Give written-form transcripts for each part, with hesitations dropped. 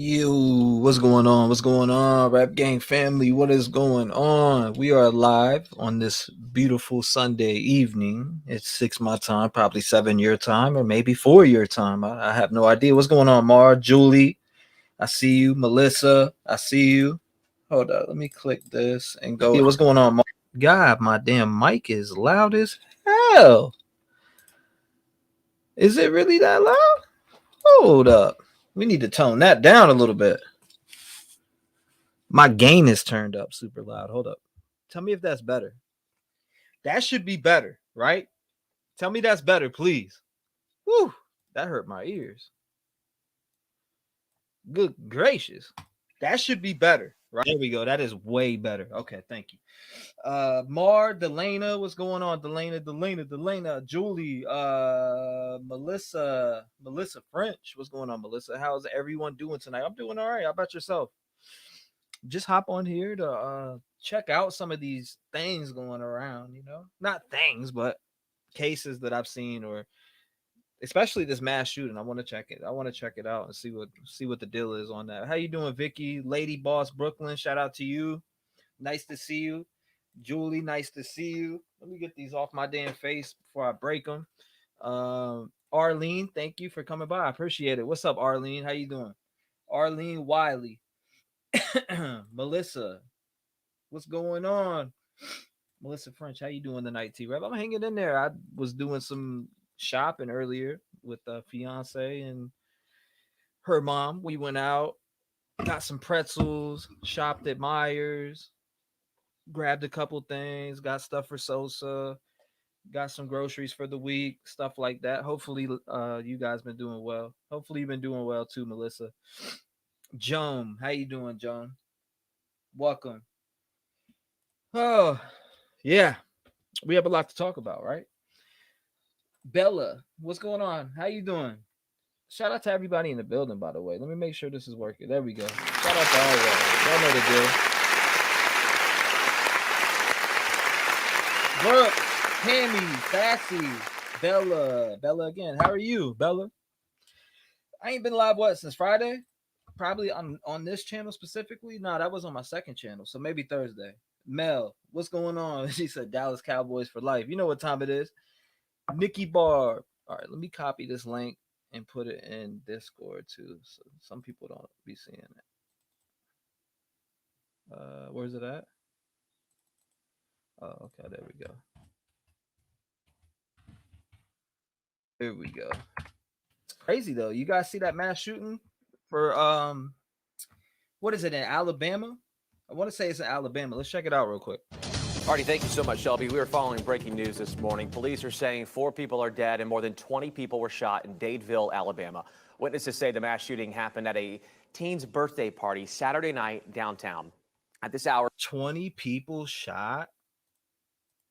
Yo, what's going on? What's going on, Rap Gang family? What is going on? We are live on this beautiful Sunday evening. It's 6 my time, probably 7 your time, or maybe 4 your time. I have no idea. What's going on, Mar? Julie, I see you. Melissa, I see you. Hold up, let me click this and go. What's going on, Mar? God, my damn mic is loud as hell. Is it really that loud? Hold up. We need to tone that down a little bit. My gain is turned up super loud. Hold up. Tell me if that's better. That should be better, right? Tell me that's better, please. Whew, that hurt my ears. Good gracious. That should be better. Right. There we go. That is way better. Okay, thank you. Mar, Delana, what's going on? Delana, Julie, Melissa French. What's going on, Melissa? How's everyone doing tonight? I'm doing all right. How about yourself? Just hop on here to check out some of these things going around, not things, but cases that I've seen, or especially this mass shooting. I want to check it out and see what the deal is on that. How you doing, Vicky? Lady Boss Brooklyn, shout out to you. Nice to see you. Julie, nice to see you. Let me get these off my damn face before I break them. Arlene, thank you for coming by. I appreciate it. What's up, Arlene? How you doing? Arlene Wiley. Melissa, what's going on? Melissa French, how you doing tonight, T-REV? I'm hanging in there. I was doing some shopping earlier with a fiance and her mom. We went out, got some pretzels, shopped at Myers, grabbed a couple things, got stuff for Sosa, got some groceries for the week, stuff like that. Hopefully, you guys been doing well. Hopefully, you've been doing well too, Melissa. Joan, how you doing, Joan? Welcome. Oh, yeah. We have a lot to talk about, right? Bella, what's going on? How you doing? Shout out to everybody in the building, by the way. Let me make sure this is working. There we go. Shout out to all of y'all. Y'all know the deal. Brooke, Tammy, Sassy, Bella again. How are you, Bella? I ain't been live since Friday? Probably on this channel specifically. No, that was on my second channel, so maybe Thursday. Mel, what's going on? She said Dallas Cowboys for life. You know what time it is. Nikki Barb. All right, let me copy this link and put it in Discord too, so some people don't be seeing it. Where's it at? Oh, okay, there we go. There we go. It's crazy though. You guys see that mass shooting for what is it in Alabama? I want to say it's in Alabama. Let's check it out real quick. Artie, thank you so much, Shelby. We are following breaking news this morning. Police are saying 4 people are dead and more than 20 people were shot in Dadeville, Alabama. Witnesses say the mass shooting happened at a teen's birthday party Saturday night downtown. At this hour, 20 people shot?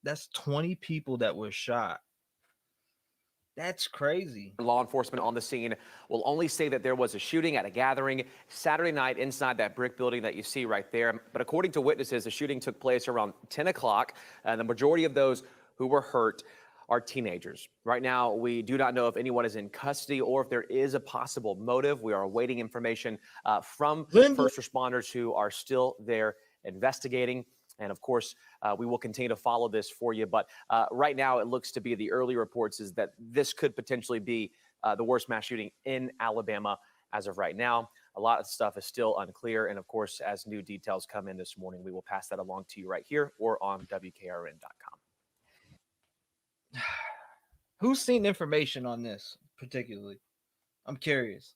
That's 20 people that were shot. That's crazy. Law enforcement on the scene will only say that there was a shooting at a gathering Saturday night inside that brick building that you see right there. But according to witnesses, the shooting took place around 10 o'clock, and the majority of those who were hurt are teenagers. Right now, we do not know if anyone is in custody or if there is a possible motive. We are awaiting information from first responders who are still there investigating. And of course, we will continue to follow this for you. But right now, it looks to be the early reports is that this could potentially be the worst mass shooting in Alabama as of right now. A lot of stuff is still unclear. And of course, as new details come in this morning, we will pass that along to you right here or on WKRN.com. Who's seen information on this particularly? I'm curious.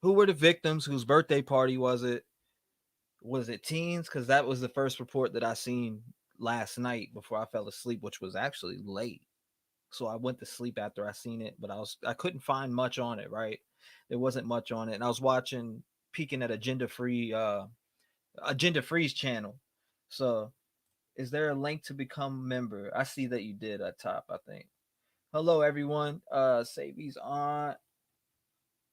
Who were the victims? Whose birthday party was it? Was it teens? Because that was the first report that I seen last night before I fell asleep, which was actually late. So I went to sleep after I seen it, but I couldn't find much on it, right? There wasn't much on it. And I was peeking at Agenda Free's channel. So is there a link to become a member? I see that you did at top, I think. Hello, everyone. Savvy's aunt.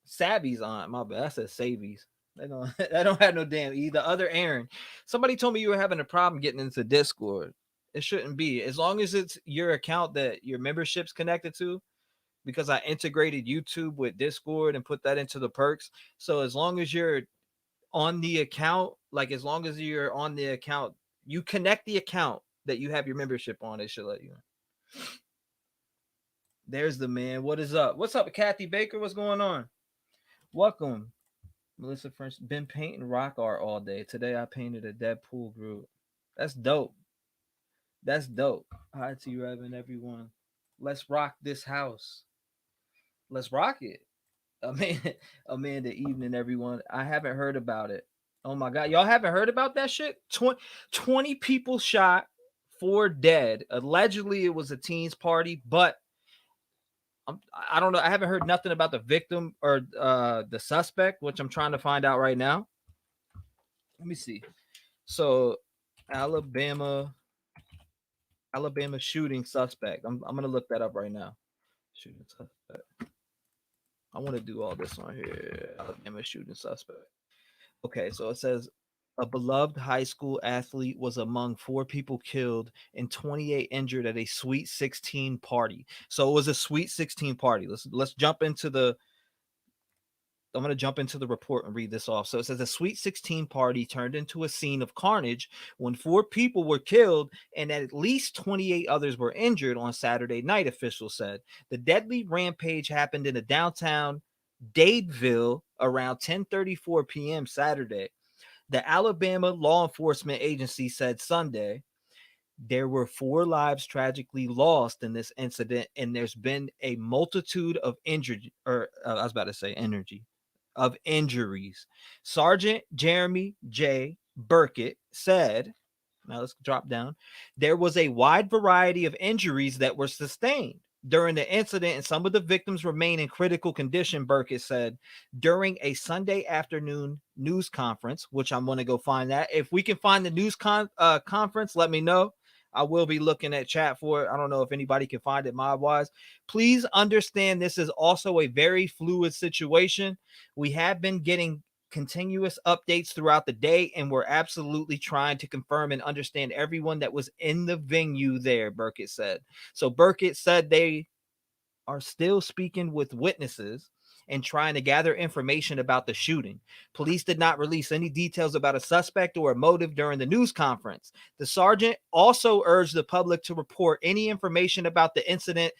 Savvy's aunt, my bad. I said Savvy's. I don't have no damn E. The other Aaron. Somebody told me you were having a problem getting into Discord. It shouldn't be. As long as it's your account that your membership's connected to, because I integrated YouTube with Discord and put that into the perks. So as long as you're on the account, like as long as you're on the account, you connect the account that you have your membership on, it should let you in. There's the man. What is up? What's up, Kathy Baker? What's going on? Welcome. Melissa French. Been painting rock art all day. Today I painted a Deadpool group. That's dope. That's dope. Hi, T-REV and everyone. Let's rock this house. Let's rock it. Amanda evening, everyone. I haven't heard about it. Oh my God. Y'all haven't heard about that shit? 20 people shot, 4 dead. Allegedly, it was a teens party, but I don't know. I haven't heard nothing about the victim or the suspect, which I'm trying to find out right now. Let me see. So, Alabama shooting suspect. I'm gonna look that up right now. Shooting suspect. I want to do all this on here. Alabama shooting suspect. Okay, so it says a beloved high school athlete was among 4 people killed and 28 injured at a Sweet 16 party. So it was a Sweet 16 party. Let's jump into the I'm going to jump into the report and read this off. So it says a Sweet 16 party turned into a scene of carnage when 4 people were killed and at least 28 others were injured on Saturday night, officials said. The deadly rampage happened in a downtown Dadeville around 10:34 p.m. Saturday. The Alabama law enforcement agency said Sunday there were 4 lives tragically lost in this incident, and there's been a multitude of injured, or I was about to say injuries. Sergeant Jeremy J. Burkett said, now let's drop down, there was a wide variety of injuries that were sustained during the incident, and some of the victims remain in critical condition, Burkett said during a Sunday afternoon news conference, which I'm going to go find that. If we can find the news conference, let me know. I will be looking at chat for it. I don't know if anybody can find it mob wise. Please understand this is also a very fluid situation. We have been getting continuous updates throughout the day, and we're absolutely trying to confirm and understand everyone that was in the venue there, Burkett said. So Burkett said they are still speaking with witnesses and trying to gather information about the shooting. Police did not release any details about a suspect or a motive during the news conference. The sergeant also urged the public to report any information about the incident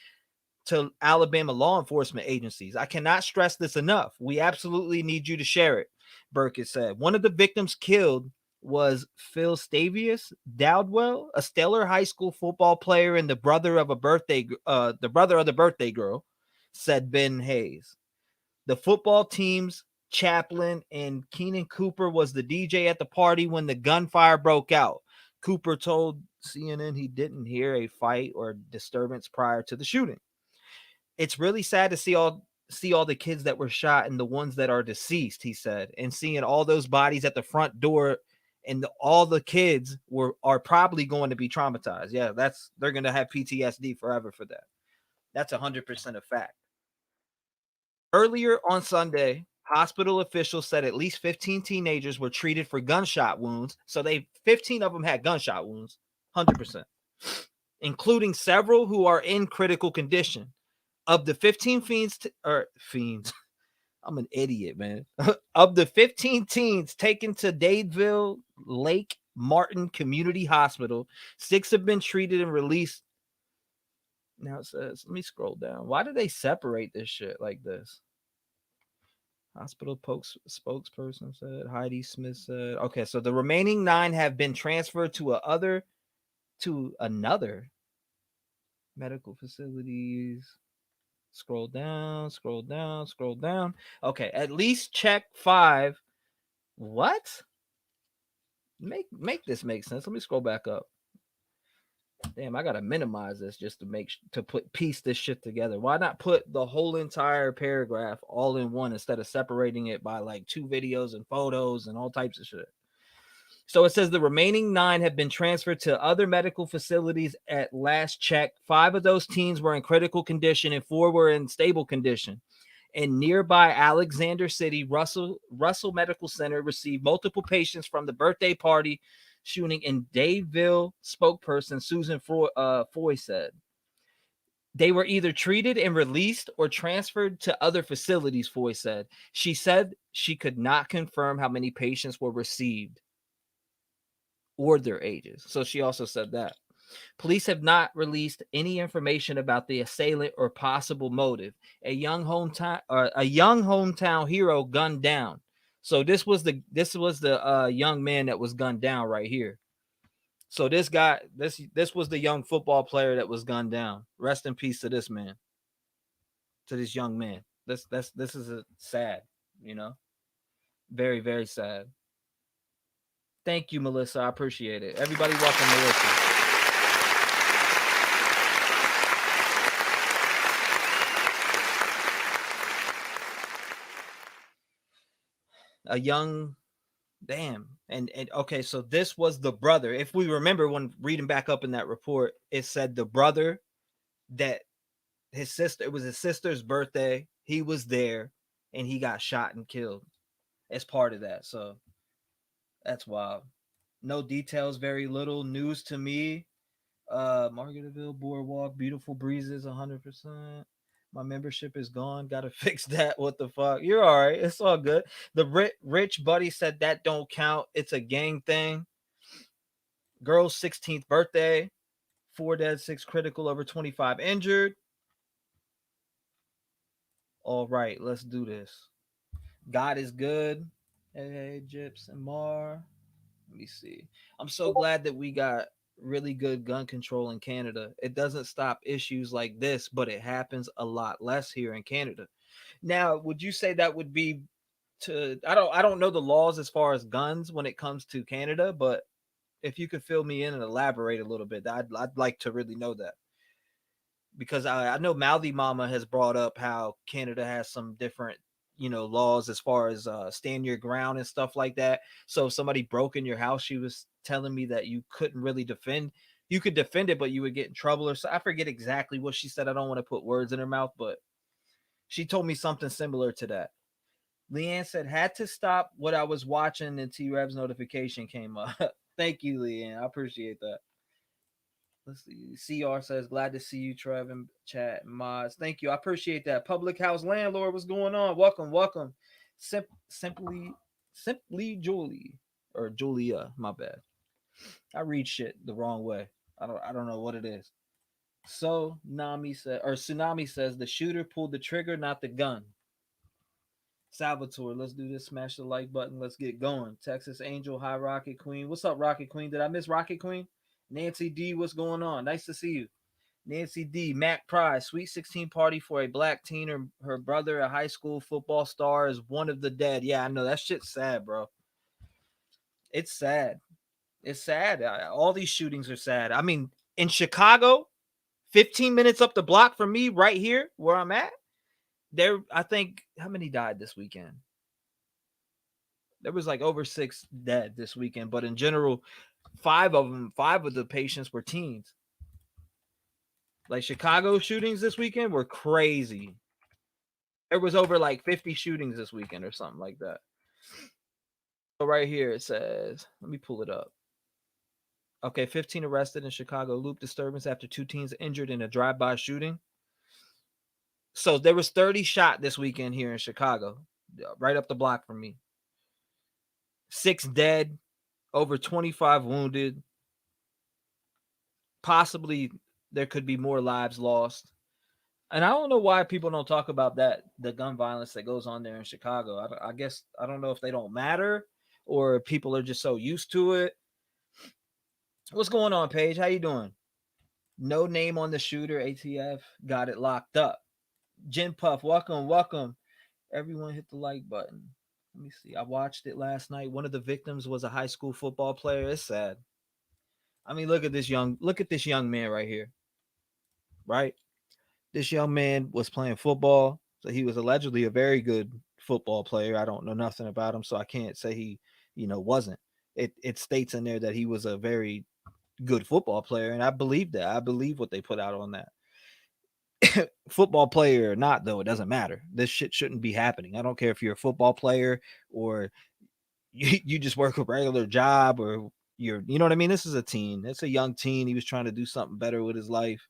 to Alabama law enforcement agencies. I cannot stress this enough. We absolutely need you to share it, Burkett said. One of the victims killed was Phil Stavius Dowdwell, a stellar high school football player and the brother of the birthday girl, said Ben Hayes. The football team's chaplain and Keenan Cooper was the DJ at the party when the gunfire broke out. Cooper told CNN he didn't hear a fight or disturbance prior to the shooting. It's really sad to see all the kids that were shot and the ones that are deceased, he said, and seeing all those bodies at the front door, and all the kids are probably going to be traumatized. Yeah, they're going to have PTSD forever for that. That's 100% a fact. Earlier on Sunday, hospital officials said at least 15 teenagers were treated for gunshot wounds. So 15 of them had gunshot wounds, 100%, including several who are in critical condition. Of the 15 fiends, I'm an idiot, man. Of the 15 teens taken to Dadeville Lake Martin Community Hospital, 6 have been treated and released. Now it says, let me scroll down. Why do they separate this shit like this? Hospital spokesperson said, Heidi Smith said, okay, so the remaining 9 have been transferred to another medical facilities. Scroll down. Okay, at least check 5. What? Make this make sense. Let me scroll back up. Damn, I gotta minimize this just to piece this shit together. Why not put the whole entire paragraph all in one instead of separating it by like 2 videos and photos and all types of shit? So it says the remaining 9 have been transferred to other medical facilities at last check. 5 of those teens were in critical condition and 4 were in stable condition. In nearby Alexander City, Russell Medical Center received multiple patients from the birthday party shooting in Dadeville, spokesperson Susan Foy said. They were either treated and released or transferred to other facilities, Foy said. She said she could not confirm how many patients were received or their ages. So she also said that. Police have not released any information about the assailant or possible motive. A young hometown hero gunned down. So this was the young man that was gunned down right here. So this guy, this was the young football player that was gunned down. Rest in peace to this man, to this young man. This is a sad, you know, very very sad. Thank you, Melissa. I appreciate it. Everybody, welcome Melissa. A young damn. And okay, so this was the brother. If we remember when reading back up in that report, it said the brother that his sister, it was his sister's birthday. He was there and he got shot and killed as part of that. So that's wild. No details, very little news to me. Margaretville Boardwalk, beautiful breezes, 100%. My membership is gone. Gotta fix that. What the fuck? You're all right. It's all good. The rich buddy said that don't count. It's a gang thing. Girl's 16th birthday. 4 dead, 6 critical, over 25 injured. All right, let's do this. God is good. Hey, Gyps and Mar. Let me see. I'm so glad that we got really good gun control in Canada. It doesn't stop issues like this, but it happens a lot less here in Canada. Now, would you say that would be to I don't know the laws as far as guns when it comes to Canada, but if you could fill me in and elaborate a little bit, I'd like to really know that. Because I know Mouthy Mama has brought up how Canada has some different, you know, laws as far as stand your ground and stuff like that. So if somebody broke in your house, she was telling me that you couldn't really defend. You could defend it, but you would get in trouble or so. I forget exactly what she said. I don't want to put words in her mouth, but she told me something similar to that. Leanne said, had to stop what I was watching and T-REV's notification came up. Thank you, Leanne. I appreciate that. Let's see. CR says, glad to see you, Trev, and chat mods. Thank you. I appreciate that. Public house landlord, what's going on? Welcome, welcome. Simply Julie. Or Julia, my bad. I read shit the wrong way. I don't know what it is. So Tsunami says the shooter pulled the trigger, not the gun. Salvatore, let's do this. Smash the like button. Let's get going. Texas Angel, hi Rocket Queen. What's up, Rocket Queen? Did I miss Rocket Queen? Nancy D, what's going on? Nice to see you. Nancy D, Mac Prize, Sweet 16 party for a black teen. Her brother, a high school football star, is one of the dead. Yeah, I know. That shit's sad, bro. It's sad. It's sad. All these shootings are sad. I mean, in Chicago, 15 minutes up the block from me, right here where I'm at, there, I think, how many died this weekend? There was like over 6 dead this weekend, but in general, 5 of the patients were teens. Like Chicago shootings this weekend were crazy. There was over like 50 shootings this weekend or something like that. So right here it says, let me pull it up. Okay, 15 arrested in Chicago loop disturbance after 2 teens injured in a drive-by shooting. So there was 30 shot this weekend here in Chicago, right up the block from me. 6 dead, over 25 wounded. Possibly there could be more lives lost. And I don't know why people don't talk about that, the gun violence that goes on there in Chicago. I guess I don't know if they don't matter or people are just so used to it. What's going on, Paige? How you doing? No name on the shooter. ATF got it locked up. Jen Puff, welcome, welcome. Everyone hit the like button. Let me see. I watched it last night. One of the victims was a high school football player. It's sad. I mean, look at this young man right here. Right? This young man was playing football. So he was allegedly a very good football player. I don't know nothing about him, so I can't say he, wasn't. It states in there that he was a very good football player, and I believe that. I believe what they put out on that. Football player or not, though, it doesn't matter. This shit shouldn't be happening. I don't care if you're a football player or you just work a regular job or you know what I mean? This is a teen. It's a young teen. He was trying to do something better with his life.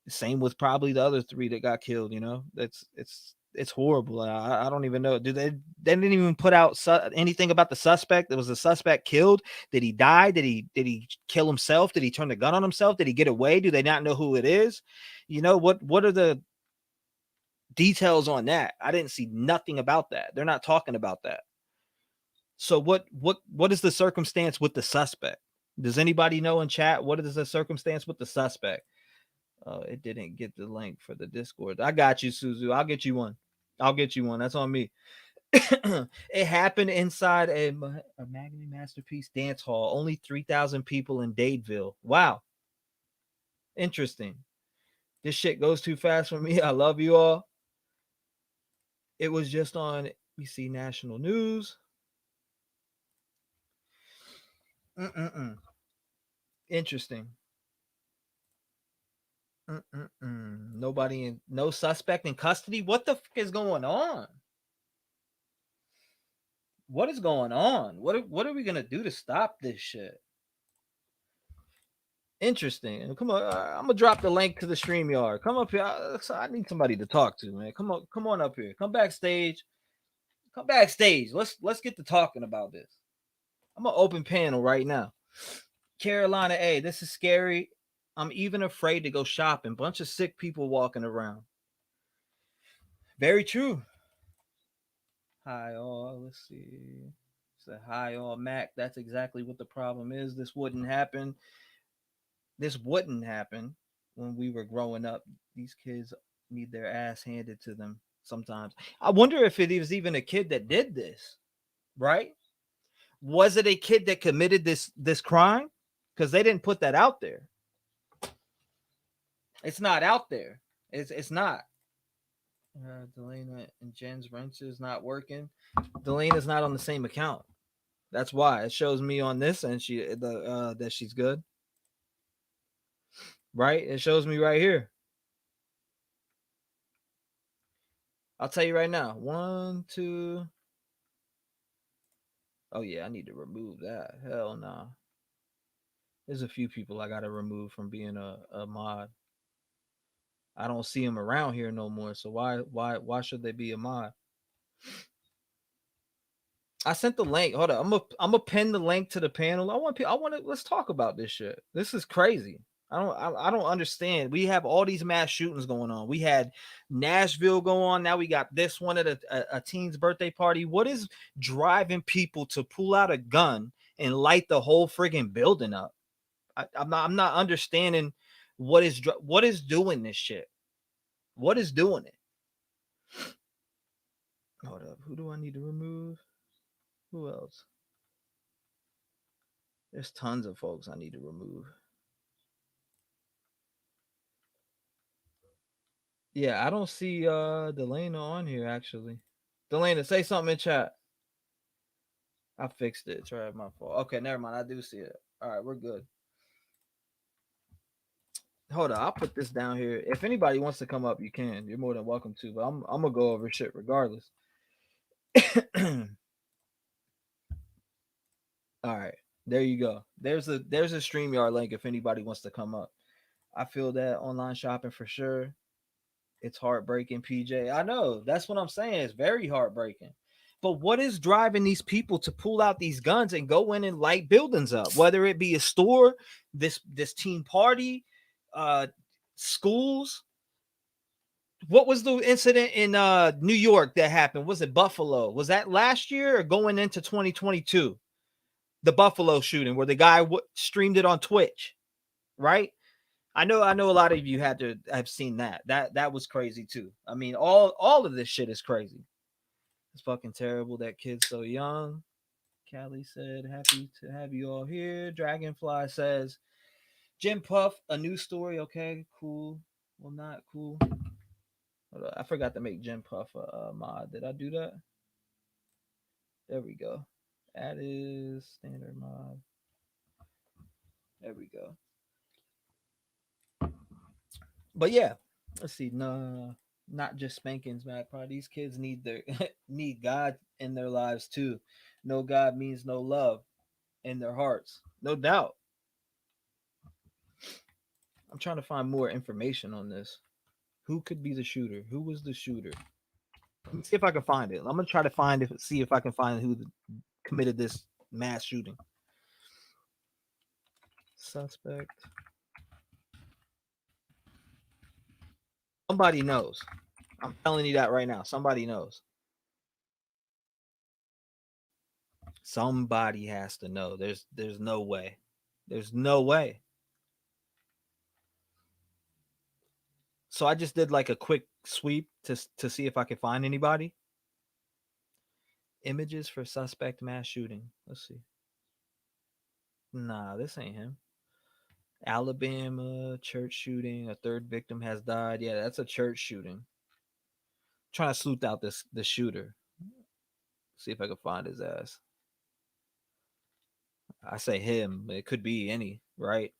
Same with probably the other three that got killed. You know, it's horrible. I don't even know. They didn't even put out anything about the suspect? Was the suspect killed? Did he die? Did he kill himself? Did he turn the gun on himself? Did he get away? Do they not know who it is? You know, what are the details on that? I didn't see nothing about that. They're not talking about that. So what is the circumstance with the suspect? Does anybody know in chat what is the circumstance with the suspect? It didn't get the link for the Discord. I got you, Suzu. I'll get you one. I'll get you one. That's on me. It happened inside a Magnum Masterpiece dance hall. Only 3,000 people in Dadeville. Wow. Interesting. This shit goes too fast for me. I love you all. It was just on BBC National News. Interesting. No suspect in custody. What the fuck is going on? What is going on? What are we gonna do to stop this shit? Interesting. Come on, I'm gonna drop the link to the StreamYard. Come up here. I need somebody to talk to, man. Come on up here. Come backstage. Come backstage. Let's get to talking about this. I'm gonna open panel right now. Carolina A, this is scary. I'm even afraid to go shopping. Bunch of sick people walking around. Very true. Hi all. Let's see. Say hi all Mac. That's exactly what the problem is. This wouldn't happen. This wouldn't happen when we were growing up. These kids need their ass handed to them sometimes. I wonder if it was even a kid that did this, right? Was it a kid that committed this crime? Because they didn't put that out there. It's not out there. It's not. Delana and Jen's wrench is not working. Delana's not on the same account. That's why it shows me on this, and that she's good. Right? It shows me right here. I'll tell you right now. 1, 2. Oh yeah, I need to remove that. Hell no. Nah. There's a few people I gotta remove from being a mod. I don't see them around here no more. So why should they be a mod? I sent the link. Hold on. I'm gonna pin the link to the panel. I want to let's talk about this shit. This is crazy. I don't understand. We have all these mass shootings going on. We had Nashville go on. Now we got this one at a teen's birthday party. What is driving people to pull out a gun and light the whole friggin' building up? I'm not understanding what is doing this shit. What is doing it? Hold up. Who do I need to remove? Who else? There's tons of folks I need to remove. Yeah, I don't see Delana on here actually. Delana, say something in chat. I fixed it. Try my fault. Okay, never mind. I do see it. All right, we're good. Hold on, I'll put this down here. If anybody wants to come up, you can. You're more than welcome to. But I'm gonna go over shit regardless. All right, there you go. There's a StreamYard link if anybody wants to come up. I feel that online shopping for sure. It's heartbreaking, PJ. I know. That's what I'm saying. It's very heartbreaking. But what is driving these people to pull out these guns and go in and light buildings up? Whether it be a store, this teen party, schools. What was the incident in New York that happened? Was it Buffalo? Was that last year or going into 2022? The Buffalo shooting where the guy streamed it on Twitch, right? I know a lot of you had to have seen that. That was crazy too. I mean, all of this shit is crazy. It's fucking terrible. That kid's so young. Callie said, happy to have you all here. Dragonfly says, Jim Puff, a new story. Okay, cool. Well, not cool. I forgot to make Jim Puff a mod. Did I do that? There we go. That is standard mod. There we go. But yeah, let's see. No, not just spankings, Magpie. These kids need their need God in their lives too. No God means no love in their hearts, no doubt. I'm trying to find more information on this. Who could be the shooter? Who was the shooter? Let me see if I can find it. I'm gonna try to see if I can find who committed this mass shooting. Suspect. Somebody knows. I'm telling you that right now. Somebody knows. Somebody has to know. There's no way. There's no way. So I just did like a quick sweep to see if I could find anybody. Images for suspect mass shooting. Let's see. Nah, this ain't him. Alabama church shooting. A third victim has died. Yeah, that's a church shooting. Trying to sleuth out the shooter. See if I can find his ass. I say him, but it could be any, right?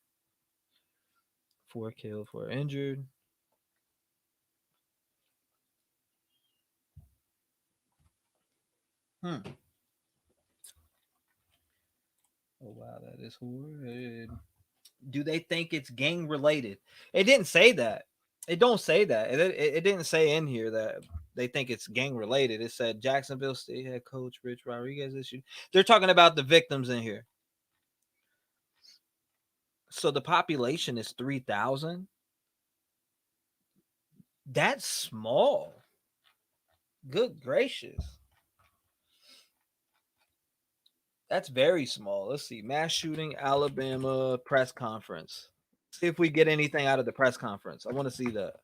4 killed, 4 injured. Oh wow, that is horrid. Do they think it's gang related? It didn't say that. It don't say that. It didn't say in here that they think it's gang related. It said Jacksonville State head coach Rich Rodriguez issue. They're talking about the victims in here. So the population is 3,000. That's small. Good gracious. That's very small. Let's see. Mass shooting, Alabama press conference. See if we get anything out of the press conference. I want to see that.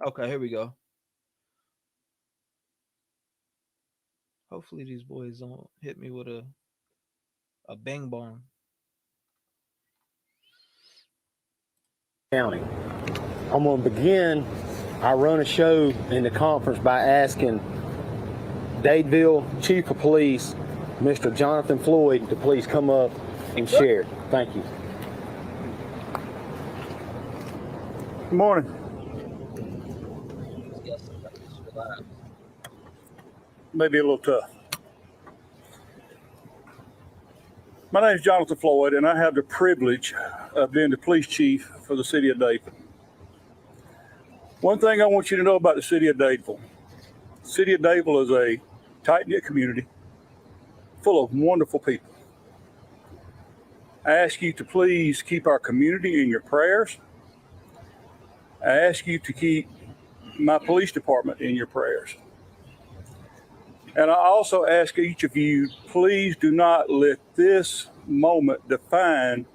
Okay, here we go. Hopefully these boys don't hit me with a bang bong. County. I'm going to begin our run a show in the conference by asking Dadeville Chief of Police, Mr. Jonathan Floyd, to please come up and share. Thank you. Good morning. Maybe a little tough. My name is Jonathan Floyd, and I have the privilege of being the police chief for the city of Dadeville. One thing I want you to know about the city of Dadeville. The city of Dadeville is a tight-knit community full of wonderful people. I ask you to please keep our community in your prayers. I ask you to keep my police department in your prayers. And I also ask each of you, please do not let this moment define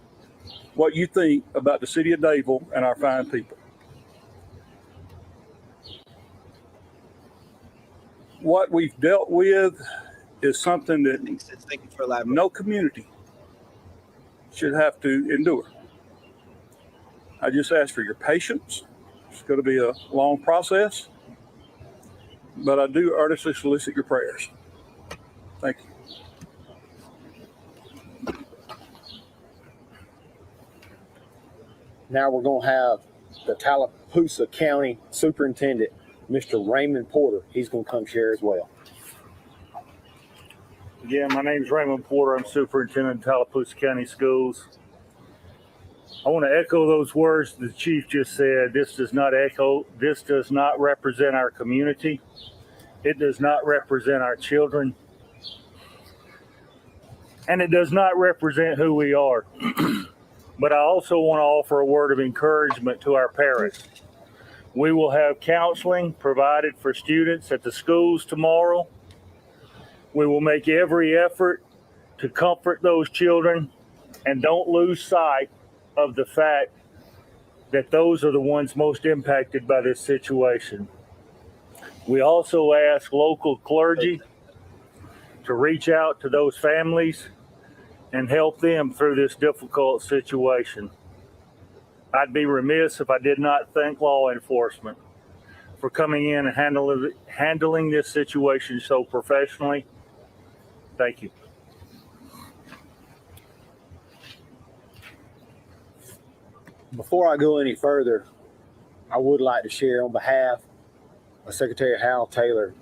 what you think about the city of Dadeville and our fine people. What we've dealt with is something that Thank you for elaborating. no community should have to endure. I just ask for your patience. It's going to be a long process, but I do earnestly solicit your prayers. Thank you. Now we're going to have the Tallapoosa County Superintendent, Mr. Raymond Porter. He's going to come share as well. Again, my name is Raymond Porter. I'm superintendent of Tallapoosa County Schools. I want to echo those words the chief just said. This does not represent our community. It does not represent our children. And it does not represent who we are. But I also want to offer a word of encouragement to our parents. We will have counseling provided for students at the schools tomorrow. We will make every effort to comfort those children, and don't lose sight of the fact that those are the ones most impacted by this situation. We also ask local clergy to reach out to those families and help them through this difficult situation. I'd be remiss if I did not thank law enforcement for coming in and handling this situation so professionally. Thank you. Before I go any further, I would like to share on behalf of Secretary Hal Taylor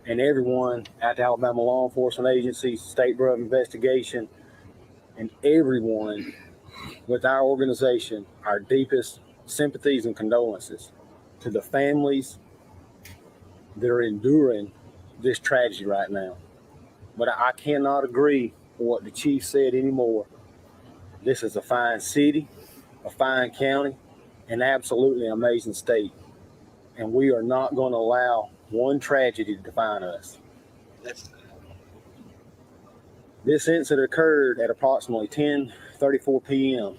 and everyone at the Alabama law enforcement agencies, State Bureau of Investigation, and everyone with our organization, our deepest sympathies and condolences to the families that are enduring this tragedy right now. But I cannot agree with what the chief said anymore. This is a fine city, a fine county, an absolutely amazing state. And we are not going to allow one tragedy to define us. This incident occurred at approximately 10:34 p.m.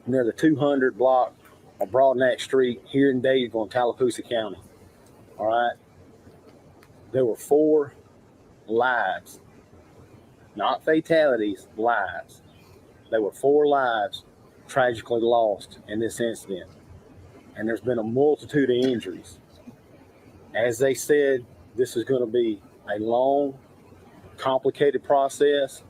near the 200 block of Broadneck Street here in Dadeville in Tallapoosa County. All right. There were 4 lives, not fatalities, lives. There were 4 lives tragically lost in this incident. And there's been a multitude of injuries. As they said, this is going to be a long, complicated process.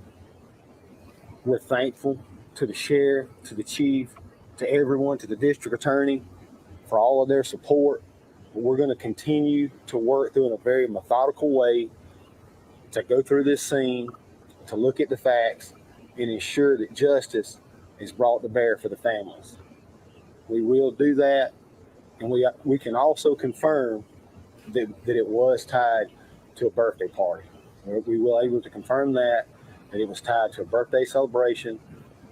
We're thankful to the sheriff, to the chief, to everyone, to the district attorney for all of their support. But we're going to continue to work through in a very methodical way to go through this scene, to look at the facts, and ensure that justice is brought to bear for the families. We will do that, and we can also confirm that it was tied to a birthday party. We were able to confirm that it was tied to a birthday celebration.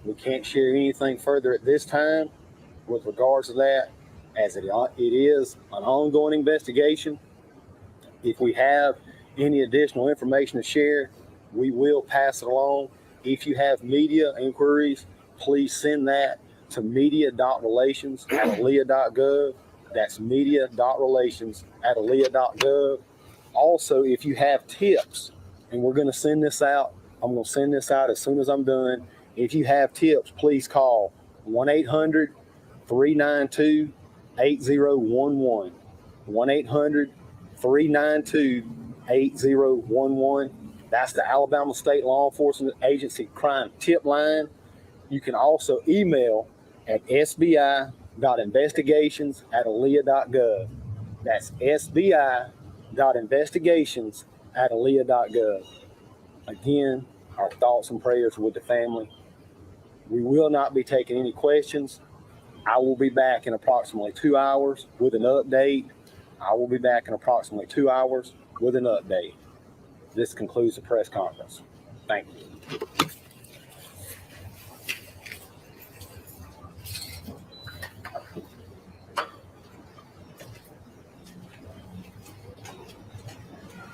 We can't share anything further at this time with regards to that, as it is an ongoing investigation. If we have any additional information to share, we will pass it along. If you have media inquiries, please send that to media.relations@alea.gov. That's media.relations@alea.gov. Also, if you have tips, and we're going to send this out, I'm going to send this out as soon as I'm done. If you have tips, please call 1-800-392-8011. 1-800-392-8011. That's the Alabama State Law Enforcement Agency Crime Tip Line. You can also email at sbi.investigations@alea.gov. That's sbi.investigations@alea.gov. Again, our thoughts and prayers with the family. We will not be taking any questions. I will be back in approximately 2 hours with an update. This concludes the press conference. Thank you.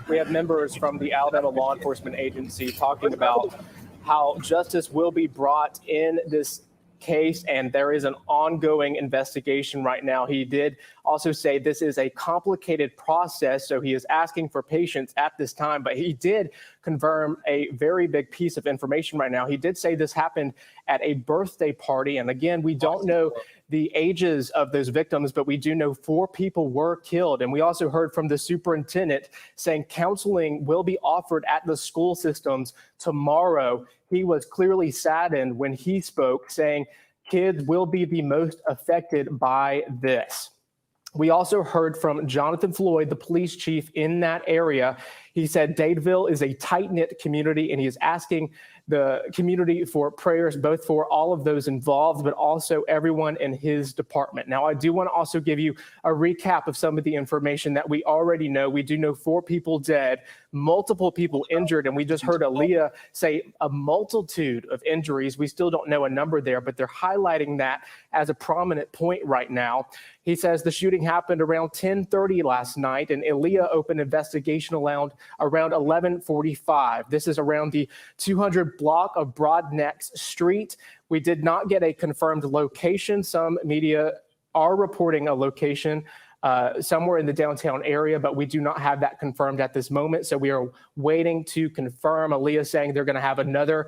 We have members from the Alabama Law Enforcement Agency talking about how justice will be brought in this case, and there is an ongoing investigation right now. He did also say this is a complicated process, so he is asking for patience at this time, but he did confirm a very big piece of information right now. He did say this happened at a birthday party, and again, we don't know the ages of those victims, but we do know 4 people were killed. And we also heard from the superintendent saying counseling will be offered at the school systems tomorrow. He was clearly saddened when he spoke, saying kids will be the most affected by this. We also heard from Jonathan Floyd, the police chief in that area. He said Dadeville is a tight-knit community, and he is asking the community for prayers, both for all of those involved, but also everyone in his department. Now, I do want to also give you a recap of some of the information that we already know. We do know 4 people dead, multiple people injured, and we just heard Aaliyah say a multitude of injuries. We still don't know a number there, but they're highlighting that as a prominent point right now. He says the shooting happened around 10:30 last night, and Aaliyah opened investigation around 11:45. This is around the 200 block of Broadneck Street. We did not get a confirmed location. Some media are reporting a location somewhere in the downtown area, but we do not have that confirmed at this moment. So we are waiting to confirm. Aaliyah saying they're going to have another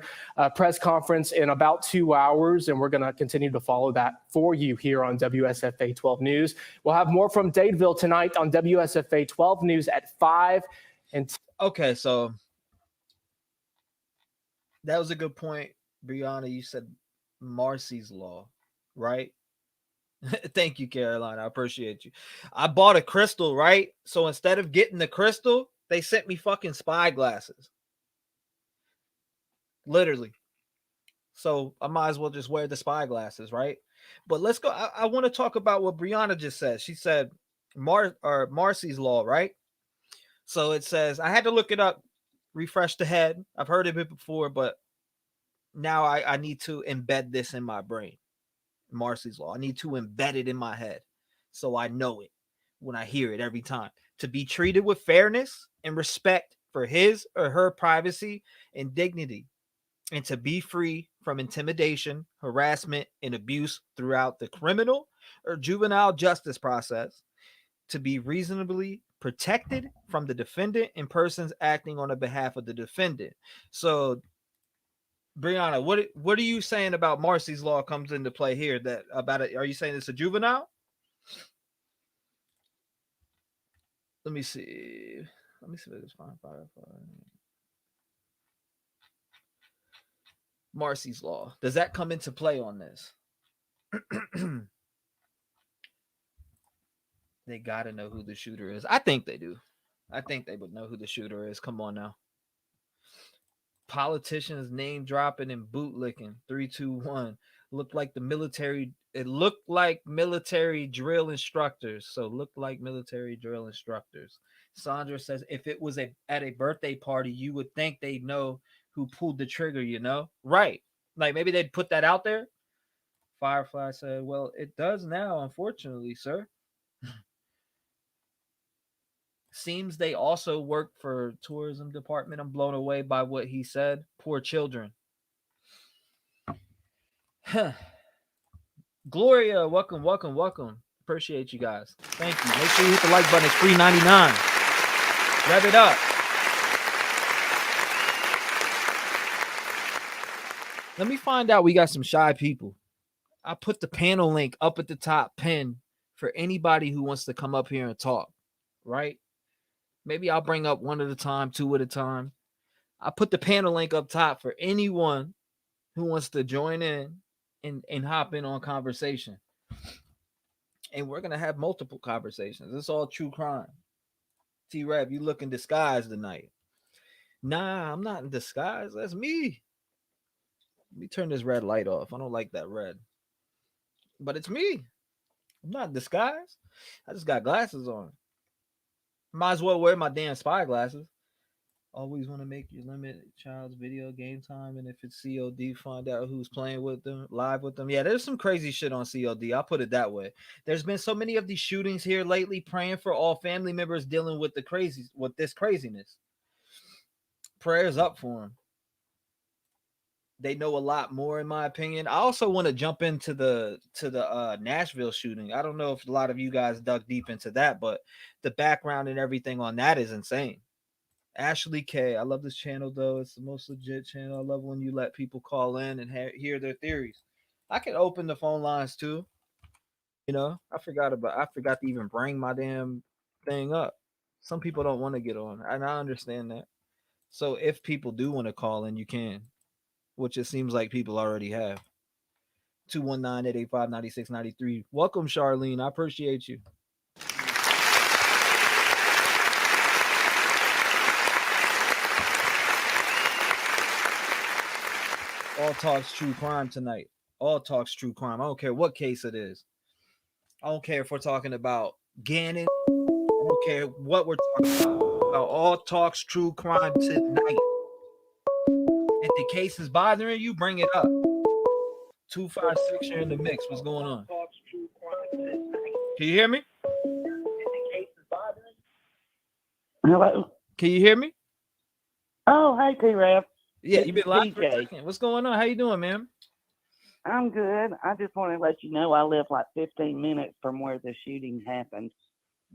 press conference in about 2 hours, and we're going to continue to follow that for you here on WSFA 12 News. We'll have more from Dadeville tonight on WSFA 12 News at 5 and 10. Okay, so that was a good point, Brianna. You said Marcy's Law, right? Thank you, Caroline. I appreciate you. I bought a crystal, right? So instead of getting the crystal, They sent me fucking spy glasses. Literally. So I might as well just wear the spy glasses, right? But let's go. I want to talk about what Brianna just said. She said Marcy's Law, right? So it says, I had to look it up, refresh the head. I've heard of it before, but now I need to embed this in my brain. Marcy's Law. I need to embed it in my head so I know it when I hear it every time. To be treated with fairness and respect for his or her privacy and dignity, and to be free from intimidation, harassment, and abuse throughout the criminal or juvenile justice process, to be reasonably protected from the defendant and persons acting on the behalf of the defendant. So, Brianna, what are you saying about Marcy's Law comes into play here? That about it? Are you saying it's a juvenile? Let me see. Let me see if it's fine. Marcy's Law. Does that come into play on this? They got to know who the shooter is. I think they do. I think they would know who the shooter is. Come on now. Politicians name dropping and bootlicking. 3, 2, 1. Looked like the military. It looked like military drill instructors. So looked like military drill instructors. Sandra says, if it was at a birthday party, you would think they'd know who pulled the trigger, you know? Right. Like maybe they'd put that out there. Firefly said, well, it does now, unfortunately, sir. Seems they also work for tourism department. I'm blown away by what he said. Poor children. Huh. Gloria, welcome. Appreciate you guys. Thank you. Make sure you hit the like button. It's free 99. Rev it up. Let me find out. We got some shy people. I put the panel link up at the top pin for anybody who wants to come up here and talk, right? Maybe I'll bring up one at a time, two at a time. I put the panel link up top for anyone who wants to join in and hop in on conversation. And we're going to have multiple conversations. It's all true crime. T-REV, you look in disguise tonight. Nah, I'm not in disguise. That's me. Let me turn this red light off. I don't like that red. But it's me. I'm not in disguise. I just got glasses on. Might as well wear my damn spy glasses. Always want to make your limit child's video game time, and if it's COD, find out who's playing with them, live with them. Yeah, there's some crazy shit on COD. I'll put it that way. There's been so many of these shootings here lately. Praying for all family members dealing with this craziness. Prayers up for them. They know a lot more, in my opinion. I also want to jump into the Nashville shooting. I don't know if a lot of you guys dug deep into that, but the background and everything on that is insane. Ashley K, I love this channel though. It's the most legit channel. I love when you let people call in and hear their theories. I can open the phone lines too. You know, I forgot to even bring my damn thing up. Some people don't want to get on, and I understand that. So if people do want to call in, you can, which it seems like people already have. 219-885-9693. Welcome, Charlene. I appreciate you. All talks true crime tonight. All talks true crime. I don't care what case it is. I don't care if we're talking about Gannon. I don't care what we're talking about. All talks true crime tonight. If the case is bothering you, bring it up. 256, you're in the mix. What's going on? Can you hear me? Hello. Can you hear me? Oh, hey, T-REV. Yeah, you've been live for a second. What's going on? How you doing, man? I'm good. I just want to let you know I live like 15 minutes from where the shooting happened.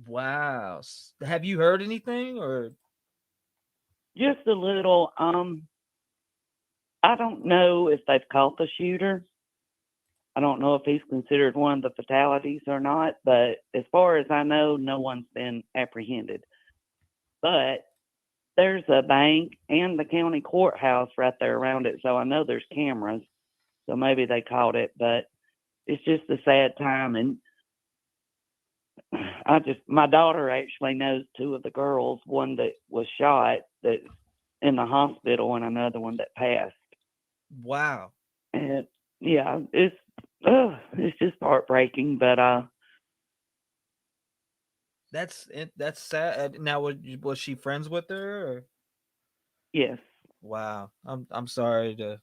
Wow. Have you heard anything or? Just a little. I don't know if they've caught the shooter. I don't know if he's considered one of the fatalities or not, but as far as I know, no one's been apprehended. But there's a bank and the county courthouse right there around it, so I know there's cameras. So maybe they caught it, but it's just a sad time. And my daughter actually knows two of the girls, one that was shot that's in the hospital and another one that passed. Wow. And yeah, it's just heartbreaking, but That's sad. Now, was she friends with her? Or? yes. Wow. I'm sorry to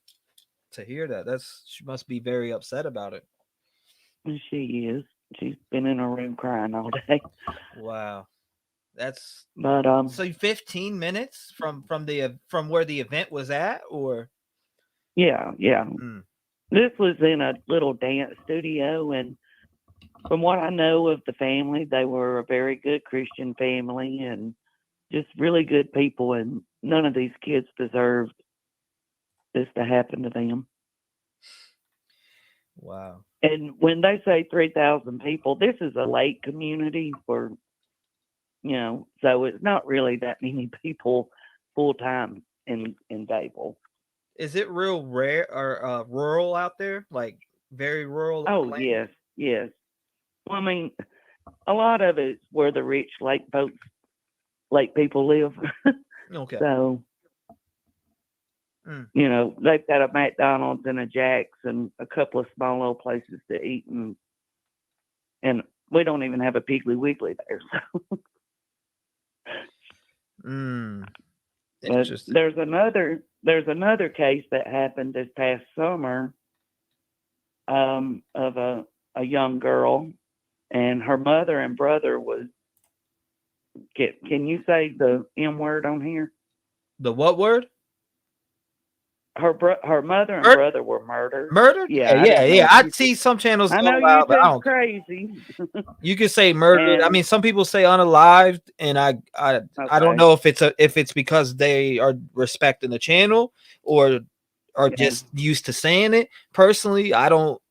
hear that. She must be very upset about it. She is. She's been in her room crying all day. Wow. That's But so 15 minutes from where the event was at, or yeah. Hmm. This was in a little dance studio, and from what I know of the family, they were a very good Christian family and just really good people, and none of these kids deserved this to happen to them. Wow. And when they say 3,000 people, this is a lake community for, so it's not really that many people full time in Dadeville. Is it real rare or rural out there? Like very rural? Oh, yes. Well, I mean, a lot of it's where the rich lake people live. Okay. So, they've got a McDonald's and a Jack's and a couple of small little places to eat, and we don't even have a Piggly Wiggly there. So. Interesting. There's another case that happened this past summer of a young girl, and her mother and brother was. Can you say the M word on here? The what word? Her mother and brother were murdered. Murdered? Yeah. I see some channels. I know you YouTube's crazy. You could say murdered. I mean, some people say unalived, and I don't know if it's because they are respecting the channel or are just used to saying it. Personally, I don't.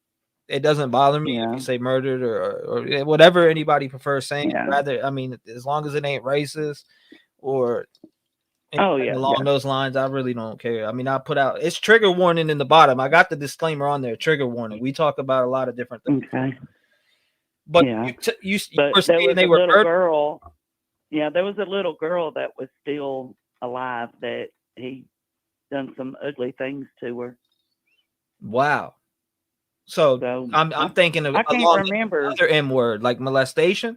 It doesn't bother me if you say murdered or whatever anybody prefers saying. Rather, I mean, as long as it ain't racist or along those lines, I really don't care. I mean, I put out it's trigger warning in the bottom. I got the disclaimer on there. Trigger warning. We talk about a lot of different things. Okay. But you were saying they were murdered? Girl. Yeah, there was a little girl that was still alive that he done some ugly things to her. Wow. So I'm thinking of I can't remember another M word, like molestation.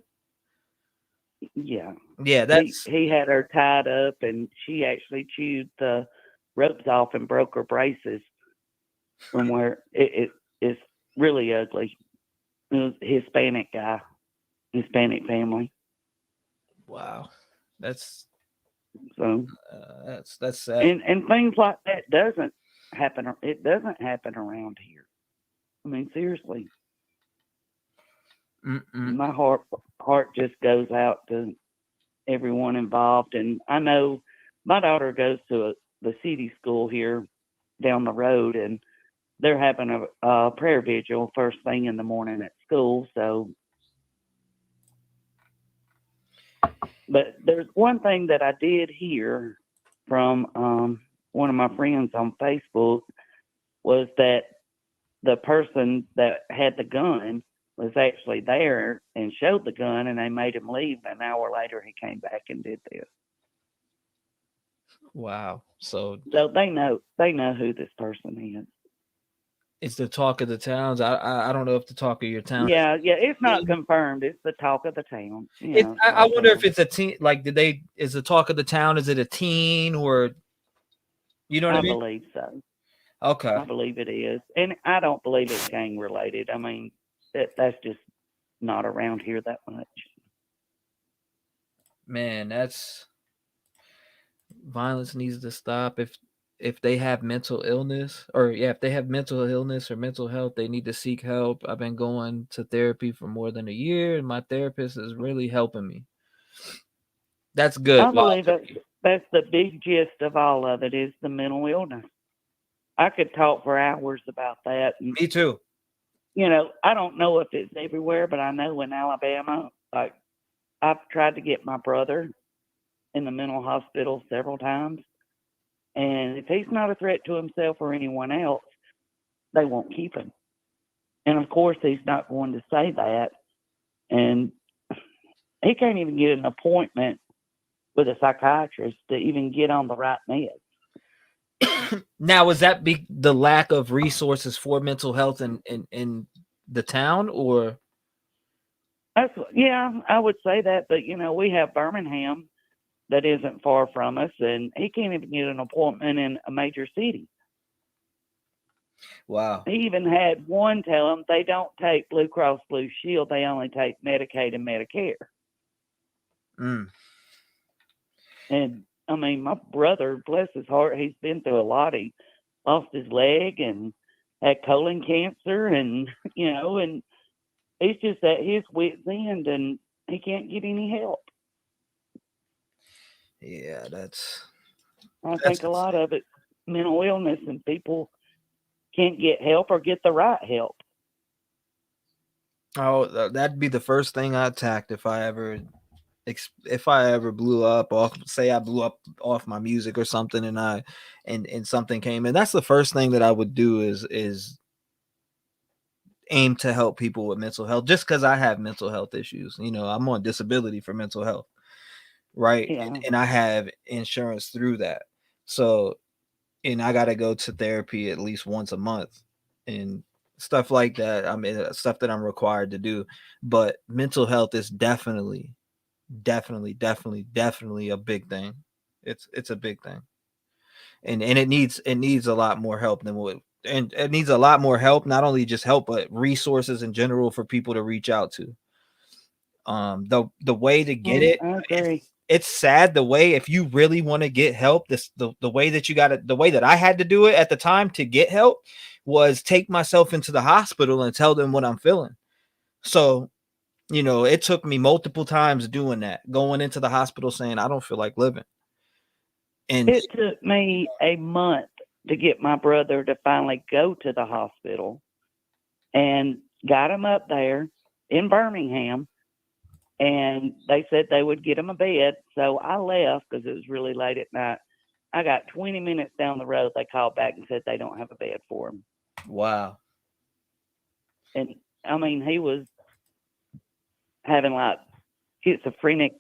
Yeah. Yeah, that's he had her tied up, and she actually chewed the ropes off and broke her braces from where it's really ugly. It was a Hispanic family. Wow. That's sad. And things like that doesn't happen. It doesn't happen around here. I mean, seriously. My heart just goes out to everyone involved, and I know my daughter goes to the city school here down the road, and they're having a prayer vigil first thing in the morning at school. So, but there's one thing that I did hear from one of my friends on Facebook was that the person that had the gun was actually there and showed the gun, and they made him leave. An hour later, he came back and did this. Wow. So they know who this person is. It's the talk of the towns. I don't know if the talk of your town. Yeah. It's not confirmed. It's the talk of the town. I wonder if it's a teen. Like, is the talk of the town? Is it a teen or? You know what I mean? I believe so. Okay. I believe it is, and I don't believe it's gang related. I mean, that's just not around here that much. Man, violence needs to stop. If they have mental illness if they have mental illness or mental health, they need to seek help. I've been going to therapy for more than a year, and my therapist is really helping me. That's good. I believe that's the big gist of all of it is the mental illness. I could talk for hours about that. Me too. I don't know if it's everywhere, but I know in Alabama, like I've tried to get my brother in the mental hospital several times. And if he's not a threat to himself or anyone else, they won't keep him. And of course, he's not going to say that. And he can't even get an appointment with a psychiatrist to even get on the right meds. Now, is that the lack of resources for mental health in the town, or? Yeah, I would say that, but we have Birmingham that isn't far from us, and he can't even get an appointment in a major city. Wow. He even had one tell him they don't take Blue Cross Blue Shield, they only take Medicaid and Medicare. And I mean, my brother, bless his heart, he's been through a lot. He lost his leg and had colon cancer, and and he's just at his wit's end, and he can't get any help. Yeah, I think a lot of it mental illness, and people can't get help or get the right help. Oh, that'd be the first thing I attacked if I ever blew up off. Say I blew up off my music or something, and something came in. That's the first thing that I would do is aim to help people with mental health, just because I have mental health issues. I'm on disability for mental health, right? Yeah. And I have insurance through that. So, and I got to go to therapy at least once a month and stuff like that. I mean, stuff that I'm required to do. But mental health is definitely a big thing. It's a big thing. And it needs a lot more help than what, and it needs a lot more help, not only just help, but resources in general for people to reach out to. The way to get it, I agree. it's sad the way, if you really want to get help, the way that you got it, the way that I had to do it at the time to get help was take myself into the hospital and tell them what I'm feeling. So, it took me multiple times doing that, going into the hospital saying, I don't feel like living. And it took me a month to get my brother to finally go to the hospital, and got him up there in Birmingham, and they said they would get him a bed. So I left because it was really late at night. I got 20 minutes down the road, they called back and said they don't have a bed for him. Wow. And I mean, he was having like schizophrenic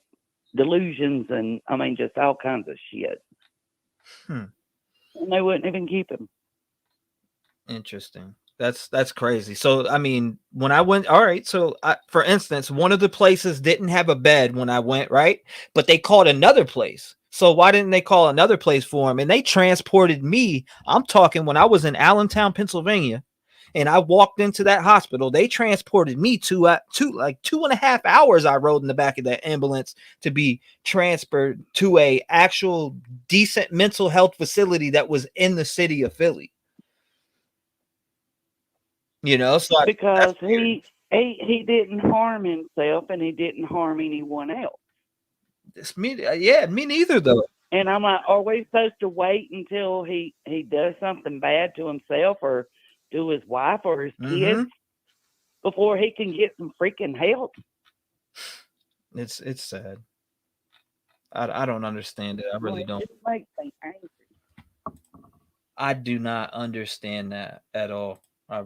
delusions, and I mean, just all kinds of shit. And they wouldn't even keep him. Interesting. That's crazy. So, I mean, when I went, all right. So, for instance, one of the places didn't have a bed when I went, right? But they called another place. So why didn't they call another place for him? And they transported me. I'm talking when I was in Allentown, Pennsylvania, and I walked into that hospital. They transported me to like 2.5 hours. I rode in the back of that ambulance to be transferred to a actual decent mental health facility that was in the city of Philly. So because he didn't harm himself, and he didn't harm anyone else. It's me, yeah, me neither though. And I'm like, are we supposed to wait until he does something bad to himself or to his wife or his kids before he can get some freaking help? It's sad. I don't understand it. I really don't. It makes me angry. I do not understand that at all. I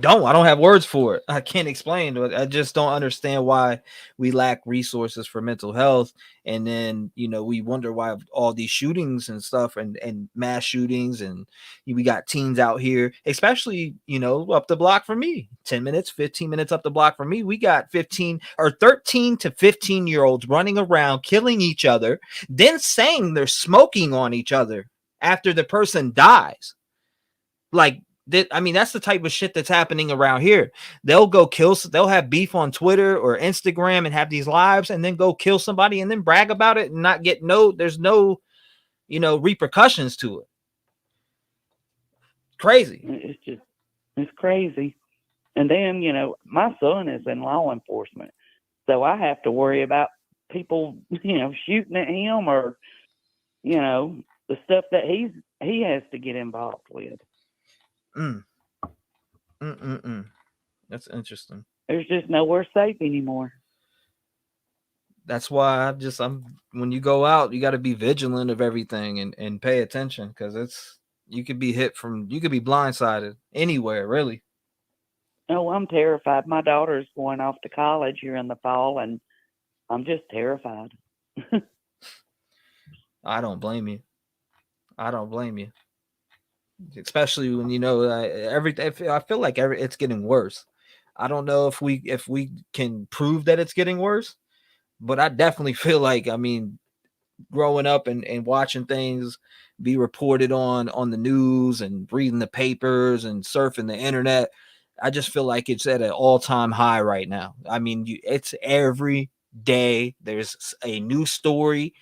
don't have words for it. I can't explain. I just don't understand why we lack resources for mental health. And then, we wonder why all these shootings and stuff and mass shootings, and we got teens out here, especially, up the block from me, 10 minutes, 15 minutes up the block from me. We got 15 or 13 to 15-year-olds running around, killing each other, then saying they're smoking on each other after the person dies. Like that, I mean, that's the type of shit that's happening around here. They'll have beef on Twitter or Instagram and have these lives, and then go kill somebody and then brag about it and not get there's no, repercussions to it. Crazy. It's crazy. And then, my son is in law enforcement, so I have to worry about people, shooting at him or, the stuff that he has to get involved with. That's interesting. There's just nowhere safe anymore. That's why when you go out, you got to be vigilant of everything and pay attention, because you could be blindsided anywhere, really. Oh, I'm terrified. My daughter's going off to college here in the fall, and I'm just terrified. I don't blame you. I don't blame you. Especially when you know everything. I feel like it's getting worse. I don't know if we can prove that it's getting worse, but I definitely feel like, I mean, growing up and watching things be reported on the news and reading the papers and surfing the internet, I just feel like it's at an all-time high right now. I mean, it's every day there's a new story.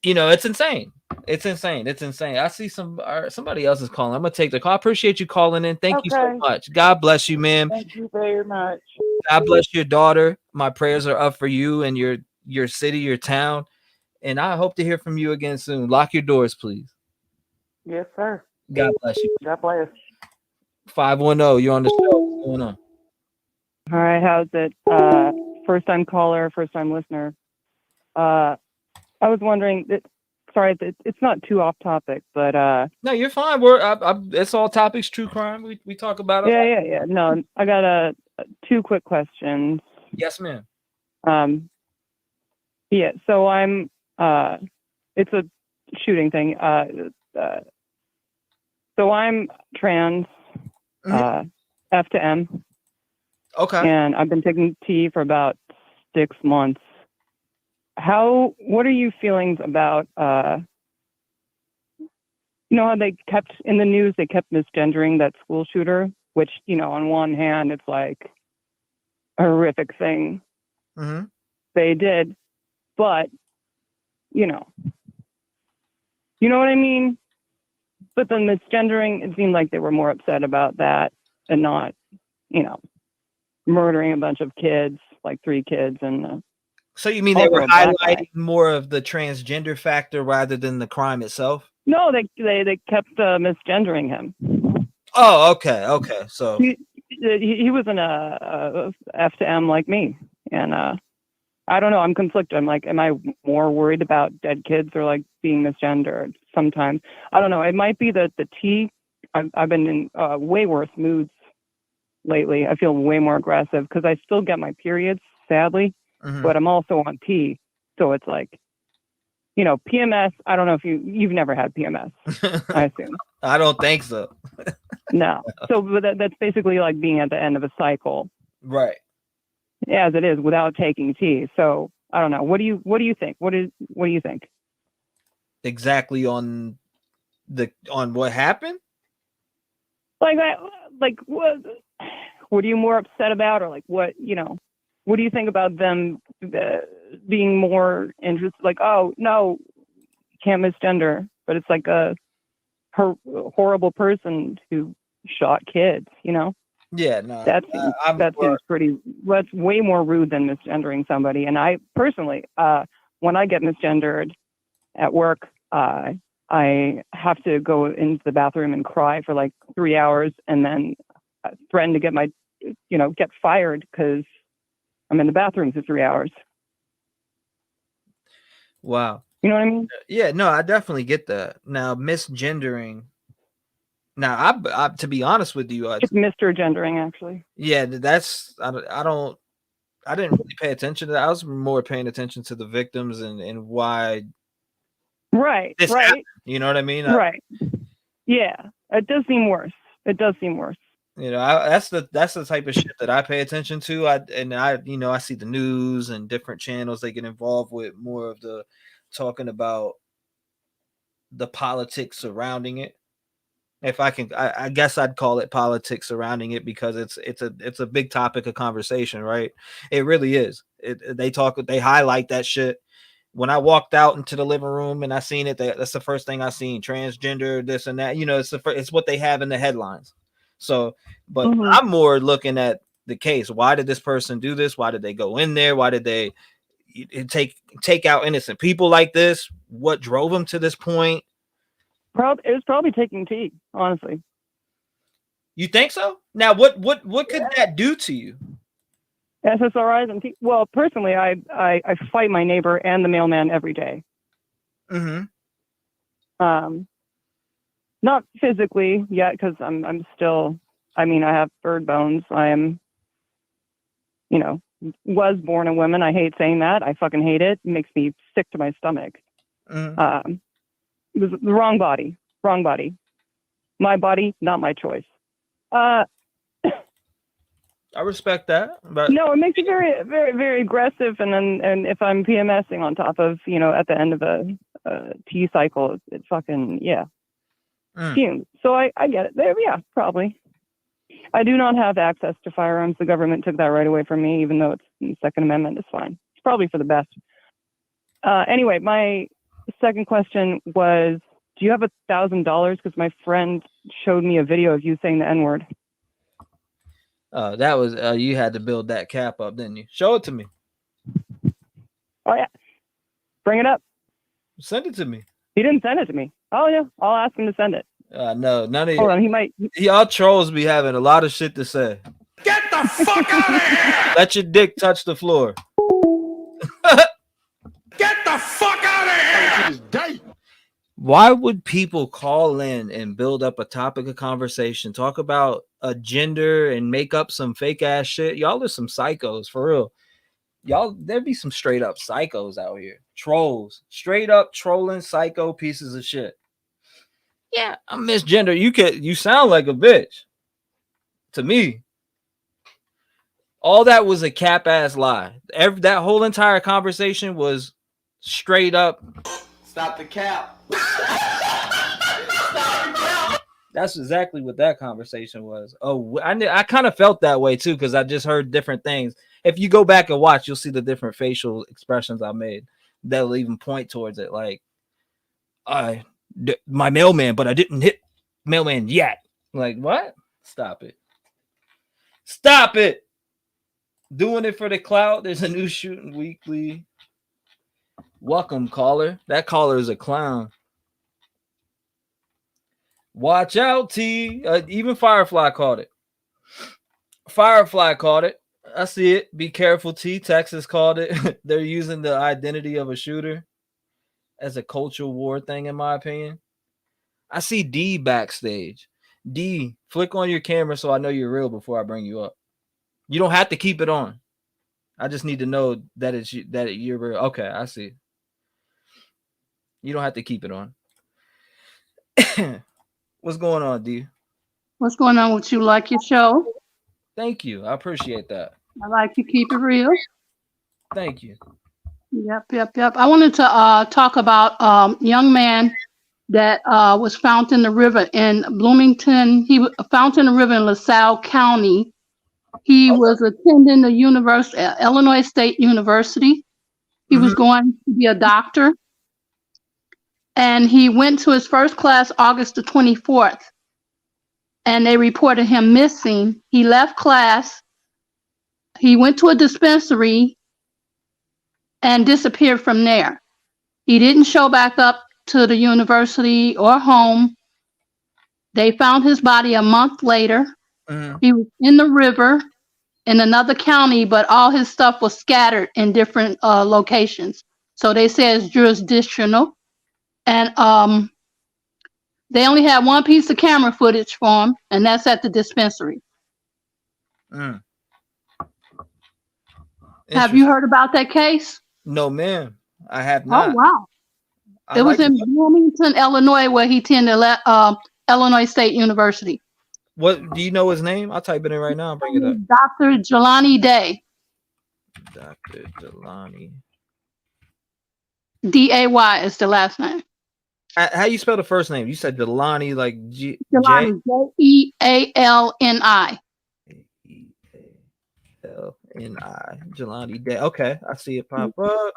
You know, it's insane. It's insane. It's insane. I see somebody else is calling. I'm gonna take the call. I appreciate you calling in. Thank you so Okay. much. God bless you, ma'am. Thank you very much. God bless your daughter. My prayers are up for you and your city, your town. And I hope to hear from you again soon. Lock your doors, please. Yes, sir. God bless you. God bless. 510, you're on the show. What's going on? All right, how's it? First time caller, first time listener. I was wondering, sorry, it's not too off topic, but No, you're fine. It's all topics, true crime. We talk about it. yeah. No, I got two quick questions. Yes, ma'am. Yeah, so I'm it's a shooting thing. So I'm trans, F to M. Okay. And I've been taking T for about 6 months. What are your feelings about, you know how they kept, in the news, they kept misgendering that school shooter, which, you know, on one hand, it's like a horrific thing they did, but, you know what I mean? But the misgendering, it seemed like they were more upset about that and not, you know, murdering a bunch of kids, like 3 kids. And so you mean they were highlighting more of the transgender factor rather than the crime itself? No, they kept misgendering him. Oh, okay. So he was an F to M like me, and I don't know. I'm conflicted. I'm like, am I more worried about dead kids or like being misgendered? Sometimes I don't know. It might be that the T. I've been in way worse moods lately. I feel way more aggressive because I still get my periods, sadly, but I'm also on T. So it's like, you know, PMS. I don't know if you've never had PMS. I assume. I don't think so. No. So that's basically like being at the end of a cycle. Right. As it is without taking T. So I don't know. What do you think? What do you think? Exactly on what happened? Like what are you more upset about, or like what do you think about them being more interested? Like, oh no, can't misgender, but it's like a horrible person who shot kids. You know? Yeah, no. That seems pretty. That's way more rude than misgendering somebody. And I personally, when I get misgendered at work, I have to go into the bathroom and cry for like 3 hours, and then threaten to get fired because I'm in the bathroom for 3 hours. Wow. You know what I mean? Yeah, no, I definitely get that. Now, misgendering. Now, I to be honest with you, it's Mr. Gendering, actually. Yeah, that's I didn't really pay attention to that. I was more paying attention to the victims and why. Right. Happened, you know what I mean? Right. Yeah, it does seem worse. You know, that's the type of shit that I pay attention to. I see the news and different channels they get involved with, more of the talking about the politics surrounding it. If I can, I guess I'd call it politics surrounding it, because it's a big topic of conversation, right? It really is. They highlight that shit. When I walked out into the living room and I seen it, that's the first thing I seen: transgender, this and that. You know, it's what they have in the headlines. So, but I'm more looking at the case. Why did this person do this? Why did they go in there? Why did they take out innocent people like this? What drove them to this point? It was probably taking T, honestly. You think so? Now, what could that do to you? SSRIs and T. Well, personally, I fight my neighbor and the mailman every day. Not physically yet, because I'm still I mean, I have bird bones. I am, was born a woman. I hate saying that. I fucking hate it. It makes me sick to my stomach. Mm. It was the wrong body. Wrong body. My body, not my choice. I respect that, but No, it makes you very, very, very aggressive. And if I'm PMSing on top of, at the end of a T cycle, it's fucking, yeah. Fumes. So I get it. Yeah, probably. I do not have access to firearms. The government took that right away from me, even though it's in the Second Amendment. It's fine. It's probably for the best. Anyway, my second question was, do you have $1,000? Because my friend showed me a video of you saying the N-word. that was you had to build that cap up, didn't you? Show it to me. Oh yeah, bring it up. Send it to me. He didn't send it to me. Oh yeah, I'll ask him to send it. No, none of Hold on, he might. Y'all trolls be having a lot of shit to say. Get the fuck out of here! Let your dick touch the floor. Get the fuck out of here! Why would people call in and build up a topic of conversation, talk about a gender and make up some fake ass shit? Y'all are some psychos, for real. Y'all, there be some straight up psychos out here. Trolls. Straight up trolling psycho pieces of shit. Yeah, I'm misgender. You sound like a bitch. To me. All that was a cap ass lie. That whole entire conversation was straight up. Stop the cap. That's exactly what that conversation was. Oh, I kind of felt that way too, because I just heard different things. If you go back and watch, you'll see the different facial expressions I made that'll even point towards it. Like, my mailman, but I didn't hit mailman yet. Like, what? Stop it. Stop it. Doing it for the clout. There's a new shooting weekly. Welcome, caller. That caller is a clown. Watch out, T. Even Firefly caught it. Firefly caught it. I see it. Be careful, T. Texas called it. They're using the identity of a shooter as a cultural war thing, in my opinion. I see D backstage. D, flick on your camera so I know you're real before I bring you up. You don't have to keep it on. I just need to know that you're real. Okay, I see. You don't have to keep it on. What's going on, D? What's going on with you? Like your show? Thank you. I appreciate that. I like you keep it real. Thank you. Yep. I wanted to talk about young man that was found in the river in Bloomington. He was found in the river in LaSalle County. He was attending the Illinois State University. He was going to be a doctor. And he went to his first class August the 24th. And they reported him missing. He left class. He went to a dispensary and disappeared from there. He didn't show back up to the university or home. They found his body a month later. He was in the river in another county, but all his stuff was scattered in different locations. So they say it's jurisdictional. And they only had one piece of camera footage for him, and that's at the dispensary. Have you heard about that case? No, ma'am. I have not. Oh, wow. It was in Bloomington, Illinois, where he attended Illinois State University. What do you know his name? I'll type it in right now and bring it up. Dr. Jelani Day. Dr. Jelani. D-A-Y is the last name. How you spell the first name? You said Jelani, like Jelani, J-E-A-L-N-I. L-N-I. Jelani Day. Okay, I see it pop up.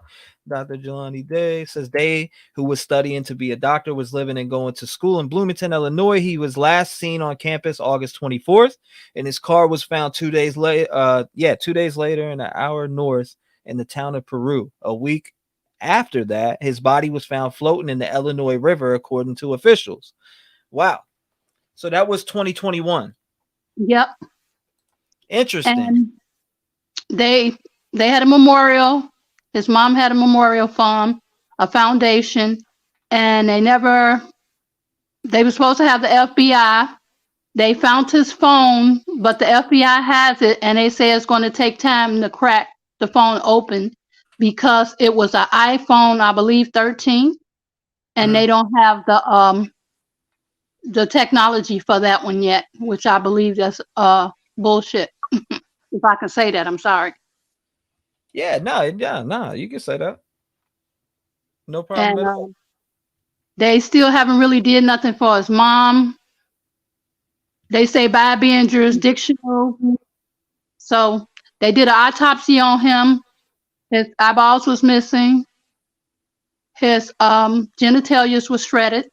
Dr. Jelani Day says Day, who was studying to be a doctor, was living and going to school in Bloomington, Illinois. He was last seen on campus August 24th, and his car was found 2 days later. 2 days later, in an hour north in the town of Peru. A week after that, his body was found floating in the Illinois River, according to officials. Wow. So that was 2021. Yep. Interesting. And they had a memorial. His mom had a memorial fund, a foundation, and they were supposed to have the FBI They found his phone, but the FBI has it, and they say it's going to take time to crack the phone open because it was an iPhone, I believe, 13, and they don't have the technology for that one yet, which I believe that's bullshit. If I can say that, I'm sorry. Yeah, no, you can say that. No problem And at all. they still haven't really did nothing for his mom. They say by being jurisdictional. So they did an autopsy on him. His eyeballs was missing. His genitalias was shredded.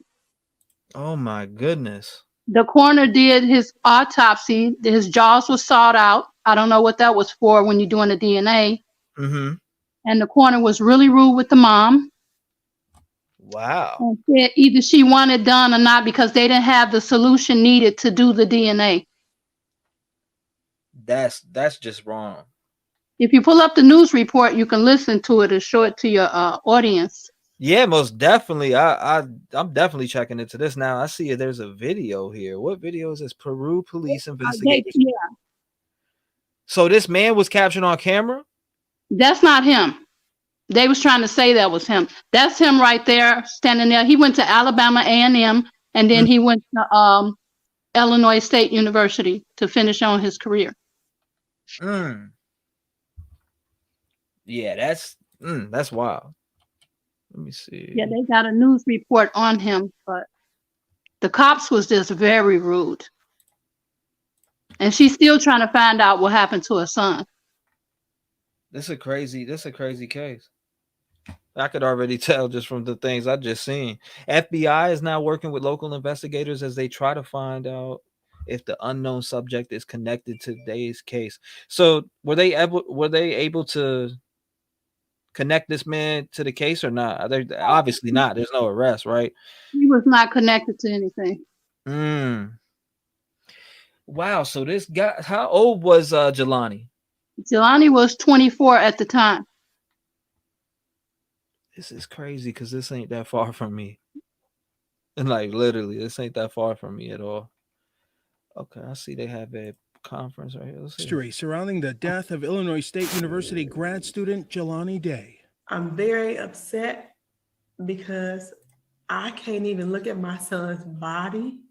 Oh my goodness. The coroner did his autopsy. His jaws were sawed out. I don't know what that was for when you're doing the DNA. Mm-hmm. And the coroner was really rude with the mom. Wow. And said either she wanted it done or not because they didn't have the solution needed to do the DNA. That's just wrong. If you pull up the news report, you can listen to it and show it to your audience. Yeah, most definitely. I'm definitely checking into this now. I see there's a video here. What video is this? Peru police investigators. Yeah. So this man was captured on camera? That's not him. They was trying to say that was him. That's him right there, standing there. He went to Alabama A&M, and then he went to Illinois State University to finish on his career. Yeah, that's wild. Let me see. Yeah, they got a news report on him, but the cops was just very rude. And she's still trying to find out what happened to her son. This is a crazy case. I could already tell just from the things I just seen. FBI is now working with local investigators as they try to find out if the unknown subject is connected to today's case. So were they able to connect this man to the case or not? They're obviously not. There's no arrest, right? He was not connected to anything. Wow. So this guy, how old was Jelani? Jelani was 24 at the time. This is crazy because this ain't that far from me. And like literally, this ain't that far from me at all. Okay, I see they have a conference right here. History surrounding the death of Illinois State University grad student Jelani Day. I'm very upset because I can't even look at my son's body.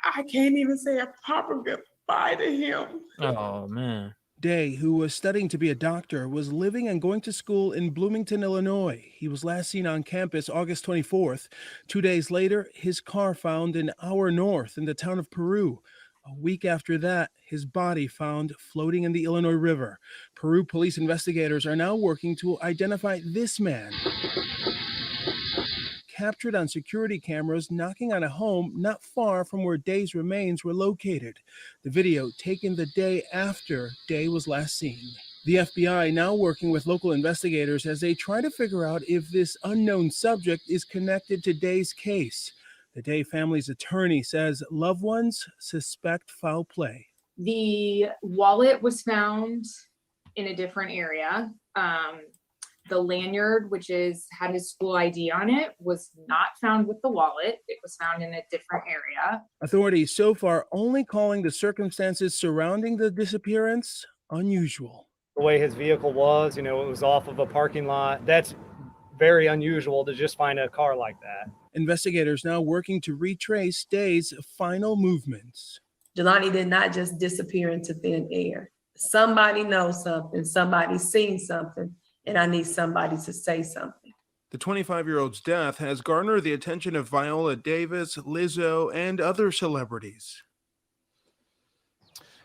I can't even say a proper goodbye to him. Oh, man. Day, who was studying to be a doctor, was living and going to school in Bloomington, Illinois. He was last seen on campus August 24th. 2 days later, his car found an hour north in the town of Peru. A week after that, his body found floating in the Illinois River. Peru police investigators are now working to identify this man, captured on security cameras knocking on a home not far from where Day's remains were located. The video taken the day after Day was last seen. The FBI now working with local investigators as they try to figure out if this unknown subject is connected to Day's case. The Day family's attorney says loved ones suspect foul play. The wallet was found in a different area. The lanyard, which had his school ID on it, was not found with the wallet. It was found in a different area. Authorities so far only calling the circumstances surrounding the disappearance unusual. The way his vehicle was, it was off of a parking lot. That's very unusual to just find a car like that. Investigators now working to retrace Day's final movements. Jelani did not just disappear into thin air. Somebody knows something, somebody's seen something, and I need somebody to say something. The 25-year-old's death has garnered the attention of Viola Davis, Lizzo, and other celebrities.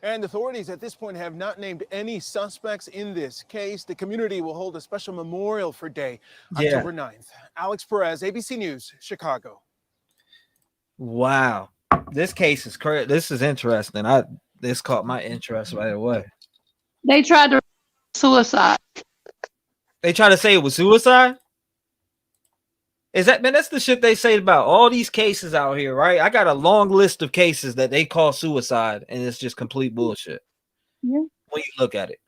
And authorities at this point have not named any suspects in this case. The community will hold a special memorial for Day, October 9th. Alex Perez, ABC News, Chicago. Wow. This case is crazy. This is interesting. This caught my interest right away. They tried to suicide. They try to say it was suicide? Is that, man, that's the shit they say about all these cases out here, right? I got a long list of cases that they call suicide, and it's just complete bullshit. Yeah. When you look at it.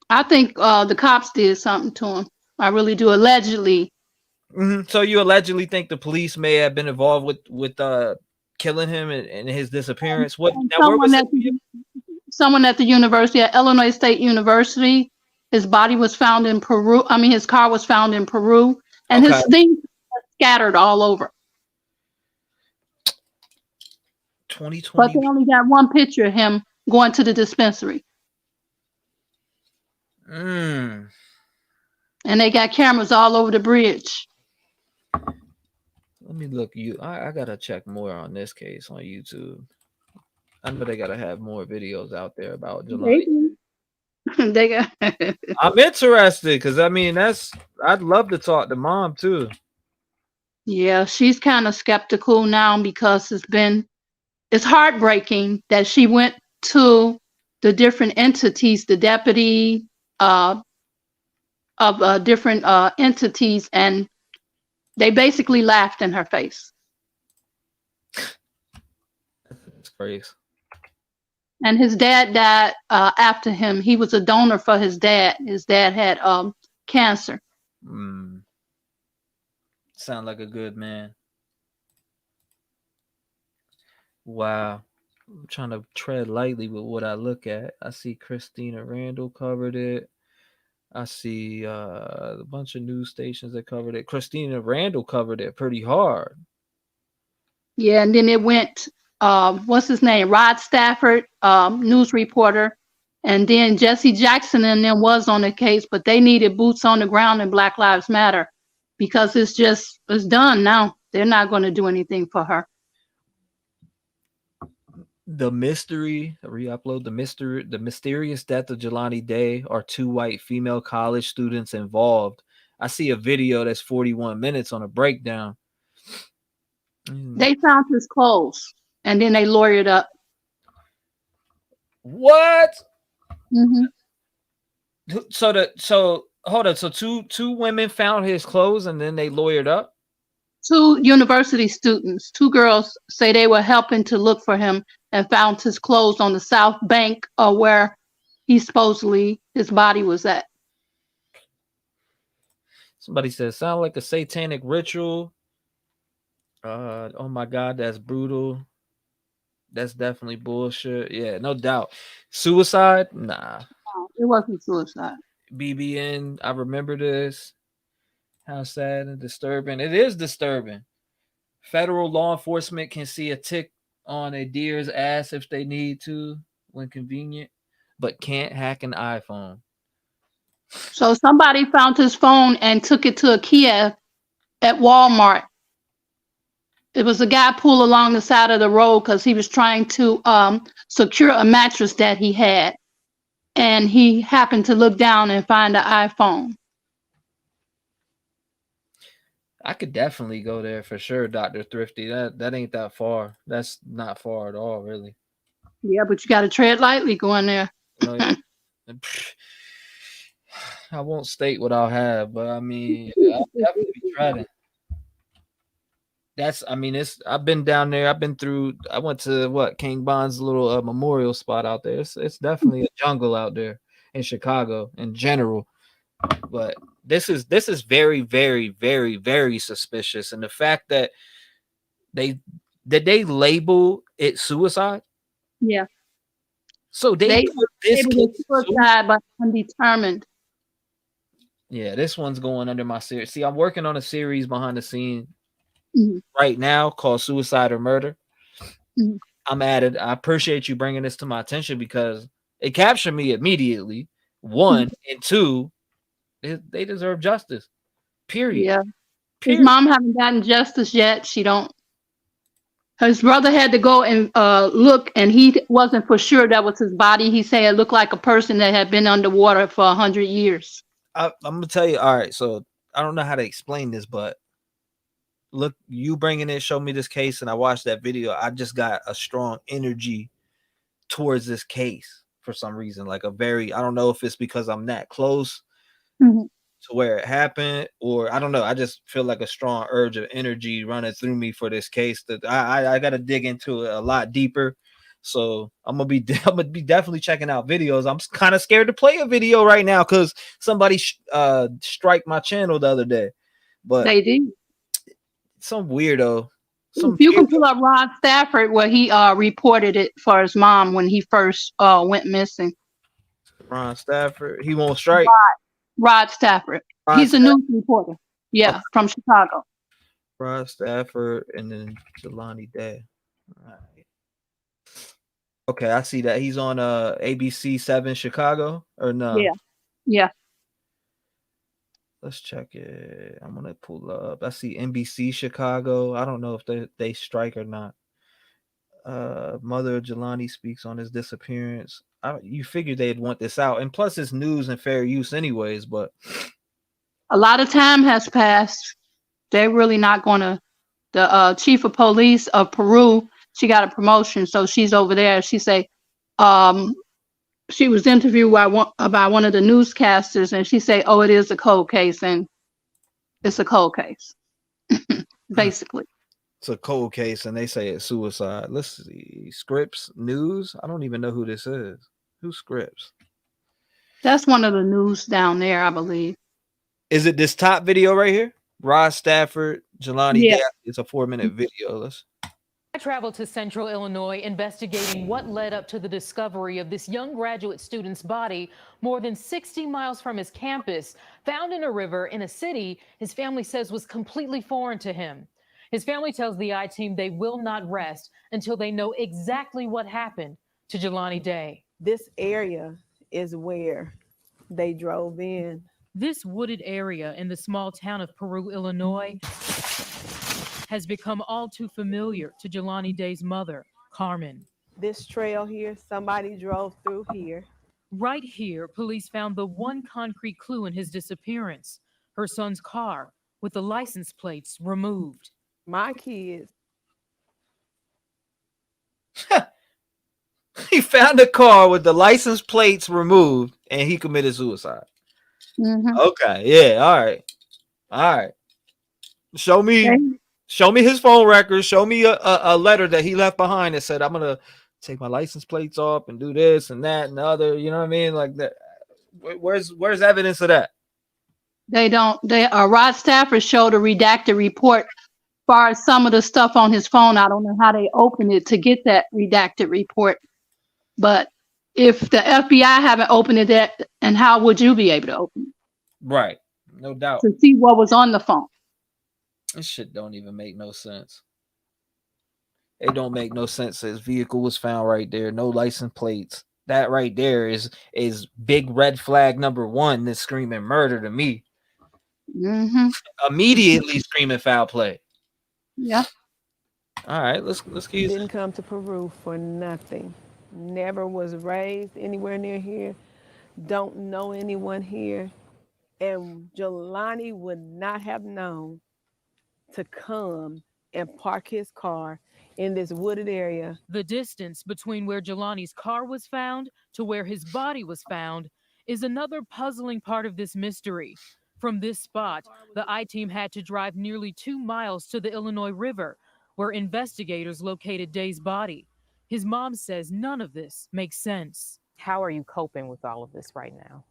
I think the cops did something to him. I really do, allegedly. So you allegedly think the police may have been involved with killing him and his disappearance. What And now? Where was it? someone at the University at Illinois State University. His body was found in Peru. I mean, his car was found in Peru, and Okay. his things are scattered all over. 2020. But they only got one picture of him going to the dispensary, Mm. and they got cameras all over the bridge. Let me look. I gotta check more on this case on YouTube. I know they gotta have more videos out there about Jelani. They got. I'm interested because I mean I'd love to talk to mom too. Yeah, she's kind of skeptical now because it's heartbreaking that she went to the different entities, the deputy of different entities, and they basically laughed in her face. It's crazy. And his dad died after him. He was a donor for his dad. His dad had cancer. Sound like a good man. Wow. I'm trying to tread lightly with what I look at. I see Christina Randall covered it. I see a bunch of news stations that covered it. Christina Randall covered it pretty hard. Yeah, and then it went, what's his name? Rod Stafford, news reporter. And then Jesse Jackson and them was on the case, but they needed boots on the ground in Black Lives Matter because it's done now. They're not going to do anything for her. The mystery, re-upload the mysterious death of Jelani Day are 2 white female college students involved. I see a video that's 41 minutes on a breakdown. They found his clothes and then they lawyered up. What? Mm-hmm. So hold on. So two women found his clothes and then they lawyered up? 2 university students, 2 girls say they were helping to look for him and found his clothes on the south bank of where his body was at. Somebody said, sound like a satanic ritual. Oh my God, that's brutal. That's definitely bullshit. Yeah, no doubt. Suicide? Nah. No, it wasn't suicide. BBN, I remember this. How sad and disturbing. It is disturbing. Federal law enforcement can see a tick on a deer's ass if they need to when convenient, but can't hack an iPhone. So somebody found his phone and took it to a kiosk at Walmart. It was a guy pulled along the side of the road because he was trying to secure a mattress that he had. And he happened to look down and find the iPhone. I could definitely go there for sure, Dr. Thrifty. That ain't that far. That's not far at all, really. Yeah, but you got to tread lightly going there. I won't state what I'll have, but I mean, I'll definitely be treading. I've been down there. I went to King Bond's little memorial spot out there. It's definitely a jungle out there in Chicago in general. But this is very, very, very, very suspicious. And the fact that they label it suicide. Yeah. So they put this suicide but undetermined. Yeah, this one's going under my series. See, I'm working on a series behind the scene right now called Suicide or Murder. Mm-hmm. I'm at it. I appreciate you bringing this to my attention because it captured me immediately. 1 and 2, they deserve justice. Period. Yeah. His mom haven't gotten justice yet. She don't. His brother had to go and look, and he wasn't for sure that was his body. He said it looked like a person that had been underwater for 100 years. I'm gonna tell you. All right, so I don't know how to explain this, but look, you bringing it, show me this case, and I watched that video. I just got a strong energy towards this case for some reason. Like I don't know if it's because I'm that close to where it happened, or I don't know. I just feel like a strong urge of energy running through me for this case that I got to dig into it a lot deeper. So I'm gonna be definitely checking out videos. I'm kind of scared to play a video right now because somebody strike my channel the other day. But they did. Some weirdo If you can pull up Rod Stafford, where he reported it for his mom when he first went missing. Ron Stafford, he won't strike. Rod Stafford. Rod He's a news reporter. Yeah, from Chicago. Rod Stafford and then Jelani Day. All right. Okay, I see that he's on ABC 7 Chicago or no? Yeah. Yeah. Let's check it. I'm gonna pull up. I see NBC Chicago. I don't know if they strike or not. Mother of Jelani speaks on his disappearance. You figured they'd want this out, and plus it's news and fair use anyways. But A lot of time has passed. They're really not gonna. The chief of police of Peru, she got a promotion, so she's over there. She say, she was interviewed by one of the newscasters, and she say, "Oh, it is a cold case, and it's a cold case." Basically, it's a cold case, and they say it's suicide. Let's see, Scripps News. I don't even know who this is. Who's Scripps? that's one of the news down there, I believe. Is it this top video right here? Rod Stafford, Jelani Yeah. Day. It's a 4-minute video. I traveled to Central Illinois investigating what led up to the discovery of this young graduate student's body more than 60 miles from his campus, found in a river in a city his family says was completely foreign to him. His family tells the I-Team they will not rest until they know exactly what happened to Jelani Day. This area is where they drove in. This wooded area in the small town of Peru, Illinois, has become all too familiar to Jelani Day's mother, Carmen. This trail here, somebody drove through here. Right here, police found the one concrete clue in his disappearance, her son's car with the license plates removed. My kids. He found a car with the license plates removed, and he committed suicide. Mm-hmm. Okay, yeah, all right. Show me his phone records. Show me a letter that he left behind that said, "I'm gonna take my license plates off and do this and that and the other." You know what I mean? Like that. Where's evidence of that? They don't. Rod Stafford showed a redacted report. As far as some of the stuff on his phone, I don't know how they opened it to get that redacted report. But if the FBI haven't opened it yet, and how would you be able to open it? Right, no doubt. To see what was on the phone. This shit don't even make no sense. It don't make no sense. His vehicle was found right there, no license plates. That right there is big red flag number one. That's screaming murder to me. Mm-hmm. Immediately screaming foul play. Yeah. All right, let's keep. Didn't come to Peru for nothing. Never was raised anywhere near here. Don't know anyone here. And Jelani would not have known to come and park his car in this wooded area. The distance between where Jelani's car was found to where his body was found is another puzzling part of this mystery. From this spot, the I-Team had to drive nearly 2 miles to the Illinois River, where investigators located Day's body. His mom says none of this makes sense. How are you coping with all of this right now?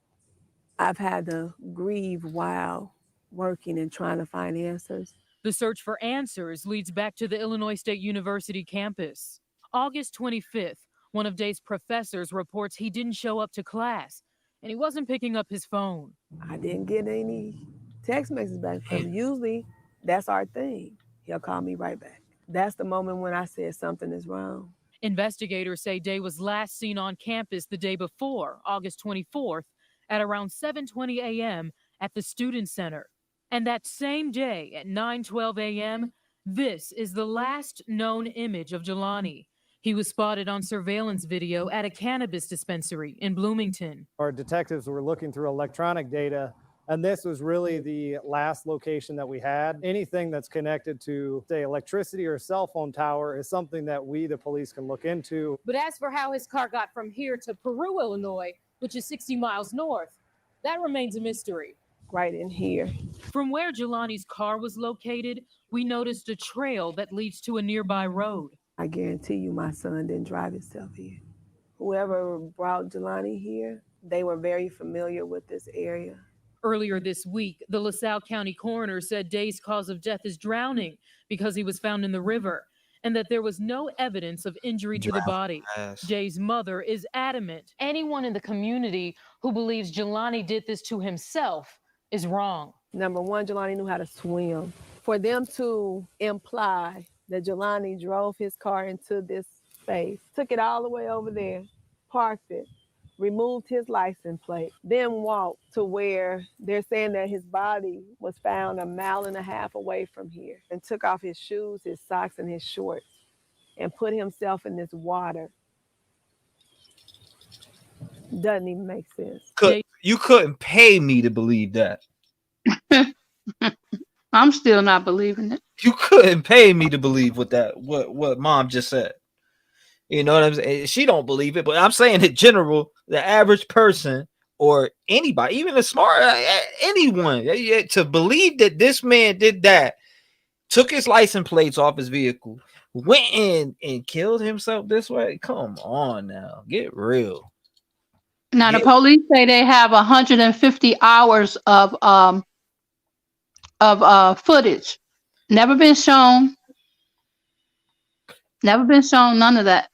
I've had to grieve while working and trying to find answers. The search for answers leads back to the Illinois State University campus. August 25th, one of Day's professors reports he didn't show up to class, and he wasn't picking up his phone. I didn't get any text messages back because usually that's our thing. He'll call me right back. That's the moment when I said something is wrong. Investigators say Day was last seen on campus the day before, August 24th, at around 7:20 a.m. at the Student Center. And that same day at 9:12 a.m., this is the last known image of Jelani. He was spotted on surveillance video at a cannabis dispensary in Bloomington. Our detectives were looking through electronic data, and this was really the last location that we had. Anything that's connected to, say, electricity or cell phone tower is something that we, the police, can look into. But as for how his car got from here to Peru, Illinois, which is 60 miles north, that remains a mystery. Right in here. From where Jelani's car was located, we noticed a trail that leads to a nearby road. I guarantee you my son didn't drive himself here. Whoever brought Jelani here, they were very familiar with this area. Earlier this week, the LaSalle County coroner said Day's cause of death is drowning because he was found in the river, and that there was no evidence of injury to the body. Jay's mother is adamant anyone in the community who believes Jelani did this to himself is wrong. Number one, Jelani knew how to swim. For them to imply that Jelani drove his car into this space, took it all the way over there, parked it, removed his license plate, then walked to where they're saying that his body was found 1.5 miles away from here, and took off his shoes, his socks, and his shorts, and put himself in this water. Doesn't even make sense. You couldn't pay me to believe that. I'm still not believing it. You couldn't pay me to believe what mom just said. You know what I'm saying? She don't believe it, but I'm saying in general, the average person or anybody, even a smart anyone, to believe that this man did that, took his license plates off his vehicle, went in and killed himself this way. Come on now, get real. Now the police say they have 150 hours of footage. Never been shown. Never been shown none of that.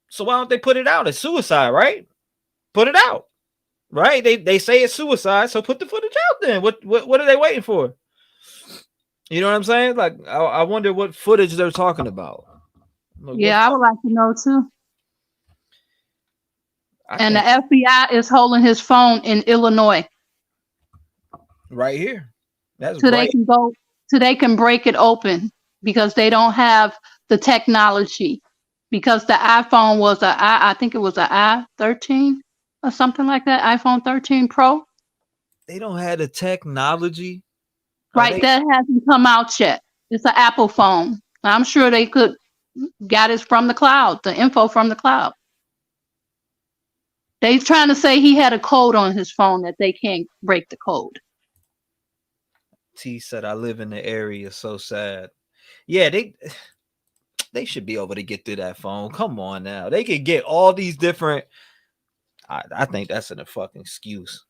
So why don't they put it out? It's suicide, right? Put it out, right? They say it's suicide, so put the footage out then. What are they waiting for? You know what I'm saying? Like, I wonder what footage they're talking about. Yeah, I would like to know too. And the FBI is holding his phone in Illinois. Right here. That's so great. They can break it open because they don't have the technology. Because the iPhone was I think it was an i13 or something like that, iPhone 13 Pro. They don't have the technology. Right, that hasn't come out yet. It's an Apple phone. I'm sure they could got it from the cloud, the info from the cloud. They're trying to say he had a code on his phone that they can't break the code. T said, I live in the area, so sad. Yeah, they should be able to get through that phone. Come on now. They could get all these different. I think that's a fucking excuse.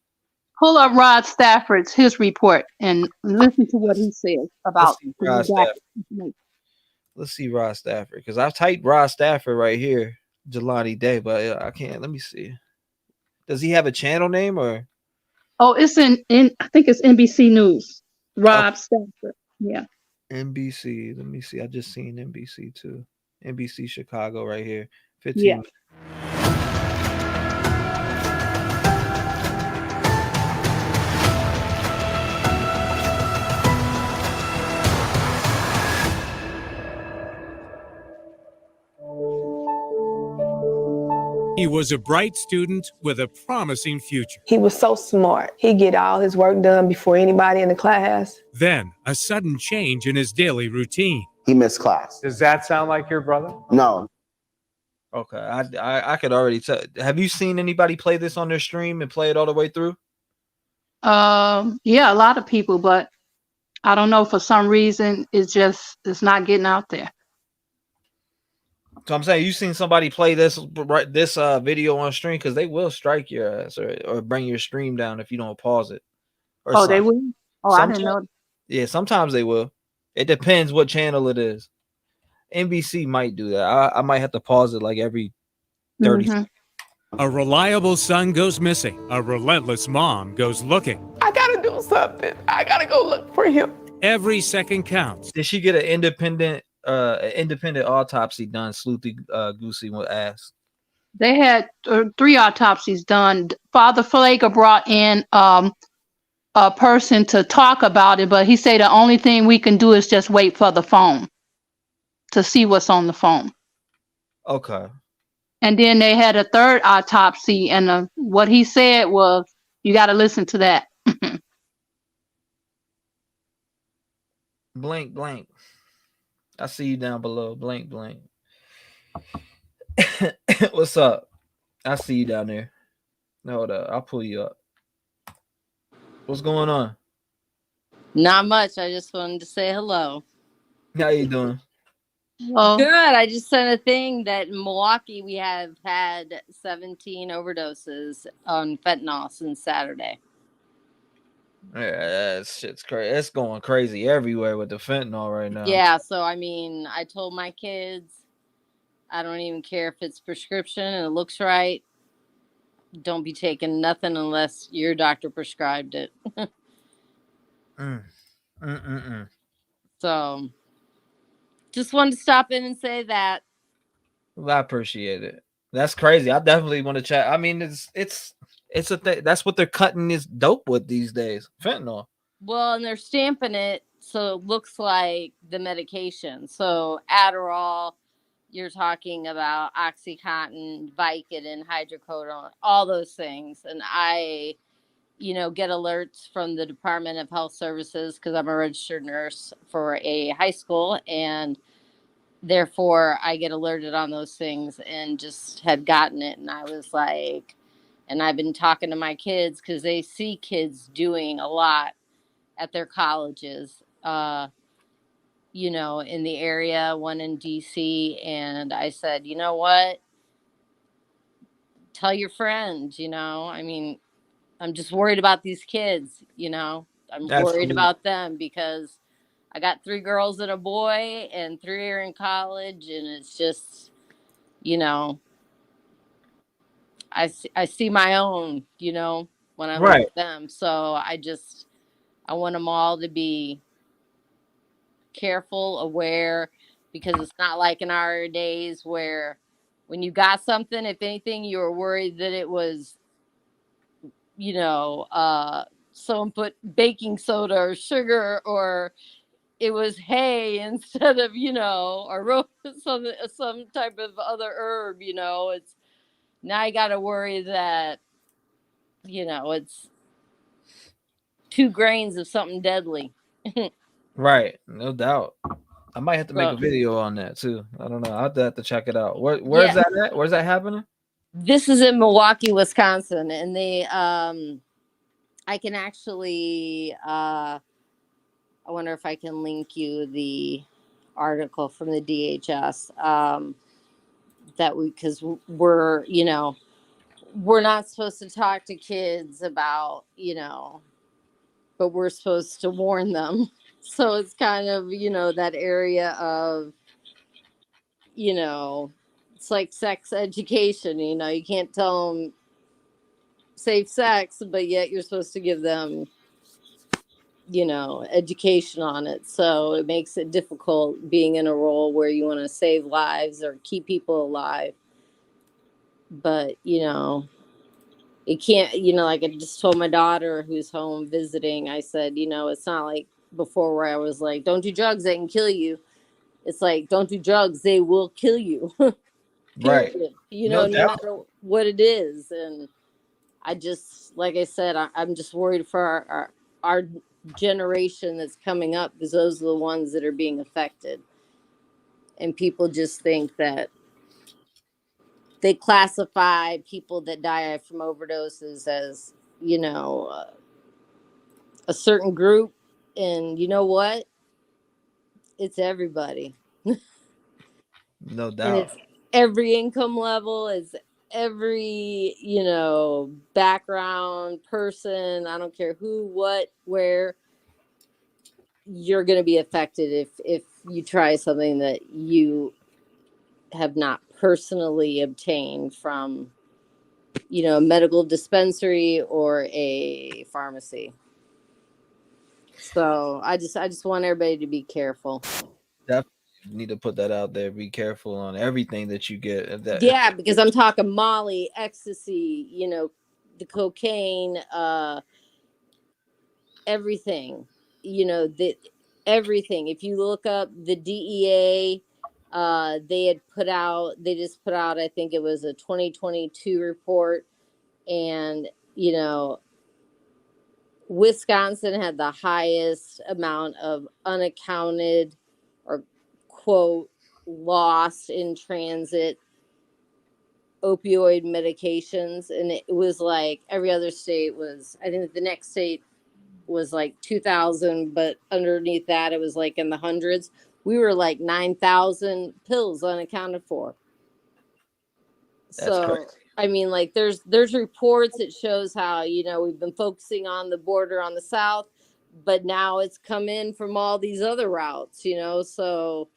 Pull up Rod Stafford's his report and listen to what he says about Rod Stafford. Let's see Rod Stafford, because I've typed Rod Stafford right here, Jelani Day, but I can't. Let me see. Does he have a channel name or? Oh, it's in I think it's NBC News. Rod Stafford. Yeah. NBC. Let me see. I just seen NBC too. NBC Chicago right here. 15. Yeah. He was a bright student with a promising future. He was so smart. He'd get all his work done before anybody in the class. Then, a sudden change in his daily routine. He missed class. Does that sound like your brother? No. Okay, I could already tell. Have you seen anybody play this on their stream and play it all the way through? Yeah, a lot of people, but I don't know, for some reason it's not getting out there. So I'm saying, you seen somebody play this video on stream, because they will strike your ass or bring your stream down if you don't pause it. Or they will? Oh, I didn't know. Yeah, sometimes they will. It depends what channel it is. NBC might do that. I might have to pause it like every 30 seconds. A reliable son goes missing. A relentless mom goes looking. I gotta do something. I gotta go look for him. Every second counts. Did she get an independent autopsy done? Sleuthy Goosey would ask. They had 3 autopsies done. Father Flager brought in a person to talk about it, but he said the only thing we can do is just wait for the phone to see what's on the phone. Okay. And then they had a 3rd autopsy, and what he said was, you got to listen to that. Blank, blank. I see you down below. Blank, blank. What's up? I see you down there. Hold up. I'll pull you up. What's going on? Not much. I just wanted to say hello. How you doing? Good. I just sent a thing that in Milwaukee we have had 17 overdoses on fentanyl since Saturday. Yeah, that shit's crazy. It's going crazy everywhere with the fentanyl right now. Yeah, so I mean, I told my kids, I don't even care if it's prescription and it looks right. Don't be taking nothing unless your doctor prescribed it. So, just wanted to stop in and say that. Well, I appreciate it. That's crazy. I definitely want to chat. I mean, it's a thing. That's what they're cutting is dope with these days. Fentanyl. Well, and they're stamping it so it looks like the medication. So Adderall, you're talking about OxyContin, Vicodin, hydrocodone, all those things. And I, get alerts from the Department of Health Services because I'm a registered nurse for a high school, and therefore I get alerted on those things and just had gotten it. And I was like, and I've been talking to my kids because they see kids doing a lot at their colleges, in the area, one in DC. And I said, you know what? Tell your friends, I mean, I'm just worried about these kids, I'm worried Absolutely. about them because I got 3 girls and a boy, and 3 are in college. And it's just, I see my own, when I look Right. at them. So I want them all to be careful, aware, because it's not like in our days where when you got something, if anything, you were worried that it was, someone put baking soda or sugar, or it was hay instead of, or some type of other herb, it's now you got to worry that, it's 2 grains of something deadly. Right. No doubt. I might have to make a So, video on that too. I don't know. I'll have to check it out. Where's yeah, that at? Where's that happening? this is in Milwaukee, Wisconsin, and they, I can actually, I wonder if I can link you the article from the DHS, because we're not supposed to talk to kids about, but we're supposed to warn them. So it's kind of, that area of, it's like sex education, you can't tell them safe sex, but yet you're supposed to give them, education on it. So it makes it difficult being in a role where you want to save lives or keep people alive. But, it can't, like I just told my daughter who's home visiting, I said, it's not like before where I was like, don't do drugs, they can kill you. It's like, don't do drugs, they will kill you. Right. Period. No No doubt. matter what it is. And I just, like I said, I'm just worried for our generation that's coming up, because those are the ones that are being affected. And people just think that they classify people that die from overdoses as, a certain group. And you know what? It's everybody. No And doubt. it's every income level, it's every, background person. I don't care who, what, where. You're going to be affected if you try something that you have not personally obtained from, a medical dispensary or a pharmacy. So I just want everybody to be careful. Definitely need to put that out there. Be careful on everything that you get. Yeah, because I'm talking Molly, ecstasy, the cocaine, everything, everything. If you look up the DEA, they just put out, I think it was a 2022 report, and, Wisconsin had the highest amount of unaccounted or quote lost in transit opioid medications. And it was like every other state was, I think the next state was like 2,000, but underneath that it was like in the hundreds. We were like 9,000 pills unaccounted for. That's So crazy. I mean, like there's reports that shows how, you know, we've been focusing on the border on the south, but now it's come in from all these other routes, you know. So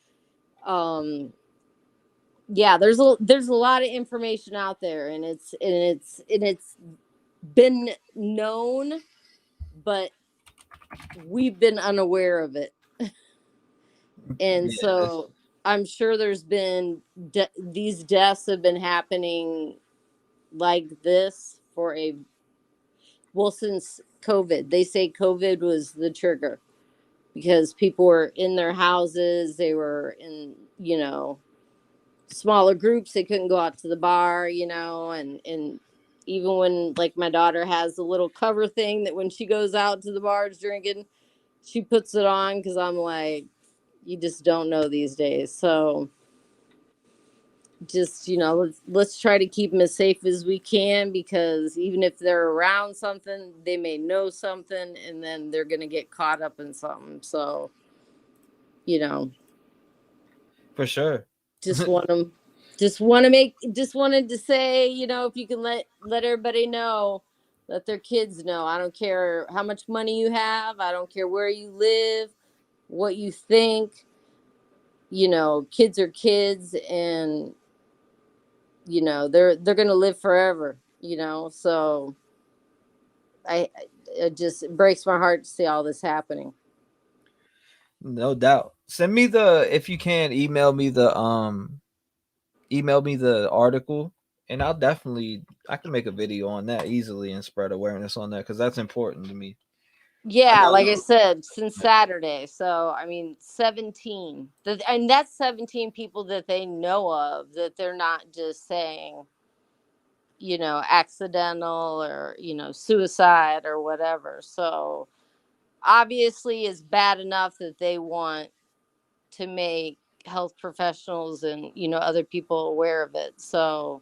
yeah, there's a lot of information out there, and it's been known, but we've been unaware of it. And Yes. so I'm sure there's been these deaths have been happening like this for since COVID. They say COVID was the trigger because people were in their houses, they were in, you know, smaller groups, they couldn't go out to the bar, you know, and even when, like, my daughter has a little cover thing that when she goes out to the bars drinking, she puts it on, because I'm like, you just don't know these days. So just, you know, let's try to keep them as safe as we can, because even if they're around something, they may know something, and then they're going to get caught up in something. So, you know, For sure. just wanted to say, you know, if you can let everybody know, let their kids know. I don't care how much money you have, I don't care where you live, what you think, you know, kids are kids, and you know, they're going to live forever, you know. So it just breaks my heart to see all this happening. No doubt. Send me if you can, email me the article, and I can make a video on that easily and spread awareness on that, because that's important to me. Yeah, like I said, since Saturday. So, I mean, 17. And that's 17 people that they know of, that they're not just saying, you know, accidental or, you know, suicide or whatever. So, obviously, it's bad enough that they want to make health professionals and, you know, other people aware of it. So,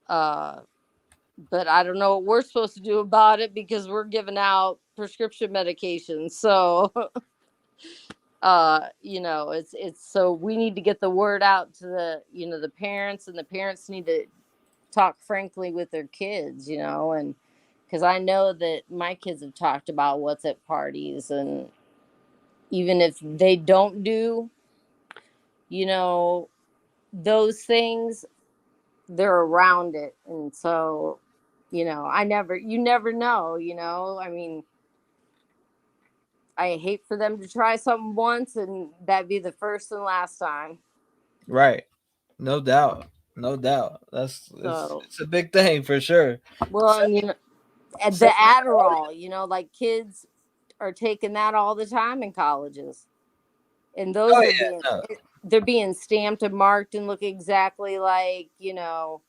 but I don't know what we're supposed to do about it, because we're giving out prescription medications. So, you know, it's so we need to get the word out to the, you know, the parents, and the parents need to talk frankly with their kids, you know, and because I know that my kids have talked about what's at parties, and even if they don't do, you know, those things, they're around it. And so, you know, you never know, you know. I mean, I hate for them to try something once and that be the first and last time. Right. No doubt. No doubt. So, It's a big thing for sure. well, and you know, the Adderall, you know, like kids are taking that all the time in colleges, and those Oh are yeah. No. they're being stamped and marked and look exactly like, you know,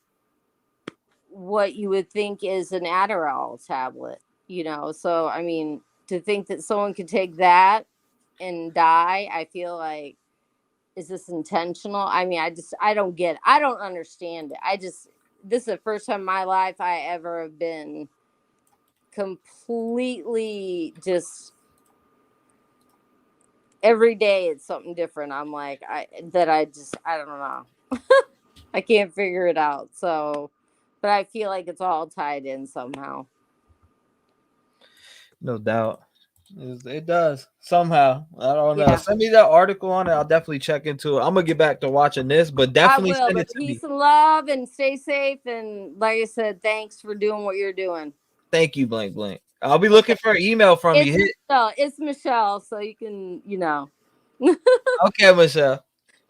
what you would think is an Adderall tablet, you know. So, I mean, to think that someone could take that and die, I feel like, is this intentional? I mean, I don't get it. I don't understand it. This is the first time in my life I ever have been completely just, every day it's something different. I'm like, I don't know. I can't figure it out. So, but I feel like it's all tied in somehow. No doubt. It does somehow. I don't know. Yeah. Send me that article on it. I'll definitely check into it. I'm gonna get back to watching this, but I definitely will, send but it to me. peace and love, and stay safe. And like I said, thanks for doing what you're doing. Thank you, blank blank. I'll be looking for an email from It's you. Michelle. It's Michelle, so you can, you know. Okay, Michelle.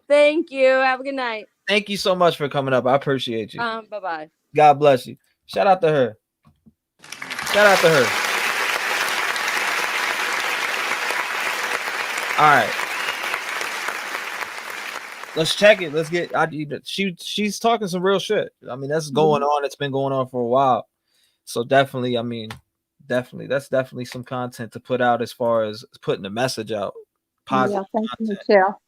Thank you. Have a good night. Thank you so much for coming up. I appreciate you. Bye-bye. God bless you. Shout out to her. Shout out to her. All right. Let's check it. Let's get. She's talking some real shit. I mean, that's going on. It's been going on for a while. So definitely, I mean, that's definitely some content to put out as far as putting the message out. Positive Yeah, thank you, content. Michelle.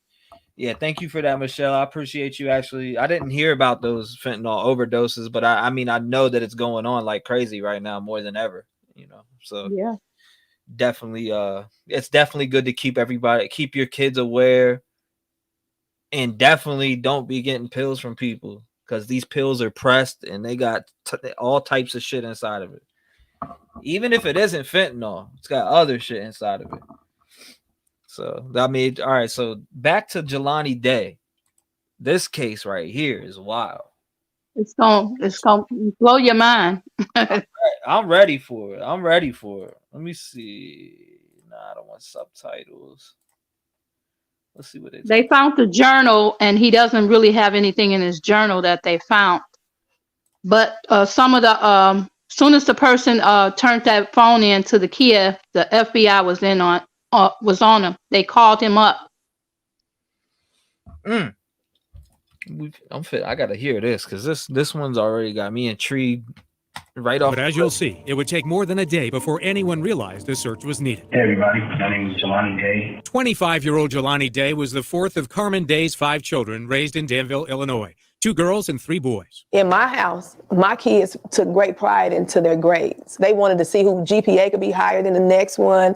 Yeah, thank you for that, Michelle. I appreciate you. Actually, I didn't hear about those fentanyl overdoses, but I mean, I know that it's going on like crazy right now, more than ever. You know, so Yeah. definitely, it's definitely good to keep your kids aware, and definitely don't be getting pills from people. because these pills are pressed and they got all types of shit inside of it. Even if it isn't fentanyl, it's got other shit inside of it. So I mean, all right. So back to Jelani Day. This case right here is wild. It's gonna blow your mind. I'm ready for it. Let me see. Nah, I don't want subtitles. Let's see what They found the journal, and he doesn't really have anything in his journal that they found. But some of the soon as the person turned that phone in to the Kia, the FBI was on him. They called him up. I'm fit. I gotta hear this because this one's already got me intrigued right off. But as you'll see, it would take more than a day before anyone realized a search was needed. Hey everybody, my name is Jelani Day. 25-year-old Jelani Day was the fourth of Carmen Day's 5 children raised in Danville, Illinois. 2 girls and 3 boys. In my house, my kids took great pride into their grades. They wanted to see who GPA could be higher than the next one.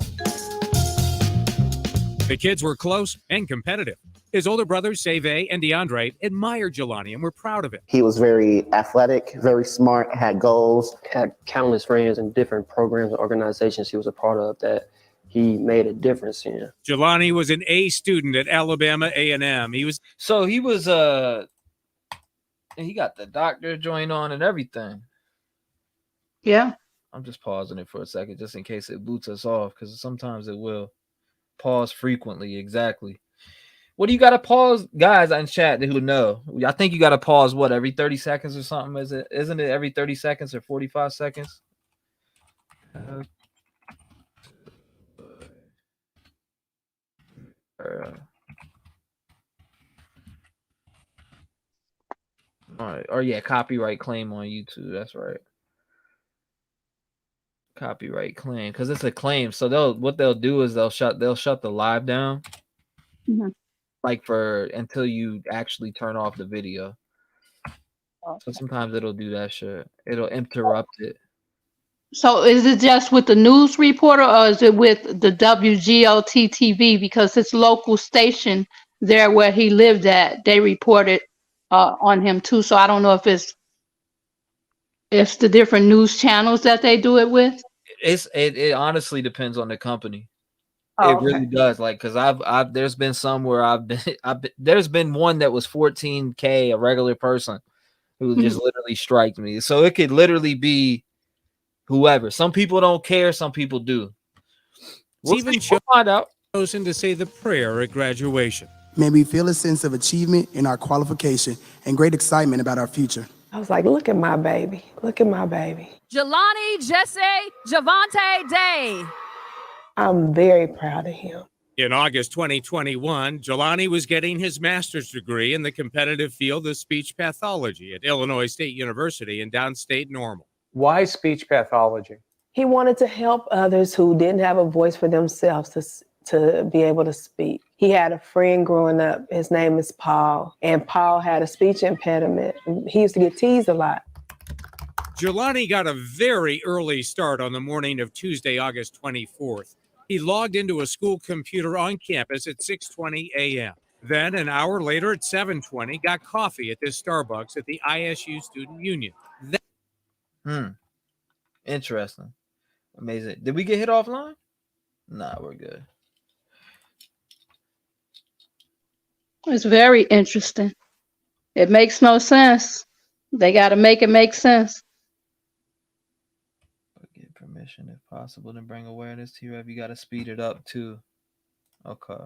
The kids were close and competitive. His older brothers, Save and DeAndre, admired Jelani and were proud of him. He was very athletic, very smart, had goals. Had countless friends in different programs and organizations he was a part of that he made a difference in. Jelani was an A student at Alabama A&M. He got the doctor joint on and everything. Yeah. I'm just pausing it for a second just in case it boots us off because sometimes it will. Pause frequently, exactly. What do you got to pause, guys in chat who know? I think you got to pause every 30 seconds or something. Isn't it every 30 seconds or 45 seconds? All right. Or yeah, copyright claim on YouTube. That's right. Copyright claim because it's a claim. So what they'll do is they'll shut the live down. Mm-hmm. Like until you actually turn off the video. So sometimes it'll do that shit. It'll interrupt it. So is it just with the news reporter or is it with the WGOT TV? Because his local station there where he lived at, they reported on him too. So I don't know if it's the different news channels that they do it with. It honestly depends on the company. Oh, it really does. Like, cause I've there's been some where there's been one that was 14K, a regular person who just literally striked me. So it could literally be whoever. Some people don't care. Some people do. We'll find out. Chosen to say the prayer at graduation. May we feel a sense of achievement in our qualification and great excitement about our future. I was like, look at my baby. Look at my baby. Jelani Jesse Javante Day. I'm very proud of him. In August 2021, Jelani was getting his master's degree in the competitive field of speech pathology at Illinois State University in downstate Normal. Why speech pathology? He wanted to help others who didn't have a voice for themselves to be able to speak. He had a friend growing up. His name is Paul, and Paul had a speech impediment. He used to get teased a lot. Jelani got a very early start on the morning of Tuesday, August 24th. He logged into a school computer on campus at 6:20 a.m. Then an hour later at 7:20, got coffee at this Starbucks at the ISU Student Union. Interesting. Amazing. Did we get hit offline? Nah, we're good. It's very interesting. It makes no sense. They got to make it make sense. Get permission if possible to bring awareness to T-REV. You got to speed it up too. Okay.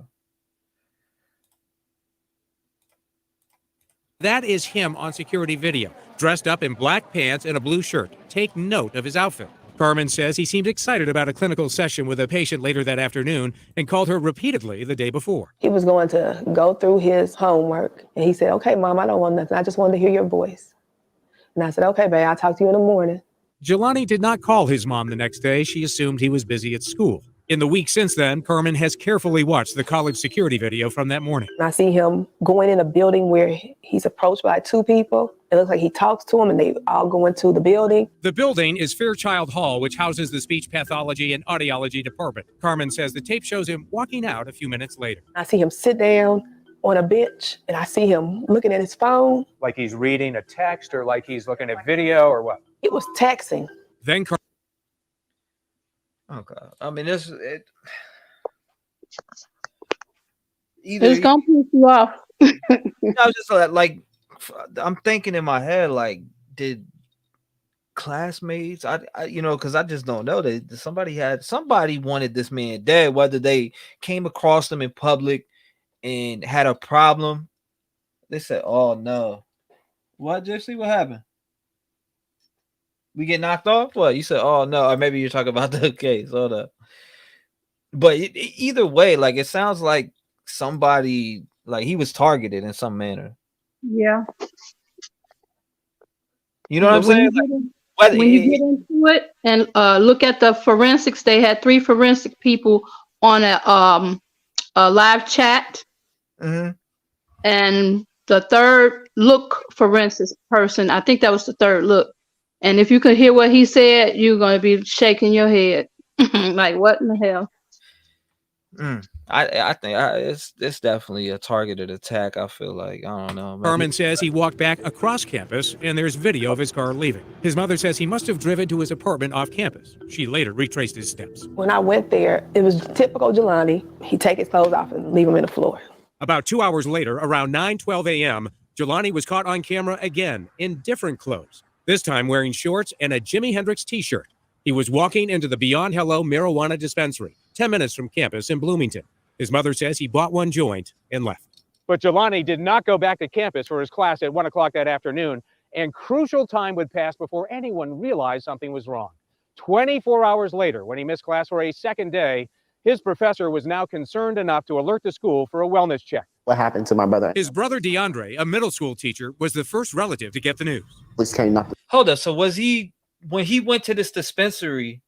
That is him on security video, dressed up in black pants and a blue shirt. Take note of his outfit. Carmen says he seemed excited about a clinical session with a patient later that afternoon and called her repeatedly the day before. He was going to go through his homework, and he said, okay, Mom, I don't want nothing. I just wanted to hear your voice. And I said, okay, babe, I'll talk to you in the morning. Jelani did not call his mom the next day. She assumed he was busy at school. In the week since then, Carmen has carefully watched the college security video from that morning. And I see him going in a building where he's approached by 2 people. It looks like he talks to them and they all go into the building. The building is Fairchild Hall, which houses the speech pathology and audiology department. Carmen says the tape shows him walking out a few minutes later. I see him sit down on a bench and I see him looking at his phone. Like he's reading a text or like he's looking at video or what? It was texting. Then Okay. I mean, either It's gonna piss you off. I was just like, I'm thinking in my head, like, did classmates, I because I just don't know that somebody wanted this man dead, whether they came across him in public and had a problem. They said, "Oh no, what, Jesse? What happened? We get knocked off? What?" You said, "Oh no," or maybe you're talking about the case. Hold up. But either way, like, it sounds like somebody, like, he was targeted in some manner. Yeah. You know what I'm saying? When you get into it and look at the forensics, they had 3 forensic people on a live chat, and the third look forensics person, I think that was the third look. And if you could hear what he said, you're going to be shaking your head like, what in the hell? I think it's definitely a targeted attack. I feel like, I don't know. Carmen says he walked back across campus and there's video of his car leaving. His mother says he must have driven to his apartment off campus. She later retraced his steps. When I went there, it was typical Jelani. He'd take his clothes off and leave them in the floor. About 2 hours later, around 9:12 a.m., Jelani was caught on camera again in different clothes, this time wearing shorts and a Jimi Hendrix t-shirt. He was walking into the Beyond Hello marijuana dispensary, 10 minutes from campus in Bloomington. His mother says he bought one joint and left. But Jelani did not go back to campus for his class at 1 o'clock that afternoon, and crucial time would pass before anyone realized something was wrong. 24 hours later, when he missed class for a second day, his professor was now concerned enough to alert the school for a wellness check. What happened to my brother? His brother DeAndre, a middle school teacher, was the first relative to get the news. Police came knocked. Hold up. So was he, when he went to this dispensary,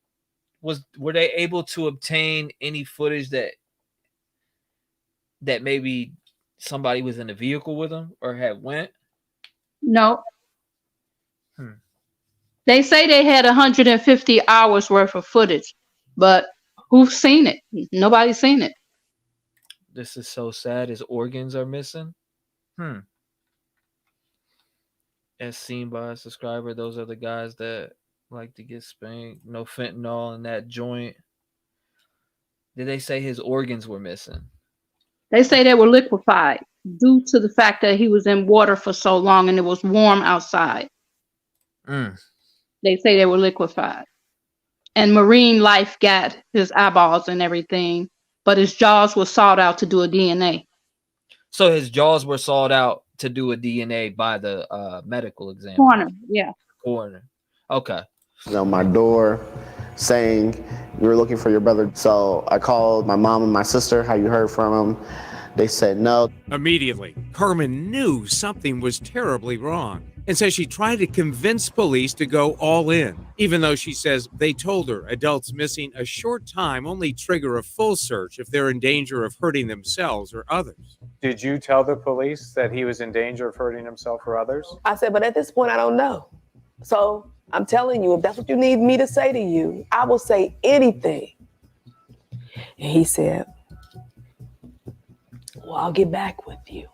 were they able to obtain any footage that maybe somebody was in a vehicle with him or had went? No. They say they had 150 hours worth of footage, but who's seen it? Nobody's seen it. This is so sad. His organs are missing. As seen by a subscriber, those are the guys that like to get spanked. No fentanyl in that joint. Did they say his organs were missing? They say they were liquefied due to the fact that he was in water for so long and it was warm outside. They say they were liquefied. And marine life got his eyeballs and everything, but his jaws were sawed out to do a DNA. So his jaws were sawed out to do a DNA by the medical examiner. Coroner, yeah. Coroner. Okay. On my door saying, "We were looking for your brother." So I called my mom and my sister. "Have you heard from him?" They said no. Immediately, Carmen knew something was terribly wrong and says she tried to convince police to go all in, even though she says they told her adults missing a short time only trigger a full search if they're in danger of hurting themselves or others. Did you tell the police that he was in danger of hurting himself or others? I said, but at this point, I don't know. So I'm telling you, if that's what you need me to say to you, I will say anything. And he said, well, I'll get back with you.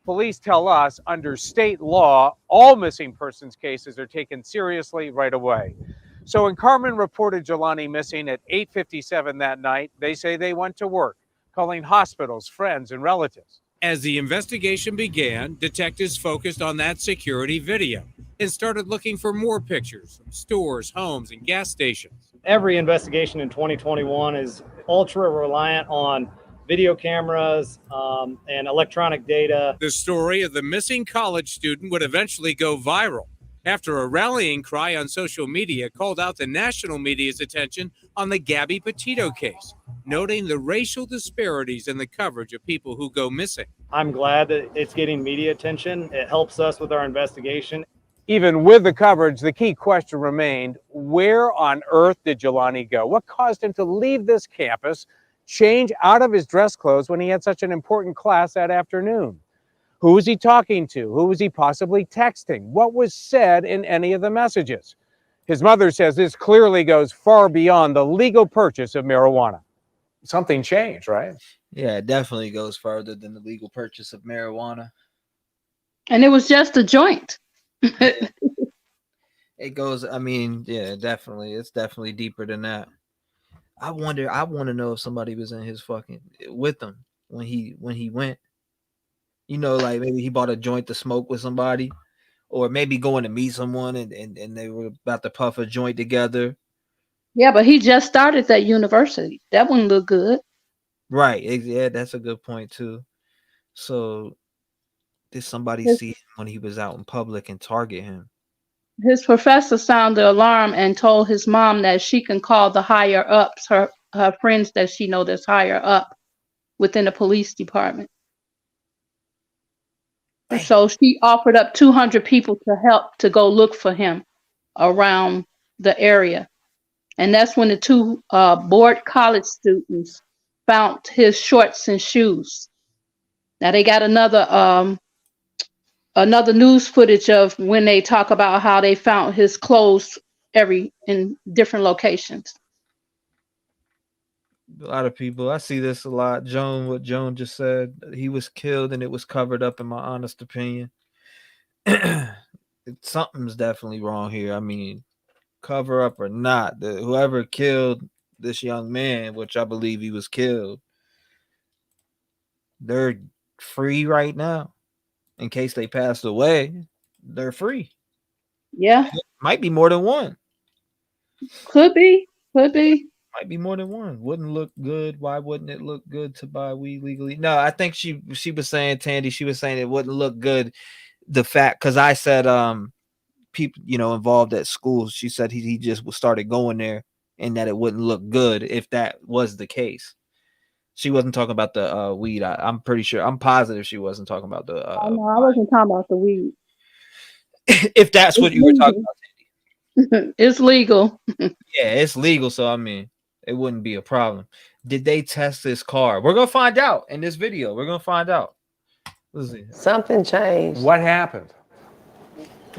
Police tell us under state law, all missing persons cases are taken seriously right away. So when Carmen reported Jelani missing at 8:57 that night, they say they went to work, calling hospitals, friends, and relatives. As the investigation began, detectives focused on that security video and started looking for more pictures from stores, homes, and gas stations. Every investigation in 2021 is ultra reliant on video cameras and electronic data. The story of the missing college student would eventually go viral after a rallying cry on social media called out the national media's attention on the Gabby Petito case, noting the racial disparities in the coverage of people who go missing. I'm glad that it's getting media attention. It helps us with our investigation. Even with the coverage, the key question remained, where on earth did Jelani go? What caused him to leave this campus, change out of his dress clothes when he had such an important class that afternoon? Who was he talking to? Who was he possibly texting? What was said in any of the messages? His mother says this clearly goes far beyond the legal purchase of marijuana. Something changed, right? Yeah, it definitely goes further than the legal purchase of marijuana. And it was just a joint. It goes, I mean, yeah, definitely. It's definitely deeper than that. I want to know if somebody was in his fucking with him when he went. You know, like maybe he bought a joint to smoke with somebody, or maybe going to meet someone and they were about to puff a joint together. Yeah, but he just started that university. That wouldn't look good. Right. Yeah, that's a good point too. So did somebody His, see him when he was out in public and target him? his professor sounded the alarm and told his mom that she can call the higher ups, her friends that she know that's higher up within the police department. So she offered up 200 people to help to go look for him around the area. And that's when the two board college students found his shorts and shoes. Now they got another news footage of when they talk about how they found his clothes in different locations. A lot of people, I see this a lot. What Joan just said, he was killed and it was covered up, in my honest opinion. Something's definitely wrong here. I mean, cover up or not, whoever killed this young man, which I believe he was killed, they're free right now. In case they passed away, they're free. Yeah. Might be more than one. Could be. Might be more than one. Wouldn't look good. Why wouldn't it look good to buy weed legally? No, I think she was saying, Tandy, she was saying it wouldn't look good. The fact, because I said people, involved at schools, she said he just started going there and that it wouldn't look good if that was the case. She wasn't talking about the weed. I'm pretty sure. I'm positive she wasn't talking about the. No, I wasn't talking about the weed. If that's what you were talking about. It's legal. Yeah, it's legal. So, I mean, it wouldn't be a problem. Did they test this car? We're going to find out in this video. We're going to find out. Let's see. Something changed. What happened?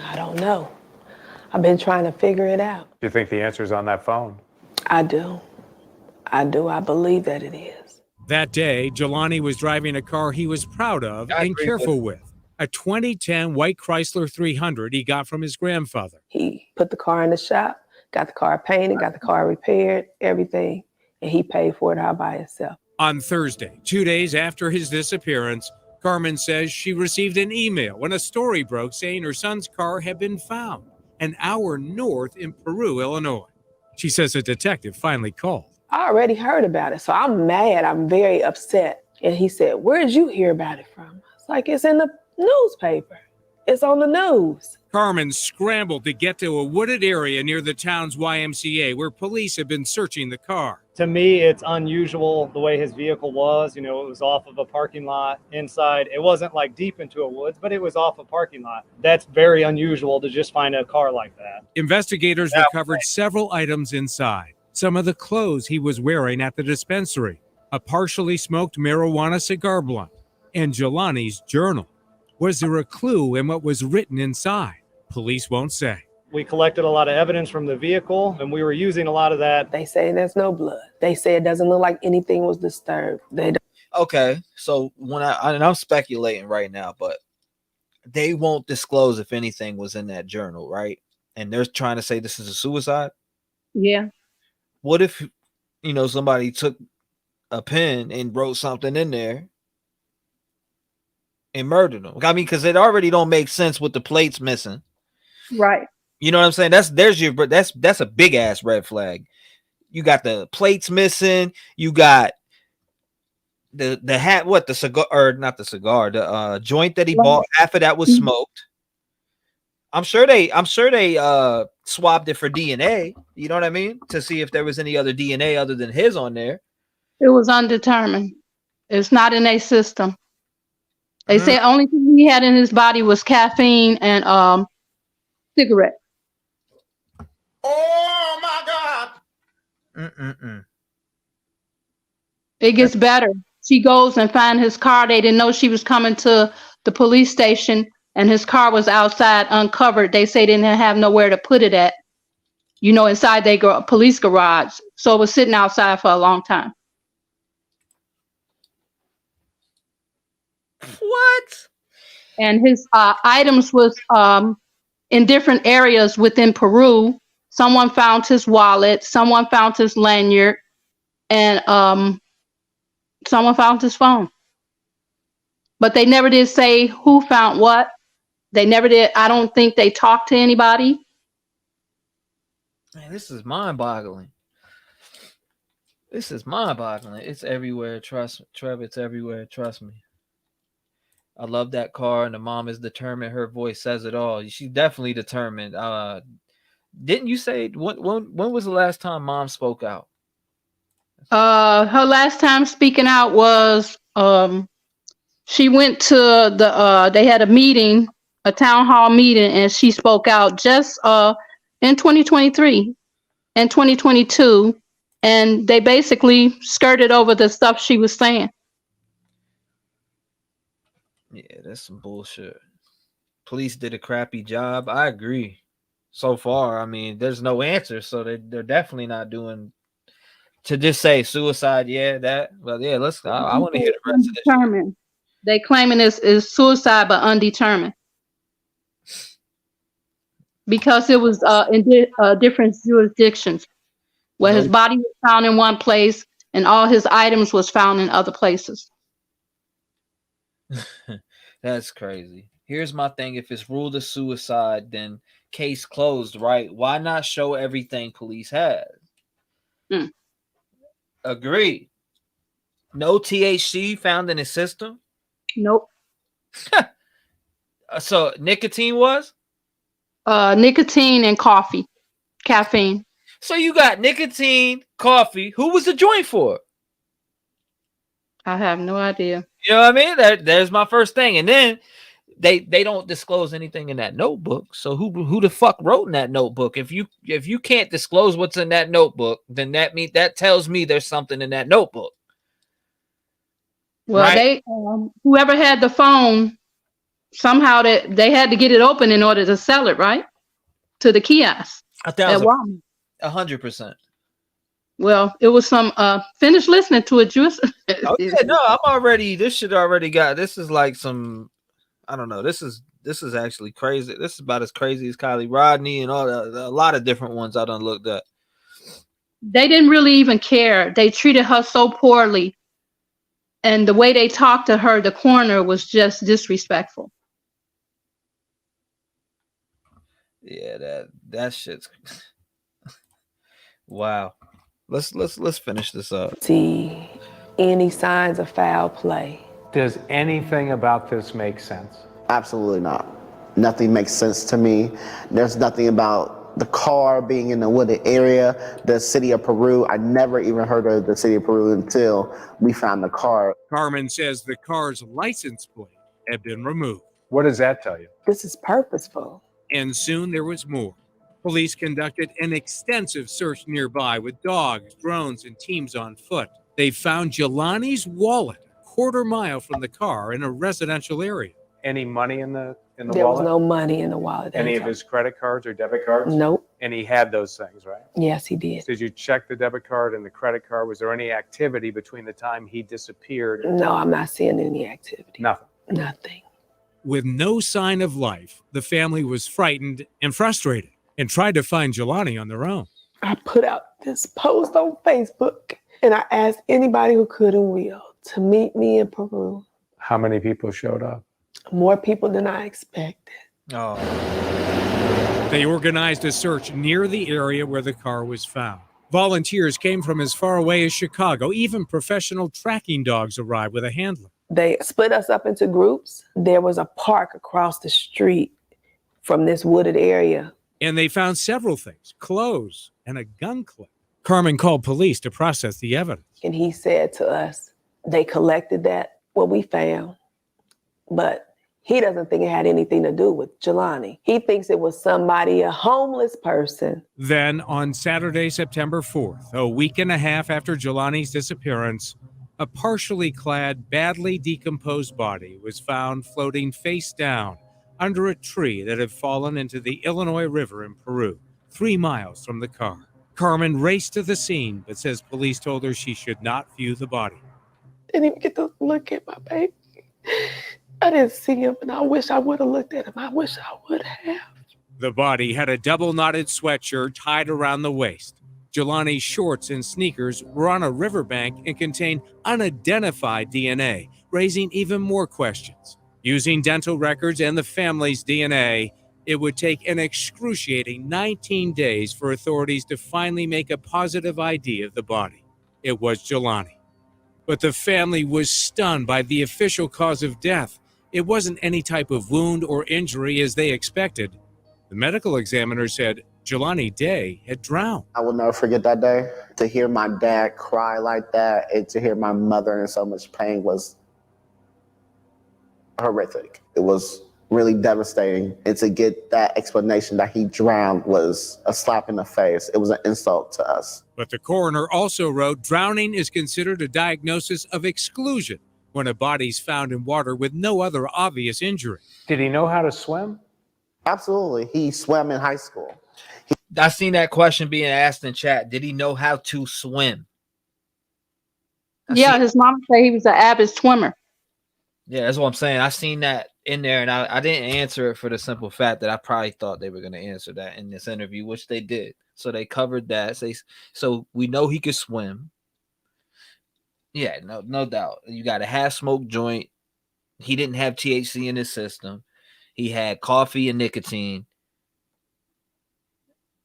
I don't know. I've been trying to figure it out. Do you think the answer is on that phone? I do. I believe that it is. That day, Jelani was driving a car he was proud of and careful with. A 2010 white Chrysler 300 he got from his grandfather. He put the car in the shop, got the car painted, got the car repaired, everything, and he paid for it all by himself. On Thursday, 2 days after his disappearance, Carmen says she received an email when a story broke saying her son's car had been found an hour north in Peru, Illinois. She says a detective finally called. I already heard about it, so I'm mad. I'm very upset. And he said, "Where did you hear about it from?" It's like, it's in the newspaper. It's on the news. Carmen scrambled to get to a wooded area near the town's YMCA where police had been searching the car. To me, it's unusual the way his vehicle was. It was off of a parking lot inside. It wasn't like deep into a woods, but it was off a parking lot. That's very unusual to just find a car like that. Investigators recovered several items inside. Some of the clothes he was wearing at the dispensary, a partially smoked marijuana cigar blunt, and Jelani's journal. Was there a clue in what was written inside? Police won't say. We collected a lot of evidence from the vehicle, and we were using a lot of that. They say there's no blood. They say it doesn't look like anything was disturbed. Okay, so and I'm speculating right now, but they won't disclose if anything was in that journal, right? And they're trying to say this is a suicide? Yeah. What if, somebody took a pen and wrote something in there and murdered them? I mean, because it already don't make sense with the plates missing. Right. You know what I'm saying? That's a big ass red flag. You got the plates missing. You got the hat, the cigar, or not the cigar, the joint that he bought. Half of that was smoked. I'm sure they swabbed it for DNA. You know what I mean? To see if there was any other DNA other than his on there. It was undetermined. It's not in a system. They say only thing he had in his body was caffeine and cigarette. Oh my God! It gets better. She goes and finds his car. They didn't know she was coming to the police station, and his car was outside uncovered. They say they didn't have nowhere to put it at, inside their police garage. So it was sitting outside for a long time. What? And his items was in different areas within Peru. Someone found his wallet, someone found his lanyard, and someone found his phone. But they never did say who found what. They never did. I don't think they talked to anybody. Man, this is mind-boggling. This is mind-boggling. It's everywhere. Trust me, Trev. It's everywhere. Trust me. I love that car, and the mom is determined. Her voice says it all. She's definitely determined. Didn't you say when was the last time mom spoke out? Her last time speaking out was she went to the they had a meeting, a town hall meeting, and she spoke out just in 2023 and 2022, and they basically skirted over the stuff she was saying. Yeah, that's some bullshit. Police did a crappy job. I agree. So far, I mean, there's no answer, so they're definitely not doing. To just say suicide, yeah, that. Well, yeah, let's. I want to hear the rest of this. Undetermined. They claiming is suicide, but undetermined, because it was in different jurisdictions, where his body was found in one place and all his items was found in other places. That's crazy. Here's my thing: if it's ruled a suicide, then case closed, right? Why not show everything police had? Agreed. No THC found in his system. Nope. So nicotine was? Nicotine and coffee, caffeine. So you got nicotine, coffee. Who was the joint for? I have no idea. You know what I mean? There's my first thing. And then they don't disclose anything in that notebook. So who the fuck wrote in that notebook? If you can't disclose what's in that notebook, then that tells me there's something in that notebook. Well, right? they whoever had the phone, somehow they had to get it open in order to sell it, right? To the kiosk. 100%. Well, it was some finish listening to it, Juice. Oh yeah, no, this shit already got, this is like some, I don't know, this is actually crazy. This is about as crazy as Kylie Rodney and all a lot of different ones I done looked at. They didn't really even care. They treated her so poorly. And the way they talked to her, the coroner, was just disrespectful. Yeah, that shit's wow. Let's finish this up. See any signs of foul play. Does anything about this make sense? Absolutely not. Nothing makes sense to me. There's nothing about the car being in the wooded area, the city of Peru. I never even heard of the city of Peru until we found the car. Carmen says the car's license plate had been removed. What does that tell you? This is purposeful. And soon there was more. Police conducted an extensive search nearby with dogs, drones, and teams on foot. They found Jelani's wallet a quarter-mile from the car in a residential area. Any money in the wallet? There was no money in the wallet. Any of his credit cards or debit cards? Nope. And he had those things, right? Yes, he did. Did you check the debit card and the credit card? Was there any activity between the time he disappeared? No, I'm not seeing any activity. Nothing. Nothing. With no sign of life, the family was frightened and frustrated and tried to find Jelani on their own. I put out this post on Facebook and I asked anybody who could and will to meet me in Peru. How many people showed up? More people than I expected. Oh. They organized a search near the area where the car was found. Volunteers came from as far away as Chicago. Even professional tracking dogs arrived with a handler. They split us up into groups. There was a park across the street from this wooded area. And they found several things, clothes and a gun clip. Carmen called police to process the evidence. And he said to us, they collected that, what we found, but he doesn't think it had anything to do with Jelani. He thinks it was somebody, a homeless person. Then on Saturday, September 4th, a week and a half after Jelani's disappearance, a partially clad, badly decomposed body was found floating face down under a tree that had fallen into the Illinois River in Peru, 3 miles from the car. Carmen raced to the scene, but says police told her she should not view the body. Didn't even get to look at my baby. I didn't see him, and I wish I would have looked at him. I wish I would have. The body had a double knotted sweatshirt tied around the waist. Jelani's shorts and sneakers were on a riverbank and contained unidentified DNA, raising even more questions. Using dental records and the family's DNA, it would take an excruciating 19 days for authorities to finally make a positive ID of the body. It was Jelani. But the family was stunned by the official cause of death. It wasn't any type of wound or injury as they expected. The medical examiner said Jelani Day had drowned. I will never forget that day. To hear my dad cry like that and to hear my mother in so much pain was horrific. It was really devastating. And to get that explanation that he drowned was a slap in the face. It was an insult to us. But the coroner also wrote drowning is considered a diagnosis of exclusion when a body's found in water with no other obvious injury. Did he know how to swim? Absolutely. He swam in high school. I seen that question being asked in chat. Did he know how to swim? Yeah, his mom said he was an avid swimmer. Yeah, that's what I'm saying. I seen that in there, and I didn't answer it for the simple fact that I probably thought they were going to answer that in this interview, which they did. So they covered that. So we know he could swim. Yeah, no doubt. You got a half smoked joint. He didn't have THC in his system. He had coffee and nicotine.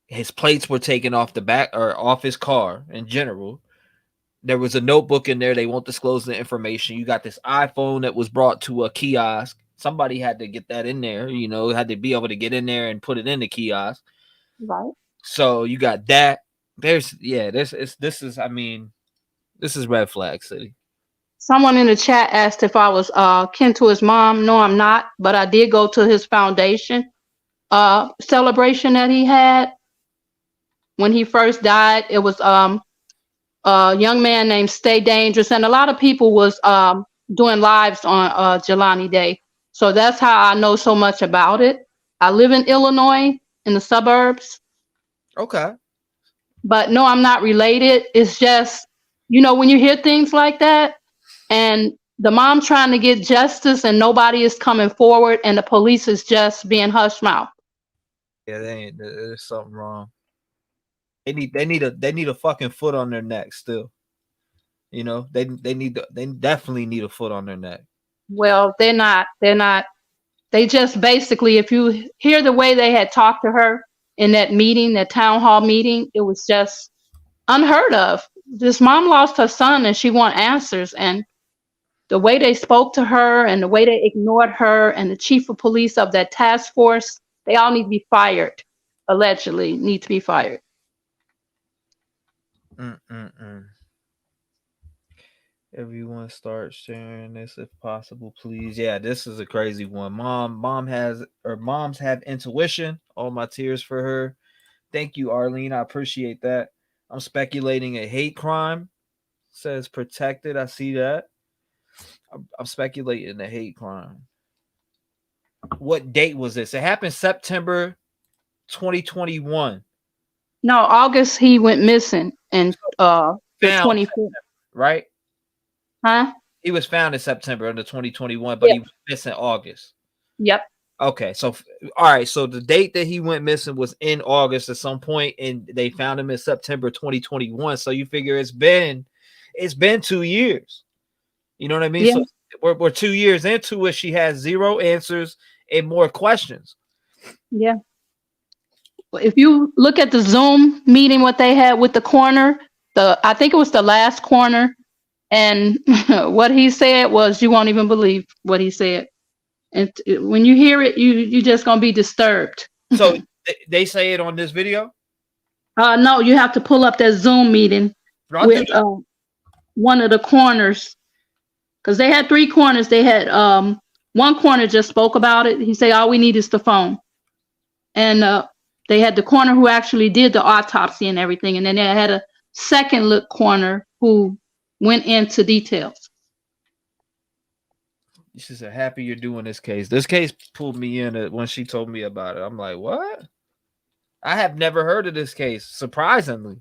His plates were taken off the back or off his car in general. There was a notebook in there. They won't disclose the information. You got this iPhone that was brought to a kiosk. Somebody had to get that in there, had to be able to get in there and put it in the kiosk. Right. So you got that. This is red flag city. Someone in the chat asked if I was kin to his mom. No, I'm not, but I did go to his foundation celebration that he had when he first died. It was a young man named Stay Dangerous, and a lot of people was doing lives on Jelani Day. So that's how I know so much about it. I live in Illinois in the suburbs. Okay. But no, I'm not related. It's just, when you hear things like that and the mom trying to get justice and nobody is coming forward and the police is just being hush mouth. Yeah, there's something wrong. They need a fucking foot on their neck still. They definitely need a foot on their neck. Well, they're not. They just basically, if you hear the way they had talked to her in that meeting, that town hall meeting, it was just unheard of. This mom lost her son and she want answers. And the way they spoke to her and the way they ignored her and the chief of police of that task force, they all need to be fired. Allegedly need to be fired. Everyone start sharing this if possible, please. Yeah, this is a crazy one. Moms have intuition. All my tears for her. Thank you, Arlene. I appreciate that. I'm speculating a hate crime. Says protected. I see that. I'm speculating a hate crime. What date was this? It happened September 2021. No, August he went missing and the 24th. Right? Huh? He was found in September of 2021, but he was missing August. Yep. Okay, so all right, so the date that he went missing was in August at some point, and they found him in September 2021. So you figure it's been 2 years. You know what I mean? Yeah. So we're 2 years into it. She has zero answers and more questions. Yeah. If you look at the Zoom meeting, what they had with the coroner, I think it was the last coroner, and what he said was, you won't even believe what he said. And when you hear it, you just gonna be disturbed. So they say it on this video? No, you have to pull up that Zoom meeting with one of the coroners, because they had 3 coroners. They had one coroner just spoke about it. He said, all we need is the phone. And they had the coroner who actually did the autopsy and everything, and then they had a second look coroner who went into details. She said, happy you're doing this case. This case pulled me in when she told me about it. I'm like, what? I have never heard of this case, surprisingly.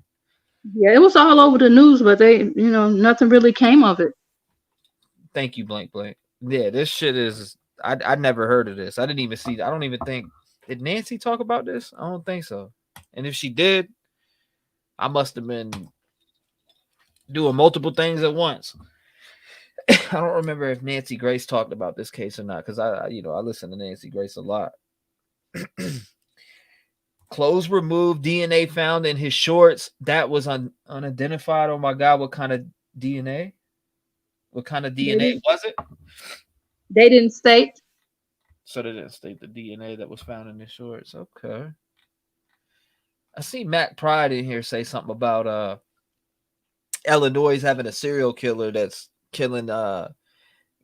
Yeah, it was all over the news, but nothing really came of it. Thank you, blank. Yeah, this shit is, I never heard of this. I didn't even see. I don't even think, did Nancy talk about this? I don't think so. And if she did, I must have been doing multiple things at once. I don't remember if Nancy Grace talked about this case or not, because I listen to Nancy Grace a lot. Clothes removed, DNA found in his shorts. That was unidentified. Oh my God, what kind of DNA? What kind of DNA was it? They didn't state. So they didn't state the DNA that was found in his shorts. Okay. I see Matt Pride in here say something about Illinois having a serial killer that's killing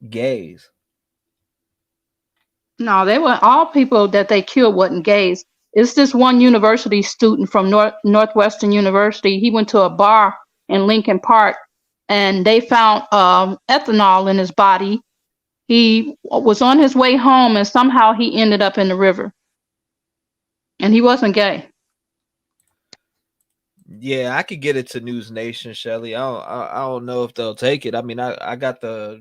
gays. No, they were all people that they killed wasn't gays. It's this one university student from Northwestern University. He went to a bar in Lincoln Park, and they found ethanol in his body. He was on his way home, and somehow he ended up in the river. And he wasn't gay. Yeah, I could get it to News Nation, Shelly. I don't know if they'll take it. I mean, I got a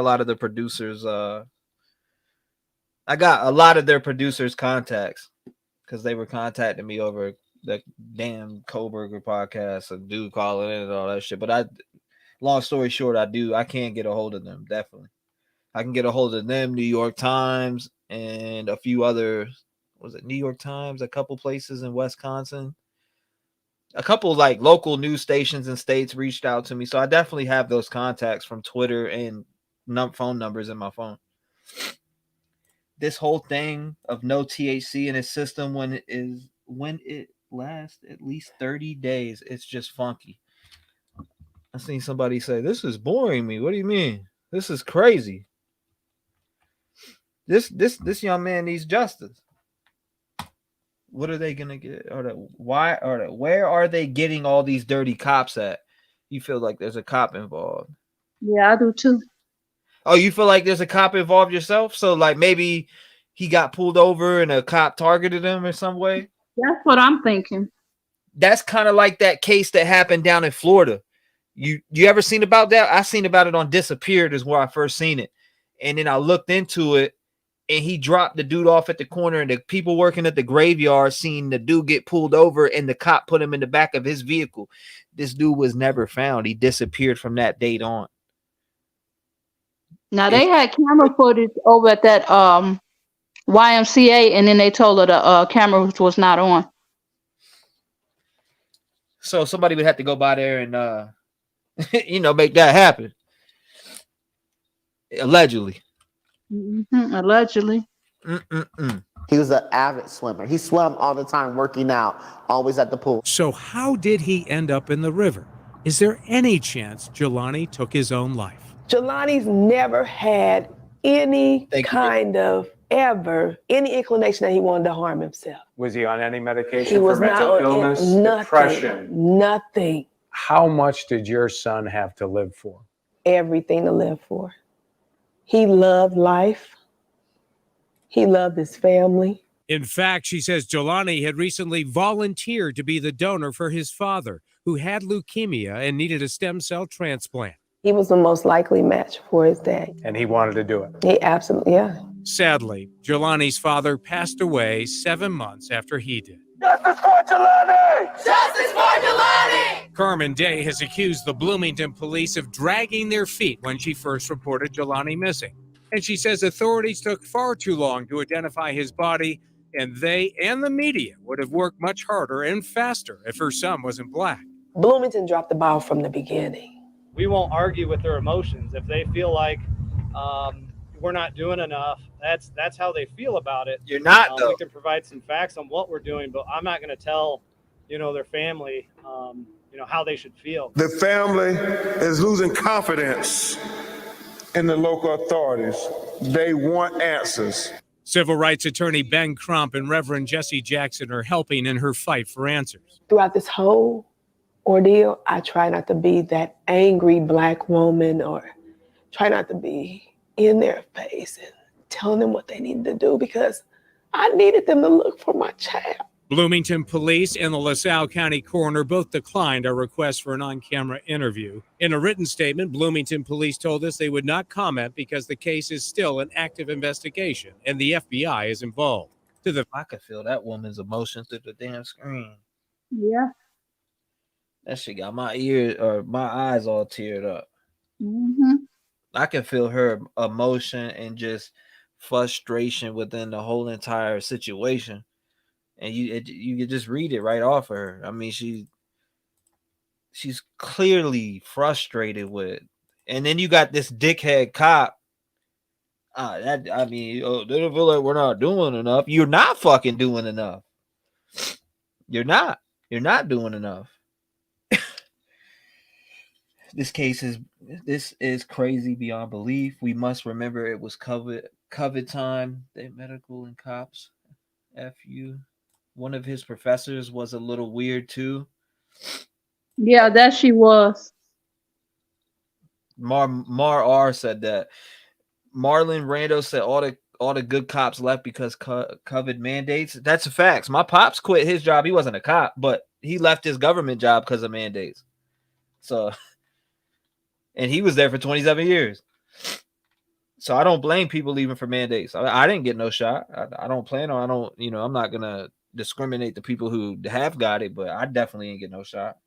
lot of the producers. I got a lot of their producers' contacts because they were contacting me over the damn Koberger podcast, a dude calling in and all that shit. But long story short, I can get a hold of them. Definitely, I can get a hold of them. New York Times and a few other. Was it New York Times? A couple places in Wisconsin. A couple like local news stations and states reached out to me, so I definitely have those contacts from Twitter and phone numbers in my phone. This whole thing of no THC in his system when it lasts at least 30 days, it's just funky. I seen somebody say, "This is boring me." What do you mean? This is crazy. This young man needs justice. What are they gonna get? Where are they getting all these dirty cops at? You feel like there's a cop involved? Yeah, I do too. Oh, you feel like there's a cop involved yourself? So like maybe he got pulled over and a cop targeted him in some way? That's what I'm thinking. That's kind of like that case that happened down in Florida. You ever seen about that? I seen about it on Disappeared is where I first seen it. And then I looked into it, and he dropped the dude off at the corner, and the people working at the graveyard seen the dude get pulled over, and the cop put him in the back of his vehicle. This dude was never found. He disappeared from that date on. Now they had camera footage over at that YMCA, and then they told her the camera was not on. So somebody would have to go by there and make that happen. Allegedly. Mm-hmm, allegedly. He was an avid swimmer. He swam all the time, working out, always at the pool. So how did he end up in the river? Is there any chance Jelani took his own life? Jelani's never had any kind of any inclination that he wanted to harm himself. Was he on any medication He was for mental not illness, nothing, depression? Nothing. How much did your son have to live for? Everything to live for. He loved life. He loved his family. In fact, she says Jelani had recently volunteered to be the donor for his father, who had leukemia and needed a stem cell transplant. He was the most likely match for his dad. And he wanted to do it. He absolutely, yeah. Sadly, Jelani's father passed away 7 months after he did. Justice for Jelani! Justice for Jelani! Carmen Day has accused the Bloomington police of dragging their feet when she first reported Jelani missing. And she says authorities took far too long to identify his body, and they and the media would have worked much harder and faster if her son wasn't black. Bloomington dropped the ball from the beginning. We won't argue with their emotions. If they feel like we're not doing enough, that's how they feel about it. You're not, though. We can provide some facts on what we're doing, but I'm not going to tell, their family, how they should feel. The family is losing confidence in the local authorities. They want answers. Civil rights attorney Ben Crump and Reverend Jesse Jackson are helping in her fight for answers. Throughout this whole ordeal, I try not to be that angry black woman or try not to be in their face and telling them what they needed to do, because I needed them to look for my child. Bloomington Police and the LaSalle County Coroner both declined our request for an on-camera interview. In a written statement, Bloomington Police told us they would not comment because the case is still an active investigation and the FBI is involved. I could feel that woman's emotion through the damn screen. Yeah. That shit got my ear or my eyes all teared up. Mm-hmm. I can feel her emotion and just frustration within the whole entire situation. And you can just read it right off of her. I mean, she's clearly frustrated with, and then you got this dickhead cop. They don't feel like we're not doing enough. You're not fucking doing enough. You're not. You're not doing enough. This is crazy beyond belief. We must remember it was COVID time. They medical and cops. FU. One of his professors was a little weird too. Yeah, that she was. Mar R said that. Marlon Rando said all the good cops left because COVID mandates. That's a fact. My pops quit his job. He wasn't a cop, but he left his government job because of mandates. So, and he was there for 27 years. So I don't blame people leaving for mandates. I didn't get no shot. I don't plan on. I'm not gonna discriminate the people who have got it, but I definitely ain't get no shot.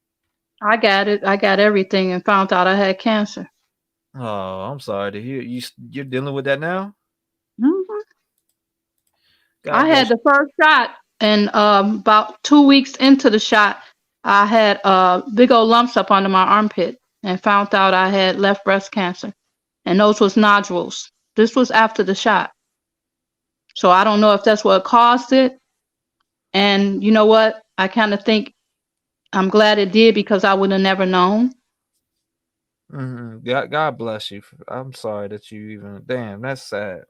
I got it. I got everything and found out I had cancer. Oh, I'm sorry to hear you're dealing with that now. Mm-hmm. I had the first shot, and about 2 weeks into the shot, I had big old lumps up under my armpit, and found out I had left breast cancer, and those was nodules. This was after the shot, so I don't know if that's what caused it. And you know what? I kind of think I'm glad it did because I would have never known. Mm-hmm. God bless you. I'm sorry that you even. Damn, that's sad.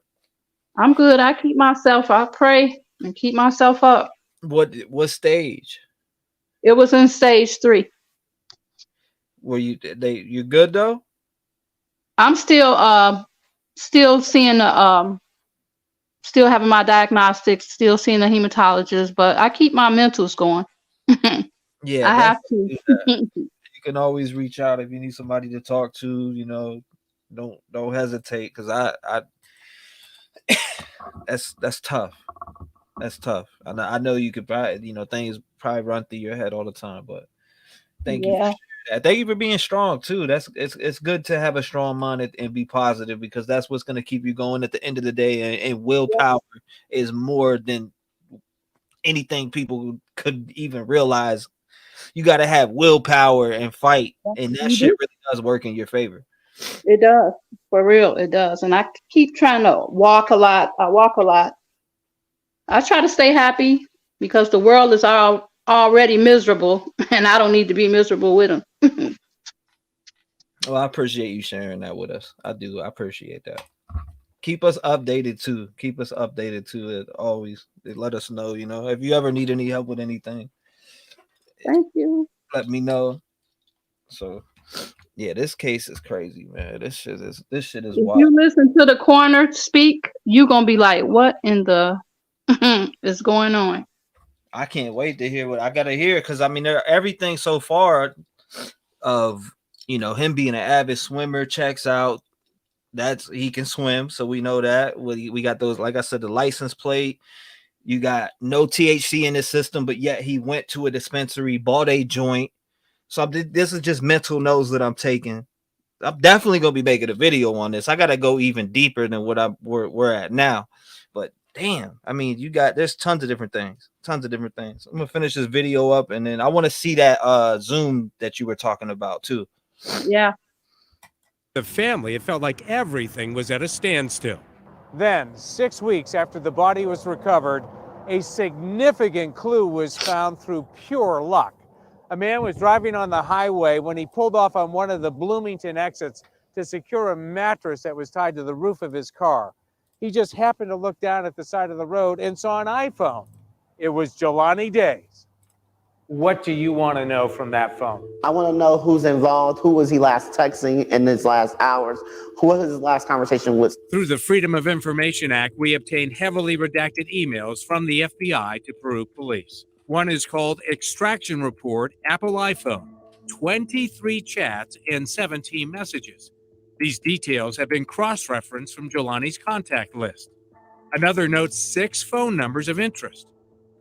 I'm good. I keep myself. I pray and keep myself up. What stage? It was in stage 3. Were you good though? I'm still seeing the still having my diagnostics, still seeing the hematologist, but I keep my mentals going. Yeah, I have to. You can always reach out if you need somebody to talk to. Don't hesitate because I that's tough. That's tough. I know you could probably things probably run through your head all the time, but thank you for sharing that. Thank you for being strong too. It's good to have a strong mind and be positive because that's what's going to keep you going at the end of the day. And willpower is more than anything people could even realize. You got to have willpower and fight, and that shit really does work in your favor. It does, for real, it does. And I keep trying to walk a lot. I walk a lot. I try to stay happy because the world is already miserable, and I don't need to be miserable with them. Well, I appreciate you sharing that with us. I do. I appreciate that. Keep us updated too. Keep us updated too. It always let us know. If you ever need any help with anything. Thank you. Let me know. So, yeah, this case is crazy, man. This shit is If wild. you listen to the coroner speak, you're gonna be like, "What in the is going on?" I can't wait to hear what I gotta hear because I mean, everything so far of him being an avid swimmer checks out. That's he can swim, so we know that. We got those, like I said, the license plate. You got no THC in his system, but yet he went to a dispensary, bought a joint. So this is just mental notes that I'm taking. I'm definitely gonna be making a video on this. I gotta go even deeper than what we're at now. But damn, I mean, there's tons of different things. I'm gonna finish this video up, and then I want to see that Zoom that you were talking about too. Yeah. The family, it felt like everything was at a standstill. Then, 6 weeks after the body was recovered, a significant clue was found through pure luck. A man was driving on the highway when he pulled off on one of the Bloomington exits to secure a mattress that was tied to the roof of his car. He just happened to look down at the side of the road and saw an iPhone. It was Jelani Day's. What do you want to know from that phone? I want to know who's involved. Who was he last texting in his last hours? Who was his last conversation with? Through the Freedom of Information Act, we obtained heavily redacted emails from the FBI to Peru police. One is called Extraction Report, Apple iPhone, 23 chats and 17 messages. These details have been cross-referenced from Jelani's contact list. Another notes 6 phone numbers of interest.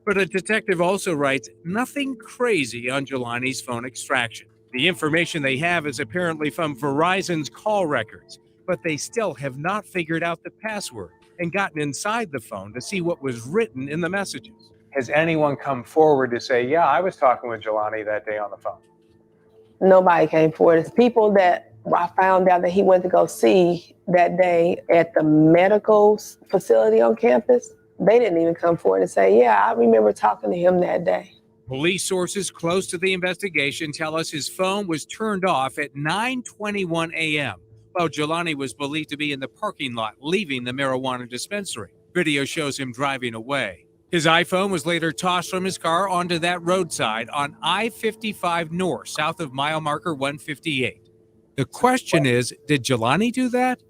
But a detective also writes nothing crazy on Jelani's phone extraction. The information they have is apparently from Verizon's call records, but they still have not figured out the password and gotten inside the phone to see what was written in the messages. Has anyone come forward to say, yeah, I was talking with Jelani that day on the phone? Nobody came forward. It's people that I found out that he went to go see that day at the medical facility on campus. They didn't even come forward and say, yeah, I remember talking to him that day. Police sources close to the investigation tell us his phone was turned off at 9:21 a.m. while Jelani was believed to be in the parking lot leaving the marijuana dispensary. Video shows him driving away. His iPhone was later tossed from his car onto that roadside on I-55 North, south of mile marker 158. The question is, did Jelani do that,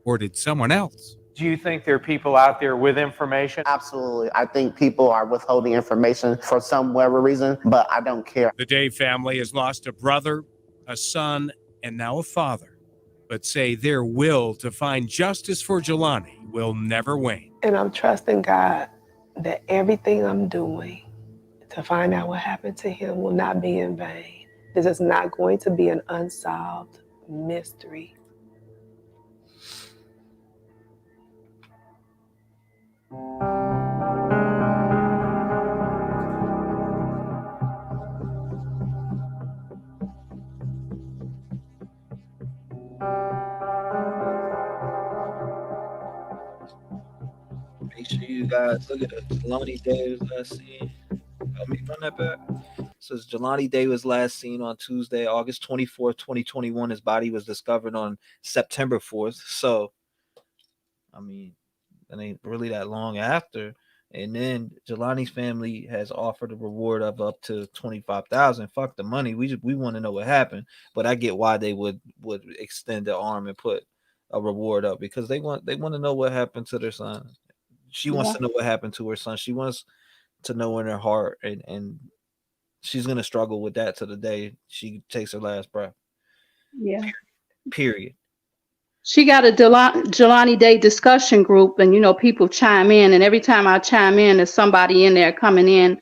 or did someone else? Do you think there are people out there with information? Absolutely. I think people are withholding information for some whatever reason, but I don't care. The Dave family has lost a brother, a son, and now a father, but say their will to find justice for Jelani will never wane. And I'm trusting God that everything I'm doing to find out what happened to him will not be in vain. This is not going to be an unsolved mystery. Make sure you guys look at the Jelani Day was last seen. Let me run that back. It says Jelani Day was last seen on Tuesday, August 24th, 2021. His body was discovered on September 4th. So, I mean, that ain't really that long after. And then Jelani's family has offered a reward of up to $25,000. Fuck the money. We want to know what happened. But I get why they would extend their arm and put a reward up, because they want to know what happened to their son. She wants to know what happened to her son. She wants to know in her heart, and she's gonna struggle with that to the day she takes her last breath. Yeah. Period. She got a Jelani Day discussion group, and people chime in, and every time I chime in, there's somebody in there coming in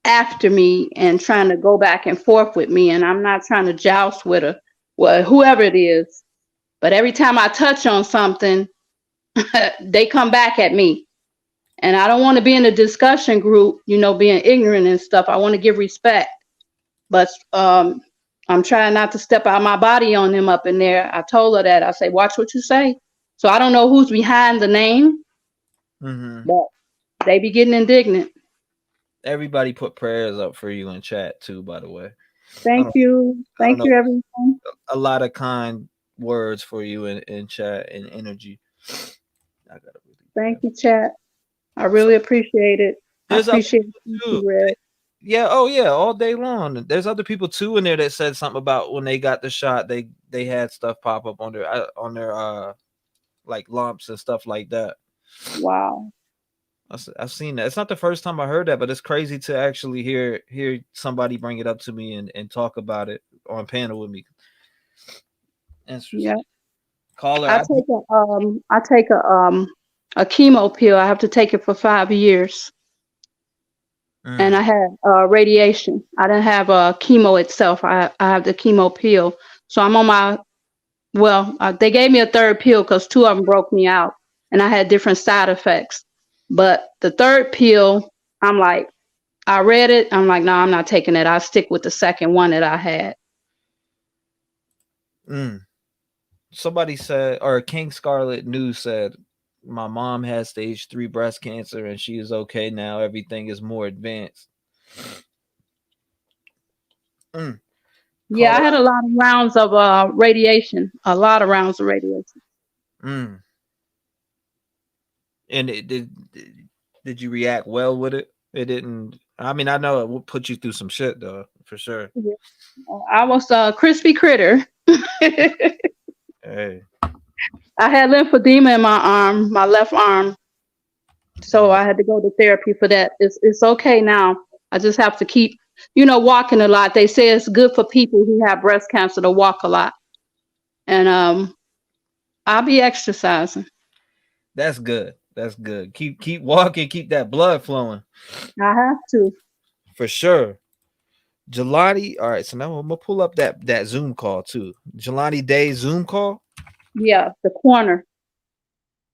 after me and trying to go back and forth with me, and I'm not trying to joust with her, well, whoever it is. But every time I touch on something, they come back at me. And I don't want to be in a discussion group, being ignorant and stuff. I want to give respect. But I'm trying not to step out my body on them up in there. I told her that. I say, watch what you say. So I don't know who's behind the name, but they be getting indignant. Everybody put prayers up for you in chat too, by the way. Thank you. Thank you, everyone. A lot of kind words for you in chat and energy. Thank you, chat. I really appreciate it. I appreciate you, Red. Yeah, oh yeah, all day long. There's other people too in there that said something about when they got the shot, they had stuff pop up on their like lumps and stuff like that. Wow. I've seen that. It's not the first time I heard that, but it's crazy to actually hear somebody bring it up to me and talk about it on panel with me. Interesting. Yeah. Caller. I take a chemo pill. I have to take it for 5 years. And I had radiation. I didn't have chemo itself. I have the chemo pill. So I'm on they gave me a third pill because 2 of them broke me out and I had different side effects. But the third pill, I'm like, I read it. I'm like, no, I'm not taking it. I'll stick with the second one that I had. Somebody said, or King Scarlet News said, my mom has stage 3 breast cancer and she is okay now. Everything is more advanced. Yeah, I had a lot of rounds of radiation. A lot of rounds of radiation. And did you react well with it? It didn't. I mean, I know it will put you through some shit though, for sure. Yeah. I was a crispy critter. Hey. I had lymphedema in my arm, my left arm. So I had to go to therapy for that. It's okay now. I just have to keep, walking a lot. They say it's good for people who have breast cancer to walk a lot. And I'll be exercising. That's good. That's good. Keep walking, keep that blood flowing. I have to. For sure. Jelani, all right, so now I'm gonna pull up that Zoom call too. Jelani Day Zoom call. Yeah, the corner.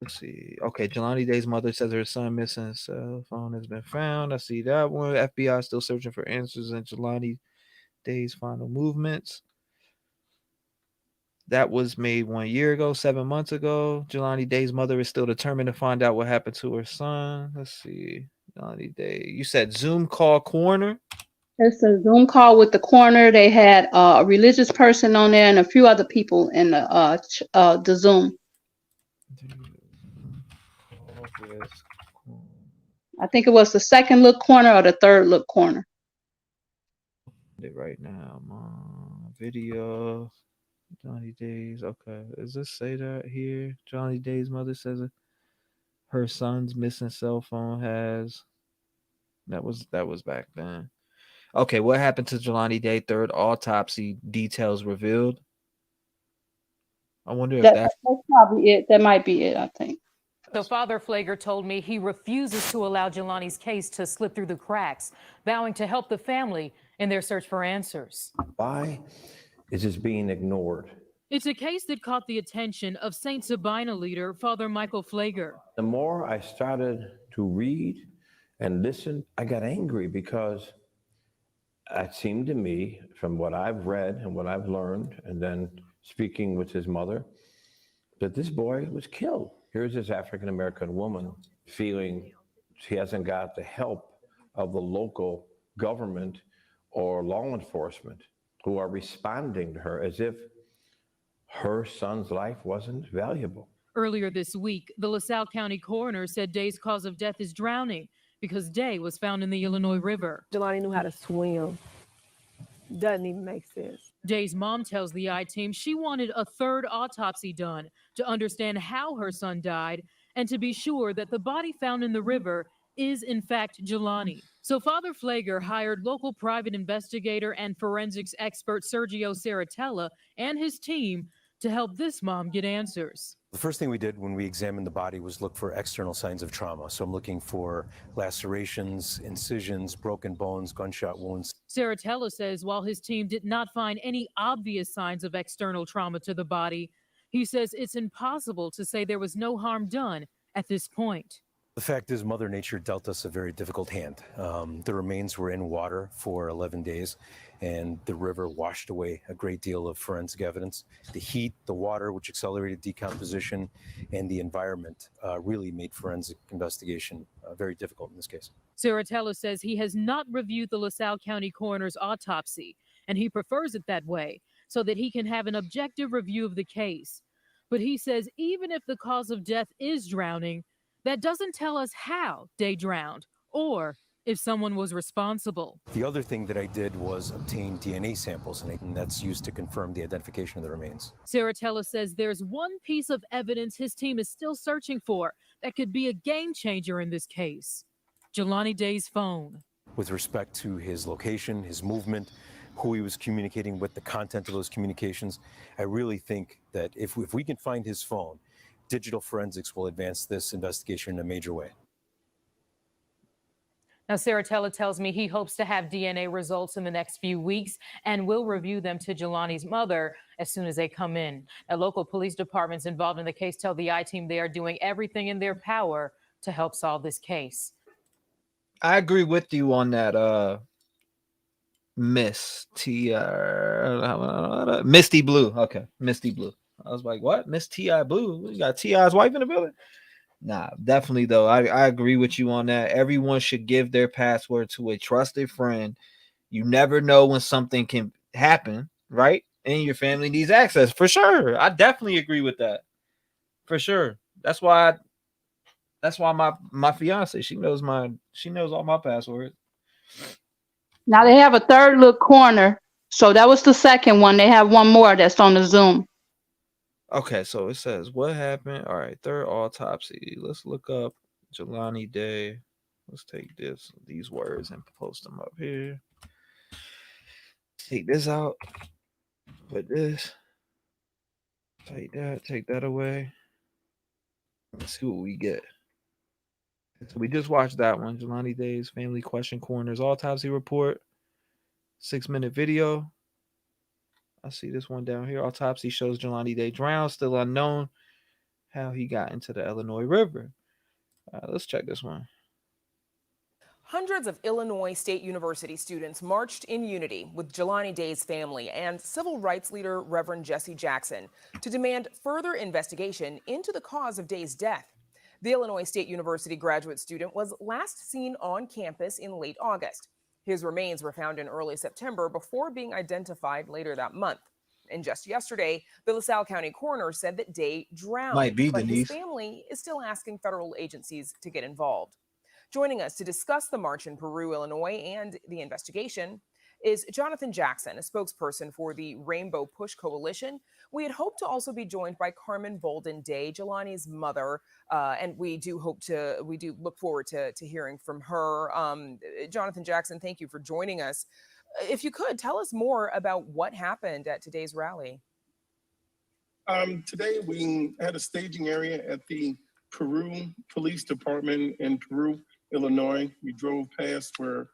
Let's see. Okay, Jelani Day's mother says her son missing. Cell phone has been found. I see that one. FBI still searching for answers in Jelani Day's final movements. That was made 1 year ago, 7 months ago. Jelani Day's mother is still determined to find out what happened to her son. Let's see. Jelani Day. You said Zoom call corner. It's a Zoom call with the coroner. They had a religious person on there and a few other people in the Zoom. I think it was the second look corner or the third look corner. Right now, mom. Video. Johnny Day's. Okay. Does this say that here? Johnny Day's mother says her son's missing cell phone has. That was back then. Okay, what happened to Jelani Day? Third autopsy details revealed. I wonder if that's probably it. That might be it, I think. So Father Flager told me he refuses to allow Jelani's case to slip through the cracks, vowing to help the family in their search for answers. Why is this being ignored? It's a case that caught the attention of St. Sabina leader Father Michael Flager. The more I started to read and listen, I got angry because it seemed to me, from what I've read and what I've learned, and then speaking with his mother, that this boy was killed. Here's this African-American woman feeling she hasn't got the help of the local government or law enforcement who are responding to her as if her son's life wasn't valuable. Earlier this week, the LaSalle County coroner said Day's cause of death is drowning because Day was found in the Illinois River. Jelani knew how to swim. Doesn't even make sense. Day's mom tells the I-Team she wanted a third autopsy done to understand how her son died and to be sure that the body found in the river is in fact Jelani. So Father Flager hired local private investigator and forensics expert Sergio Saratella and his team to help this mom get answers. The first thing we did when we examined the body was look for external signs of trauma. So I'm looking for lacerations, incisions, broken bones, gunshot wounds. Saratella says while his team did not find any obvious signs of external trauma to the body, he says it's impossible to say there was no harm done at this point. The fact is, Mother Nature dealt us a very difficult hand. The remains were in water for 11 days, and the river washed away a great deal of forensic evidence. The heat, the water, which accelerated decomposition, and the environment really made forensic investigation very difficult in this case. Saratella says he has not reviewed the LaSalle County coroner's autopsy, and he prefers it that way so that he can have an objective review of the case. But he says even if the cause of death is drowning, that doesn't tell us how Day drowned or if someone was responsible. The other thing that I did was obtain DNA samples, and that's used to confirm the identification of the remains. Saratella says there's one piece of evidence his team is still searching for that could be a game changer in this case: Jelani Day's phone. With respect to his location, his movement, who he was communicating with, the content of those communications, I really think that if we can find his phone, digital forensics will advance this investigation in a major way. Now, Saratella tells me he hopes to have DNA results in the next few weeks and will review them to Jelani's mother as soon as they come in. Now, local police departments involved in the case tell the I-Team they are doing everything in their power to help solve this case. I agree with you on that. Misty Blue. Okay, Misty Blue. I was like, what? Miss T.I. Blue? You got T.I.'s wife in the building? Nah, definitely though. I agree with you on that. Everyone should give their password to a trusted friend. You never know when something can happen, right? And your family needs access for sure. I definitely agree with that. For sure. That's why my fiance, she knows all my passwords. Now they have a third look corner. So that was the second one. They have one more that's on the Zoom. Okay, so it says what happened. All right, third autopsy. Let's look up Jelani Day. Let's take these words and post them up here. Take this out. Put this. Take that away. Let's see what we get. So we just watched that one. Jelani Day's Family Question Corner's Autopsy Report. 6-minute video. I see this one down here. Autopsy shows Jelani Day drowned, still unknown how he got into the Illinois River. Let's check this one. Hundreds of Illinois State University students marched in unity with Jelani Day's family and civil rights leader Reverend Jesse Jackson to demand further investigation into the cause of Day's death. The Illinois State University graduate student was last seen on campus in late August. His remains were found in early September before being identified later that month. And just yesterday, the LaSalle County coroner said that Day drowned, Might be but his Denise. family is still asking federal agencies to get involved. Joining us to discuss the march in Peru, Illinois, and the investigation is Jonathan Jackson, a spokesperson for the Rainbow Push Coalition. We had hoped to also be joined by Carmen Bolden Day, Jelani's mother, and we do look forward to hearing from her. Jonathan Jackson, thank you for joining us. If you could, tell us more about what happened at today's rally. Today we had a staging area at the Peru Police Department in Peru, Illinois. We drove past where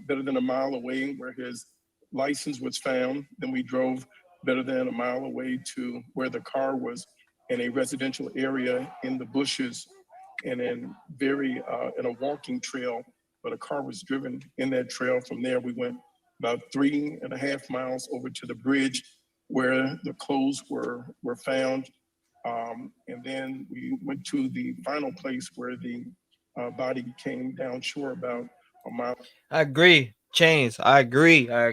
better than a mile away where his license was found. Then we drove better than a mile away to where the car was in a residential area in the bushes and in a walking trail, but a car was driven in that trail. From there, we went about 3.5 miles over to the bridge where the clothes were found. And then we went to the final place where the body came down shore about a mile. I agree. Chains. I agree. There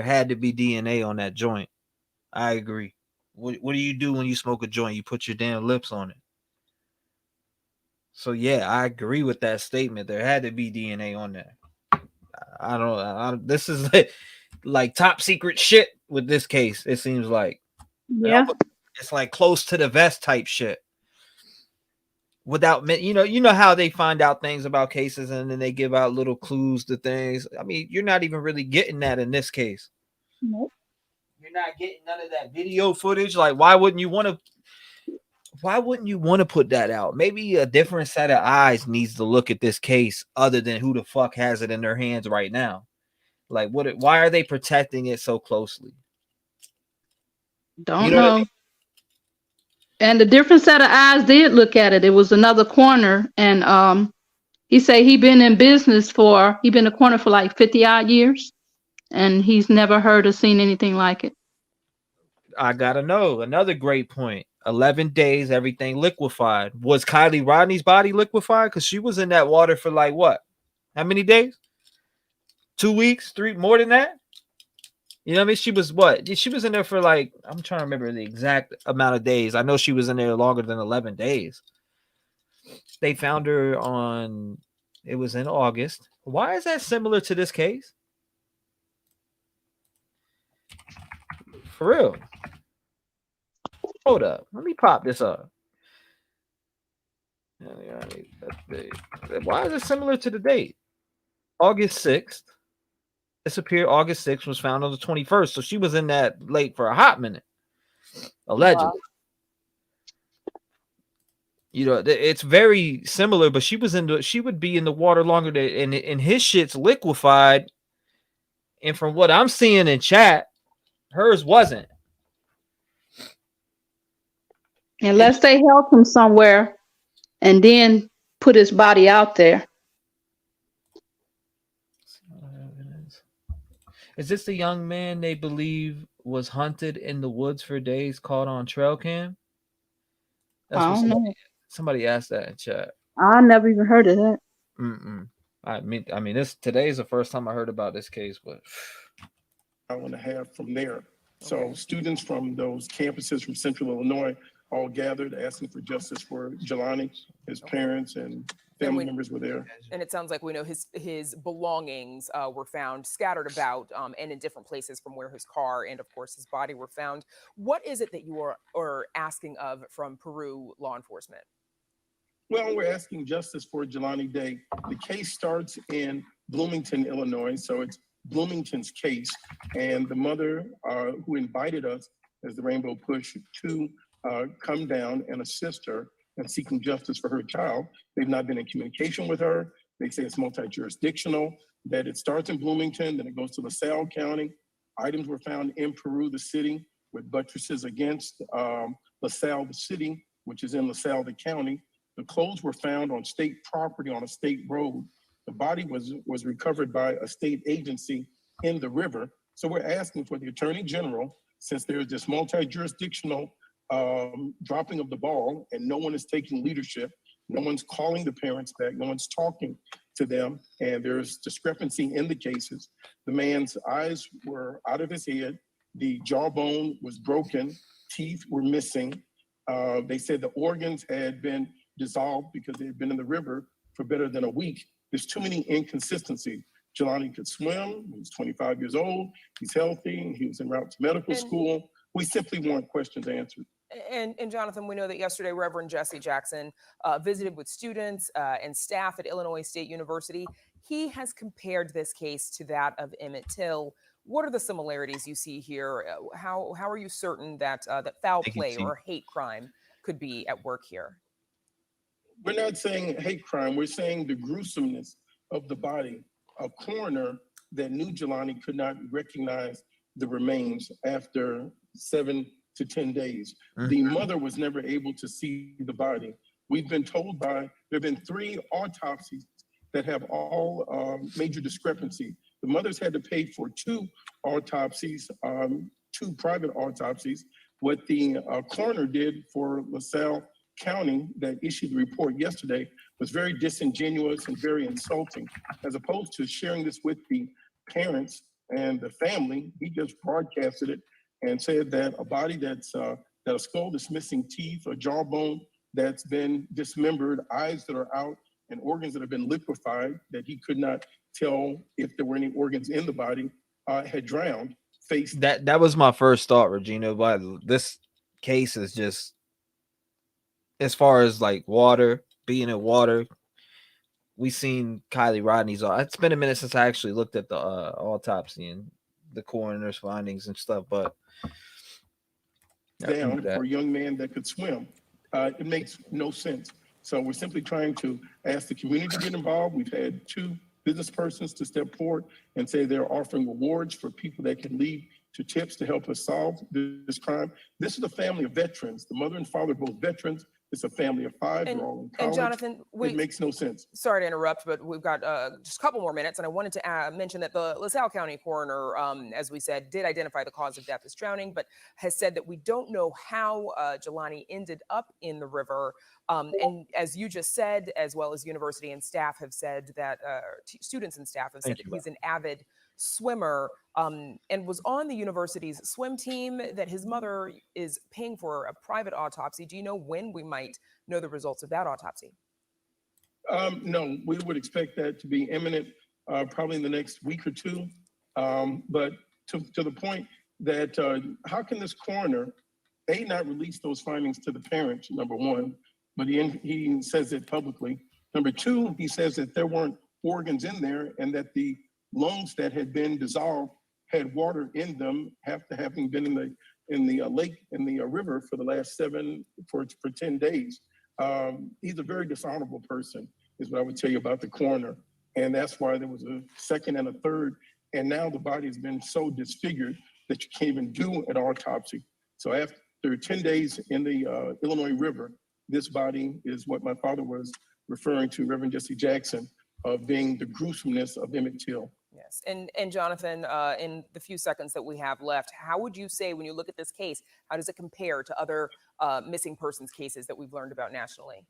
had to be DNA on that joint. I agree. What do you do when you smoke a joint? You put your damn lips on it. So yeah, I agree with that statement. There had to be DNA on there. This is like top secret shit with this case. It seems like. Yeah. It's like close to the vest type shit. Without, you know how they find out things about cases and then they give out little clues to things. I mean, you're not even really getting that in this case. Nope. You're not getting none of that video footage. Like, why wouldn't you want to put that out? Maybe a different set of eyes needs to look at this case other than who the fuck has it in their hands right now. Like, why are they protecting it so closely? Don't know. What I mean? And the different set of eyes did look at it. It was another corner, and he said he been a corner for like 50 odd years, and he's never heard or seen anything like it. I gotta know. Another great point. 11 days, everything liquefied. Was Kylie Rodney's body liquefied? Because she was in that water for like what? How many days? 2 weeks? 3? More than that? You know what I mean? She was what? She was in there for like, I'm trying to remember the exact amount of days. I know she was in there longer than 11 days. They found her it was in August. Why is that similar to this case? For real. Hold up. Let me pop this up. Why is it similar to the date? August 6th. Disappeared August 6th, was found on the 21st. So she was in that lake for a hot minute. Allegedly. Wow. You know, it's very similar, but she would be in the water longer than, and his shit's liquefied. And from what I'm seeing in chat, hers wasn't. Unless they held him somewhere and then put his body out there. Is this the young man they believe was hunted in the woods for days, caught on trail cam? I don't know. Somebody asked that in chat. I never even heard of that. I mean, today is the first time I heard about this case, but hour and a half from there. So students from those campuses from Central Illinois all gathered, asking for justice for Jelani. His parents and family members were there. And it sounds like we know his belongings were found scattered about and in different places from where his car and, of course, his body were found. What is it that you are asking of from Peru law enforcement? Well, we're asking justice for Jelani Day. The case starts in Bloomington, Illinois, so it's Bloomington's case. And the mother who invited us as the Rainbow Push to come down and assist her in seeking justice for her child. They've not been in communication with her. They say it's multi-jurisdictional, that it starts in Bloomington, then it goes to LaSalle County. Items were found in Peru, the city, with buttresses against LaSalle, the city, which is in LaSalle, the county. The clothes were found on state property on a state road. The body was recovered by a state agency in the river. So we're asking for the Attorney General, since there's this multi-jurisdictional dropping of the ball and no one is taking leadership, no one's calling the parents back, no one's talking to them, and there's discrepancy in the cases. The man's eyes were out of his head, the jawbone was broken, teeth were missing. They said the organs had been dissolved because they had been in the river for better than a week. There's too many inconsistencies. Jelani could swim, he was 25 years old, he's healthy, he was en route to medical school. We simply want questions answered. And Jonathan, we know that yesterday Reverend Jesse Jackson visited with students and staff at Illinois State University. He has compared this case to that of Emmett Till. What are the similarities you see here? How are you certain that that foul play or hate crime could be at work here? We're not saying hate crime, we're saying the gruesomeness of the body. A coroner that knew Jelani could not recognize the remains after 7 to 10 days. The mother was never able to see the body. We've been told there have been 3 autopsies that have all major discrepancy. The mothers had to pay for 2 autopsies, 2 private autopsies. What the coroner did for LaSalle County that issued the report yesterday was very disingenuous and very insulting. As opposed to sharing this with the parents and the family, he just broadcasted it and said that a body that a skull that's missing teeth, a jawbone that's been dismembered, eyes that are out, and organs that have been liquefied, that he could not tell if there were any organs in the body, had drowned. That was my first thought, Regina, but this case is just, as far as like water, being in water, we seen Kylie Rodney's. It's been a minute since I actually looked at the autopsy and the coroner's findings and stuff, but down for a young man that could swim. It makes no sense. So we're simply trying to ask the community to get involved. We've had 2 business persons to step forward and say they're offering awards for people that can lead to tips to help us solve this crime. This is a family of veterans. The mother and father are both veterans. It's a family of 5. They're all in college. And Jonathan, it makes no sense. Sorry to interrupt, but we've got just a couple more minutes, and I wanted to mention that the LaSalle County coroner, as we said, did identify the cause of death as drowning, but has said that we don't know how Jelani ended up in the river. And as you just said, as well as university and staff have said that students and staff have said that he's an avid swimmer and was on the university's swim team, that his mother is paying for a private autopsy. Do you know when we might know the results of that autopsy? No, we would expect that to be imminent, probably in the next week or 2. But to the point that how can this coroner, not release those findings to the parents, number 1, but he says it publicly. Number 2, he says that there weren't organs in there and that the lungs that had been dissolved had water in them after having been in the lake, in the river for the last 10 days. He's a very dishonorable person, is what I would tell you about the coroner. And that's why there was a 2nd and a 3rd. And now the body has been so disfigured that you can't even do an autopsy. So after 10 days in the Illinois River, this body is what my father was referring to, Reverend Jesse Jackson, of being the gruesomeness of Emmett Till. Yes, and Jonathan, in the few seconds that we have left, how would you say, when you look at this case, how does it compare to other missing persons cases that we've learned about nationally?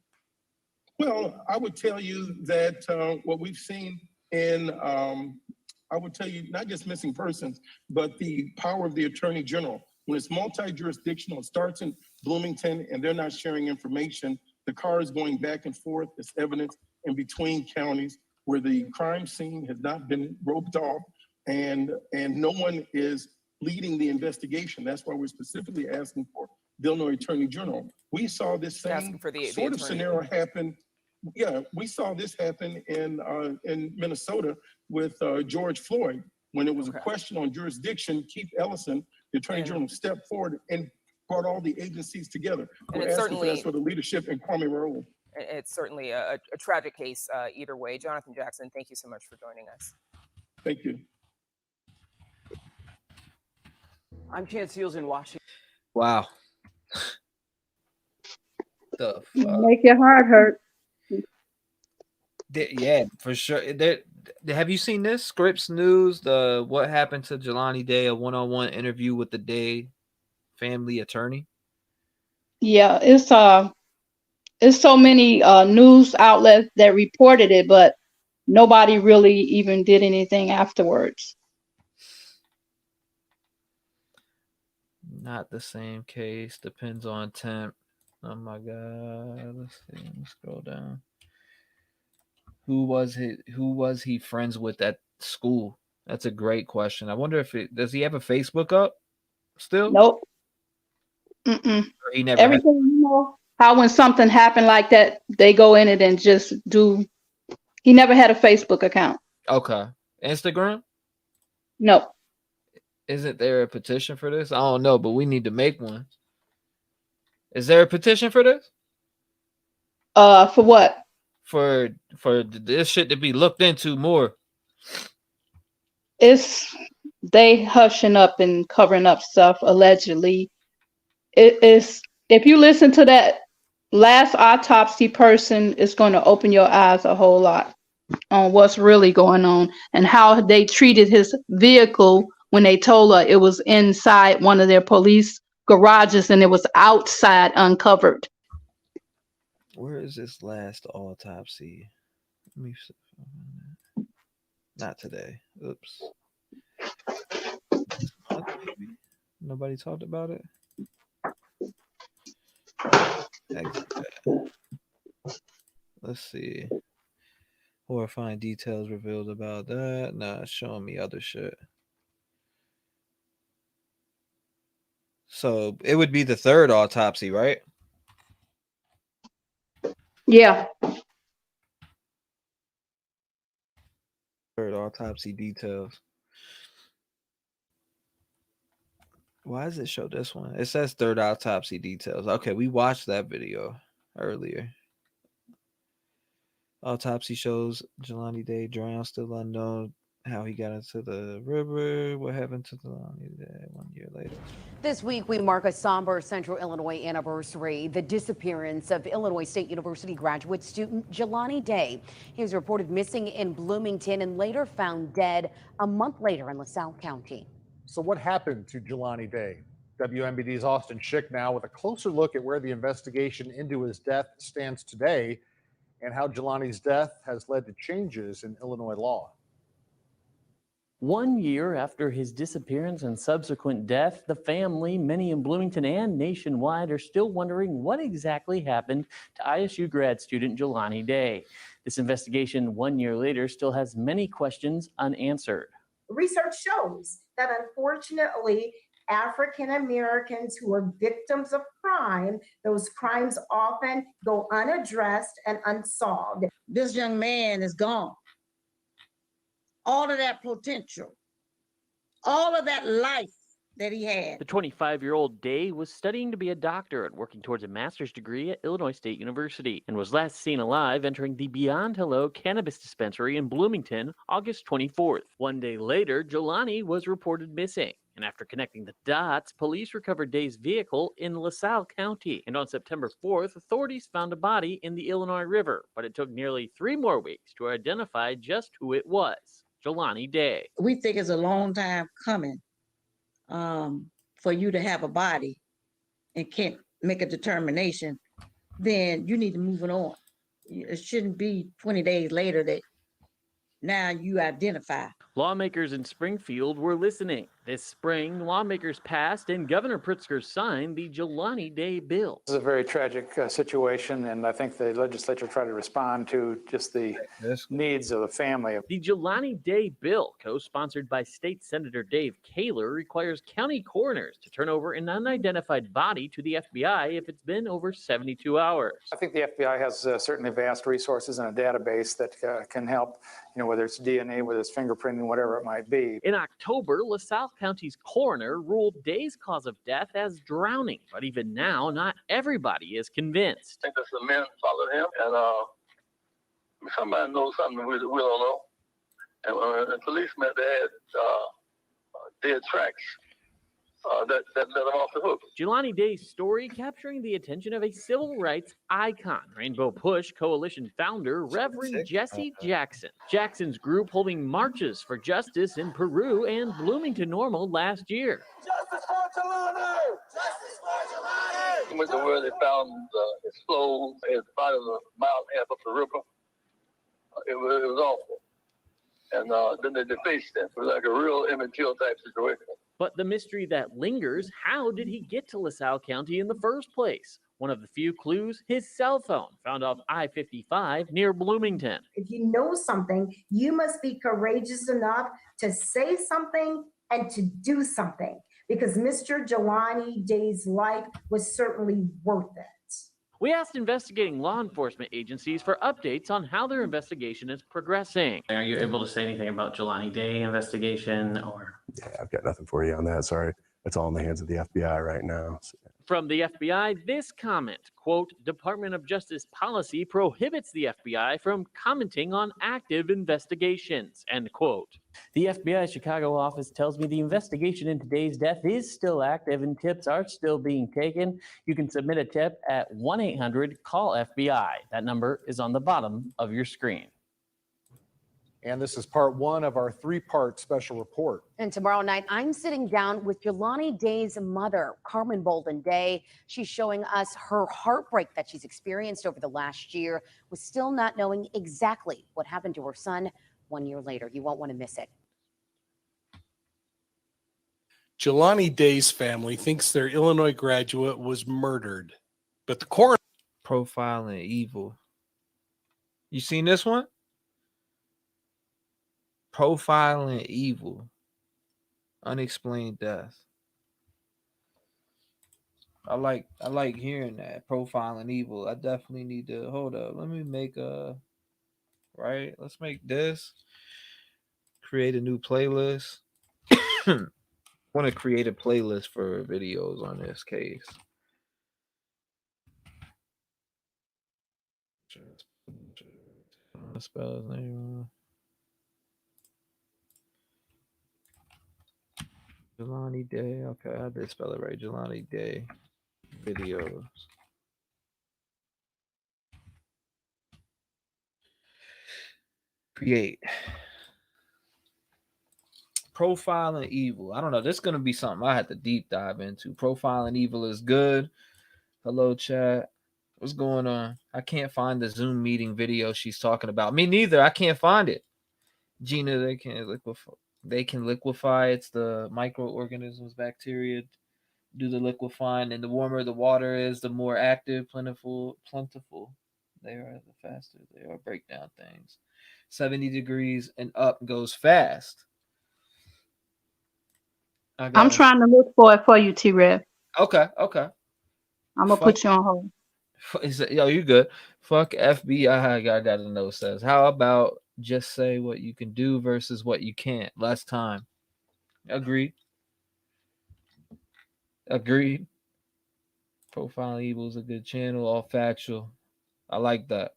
Well, I would tell you that what we've seen in, I would tell you not just missing persons, but the power of the Attorney General. When it's multi-jurisdictional, it starts in Bloomington and they're not sharing information. The car is going back and forth. It's evidence in between counties where the crime scene has not been roped off and no one is leading the investigation. That's why we're specifically asking for the Illinois Attorney General. We saw this same sort of scenario happen Yeah, we saw this happen in Minnesota with George Floyd. When it was a question on jurisdiction, Keith Ellison, the Attorney General, stepped forward and brought all the agencies together. And We're it's asking for that certainly- sort of leadership in Kwame Raoul. It's certainly a tragic case either way. Jonathan Jackson, thank you so much for joining us. Thank you. I'm Chance Seals in Washington. Wow. The fuck? Make your heart hurt. Yeah, for sure. Have you seen this? Scripps News, the what happened to Jelani Day, a one-on-one interview with the Day family attorney. Yeah, it's so many news outlets that reported it, but nobody really even did anything afterwards. Not the same case. Depends on temp. Oh my god. Let's see. Let me scroll down. Who was he friends with at school? That's a great question. I wonder if does he have a Facebook up still? Nope. Mm-mm. Or he never Everything, you know, how when something happened like that, they go in it and just do. He never had a Facebook account. Okay. Instagram? No. Isn't there a petition for this? I don't know, but we need to make one. Is there a petition for this? For what? For this shit to be looked into more. It's they hushing up and covering up stuff allegedly. It is, if you listen to that last autopsy person, it's going to open your eyes a whole lot on what's really going on and how they treated his vehicle when they told her it was inside one of their police garages and it was outside uncovered. Where is this last autopsy? Let me see. Not today. Oops. Maybe. Nobody talked about it. Let's see. Horrifying details revealed about that. Nah, it's showing me other shit. So it would be the third autopsy, right? Yeah. Third autopsy details. Why does it show this one? It says third autopsy details. Okay, we watched that video earlier. Autopsy shows Jelani Day drowned, still unknown how he got into the river. What happened to Jelani Day 1 year later? This week, we mark a somber Central Illinois anniversary, the disappearance of Illinois State University graduate student Jelani Day. He was reported missing in Bloomington and later found dead a month later in LaSalle County. So what happened to Jelani Day? WMBD's Austin Schick now with a closer look at where the investigation into his death stands today and how Jelani's death has led to changes in Illinois law. 1 year after his disappearance and subsequent death, the family, many in Bloomington and nationwide, are still wondering what exactly happened to ISU grad student Jelani Day. This investigation 1 year later still has many questions unanswered. Research shows that unfortunately, African Americans who are victims of crime, those crimes often go unaddressed and unsolved. This young man is gone. All of that potential, all of that life that he had. The 25-year-old Day was studying to be a doctor and working towards a master's degree at Illinois State University and was last seen alive entering the Beyond Hello cannabis dispensary in Bloomington August 24th. 1 day later, Jelani was reported missing. And after connecting the dots, police recovered Day's vehicle in LaSalle County. And on September 4th, authorities found a body in the Illinois River. But it took nearly 3 more weeks to identify just who it was. Jelani Day. We think it's a long time coming for you to have a body and can't make a determination. Then you need to move it on. It shouldn't be 20 days later that now you identify. Lawmakers in Springfield were listening. This spring, lawmakers passed and Governor Pritzker signed the Jelani Day bill. This is a very tragic situation, and I think the legislature tried to respond to just the needs of the family. The Jelani Day bill, co-sponsored by State Senator Dave Kaler, requires county coroners to turn over an unidentified body to the FBI if it's been over 72 hours. I think the FBI has certainly vast resources and a database that can help, whether it's DNA, whether it's fingerprinting, whatever it might be. In October, LaSalle County's coroner ruled Day's cause of death as drowning, but even now, not everybody is convinced. I think that some men followed him, and somebody knows something we don't know. And the police met, they had dead tracks that let them off the hook. Jelani Day's story capturing the attention of a civil rights icon, Rainbow Push Coalition founder, Reverend Jesse Jackson. Jackson's group holding marches for justice in Peru and Bloomington Normal last year. Justice for Jelani! Justice for Jelani! He went to where they found his clothes, his body was a mile and a half up the river. It was awful. And then they defaced him. It was like a real Emmett Till type situation. But the mystery that lingers, how did he get to LaSalle County in the first place? One of the few clues, his cell phone, found off I-55 near Bloomington. If you know something, you must be courageous enough to say something and to do something, because Mr. Jelani Day's life was certainly worth it. We asked investigating law enforcement agencies for updates on how their investigation is progressing. Are you able to say anything about Jelani Day investigation or? Yeah, I've got nothing for you on that. Sorry. It's all in the hands of the FBI right now. From the FBI, this comment, quote, Department of Justice policy prohibits the FBI from commenting on active investigations, end quote. The FBI Chicago office tells me the investigation into Day's death is still active and tips are still being taken. You can submit a tip at 1-800-CALL-FBI. That number is on the bottom of your screen. And this is part one of our three-part special report. And tomorrow night, I'm sitting down with Jelani Day's mother, Carmen Bolden Day. She's showing us her heartbreak that she's experienced over the last year, with still not knowing exactly what happened to her son 1 year later. You won't want to miss it. Jelani Day's family thinks their Illinois graduate was murdered, but the coroner... Profiling evil. You seen this one? Profiling evil. Unexplained death. I like hearing that. Profiling evil. I definitely need to hold up. Let me make a let's make this. Create a new playlist. Want to create a playlist for videos on this case. Spell his name wrong. Jelani Day. Okay, I did spell it right. Jelani Day videos. Create. Profiling evil. I don't know. This is going to be something I had to deep dive into. Profiling evil is good. Hello, chat. What's going on? I can't find the Zoom meeting video she's talking about. Me neither. I can't find it. Gina, they can liquefy. It's the microorganisms, bacteria do the liquefying, and the warmer the water is, the more active, plentiful they are, the faster they are. Break down things. 70 degrees and up goes fast. I'm trying to look for it for you, T-REV. Okay. I'm gonna put you on hold. Yo, you good? Fuck FBI. I got to know says. How about just say what you can do versus what you can't? Less time. Agreed. Profile Evil is a good channel, all factual. I like that.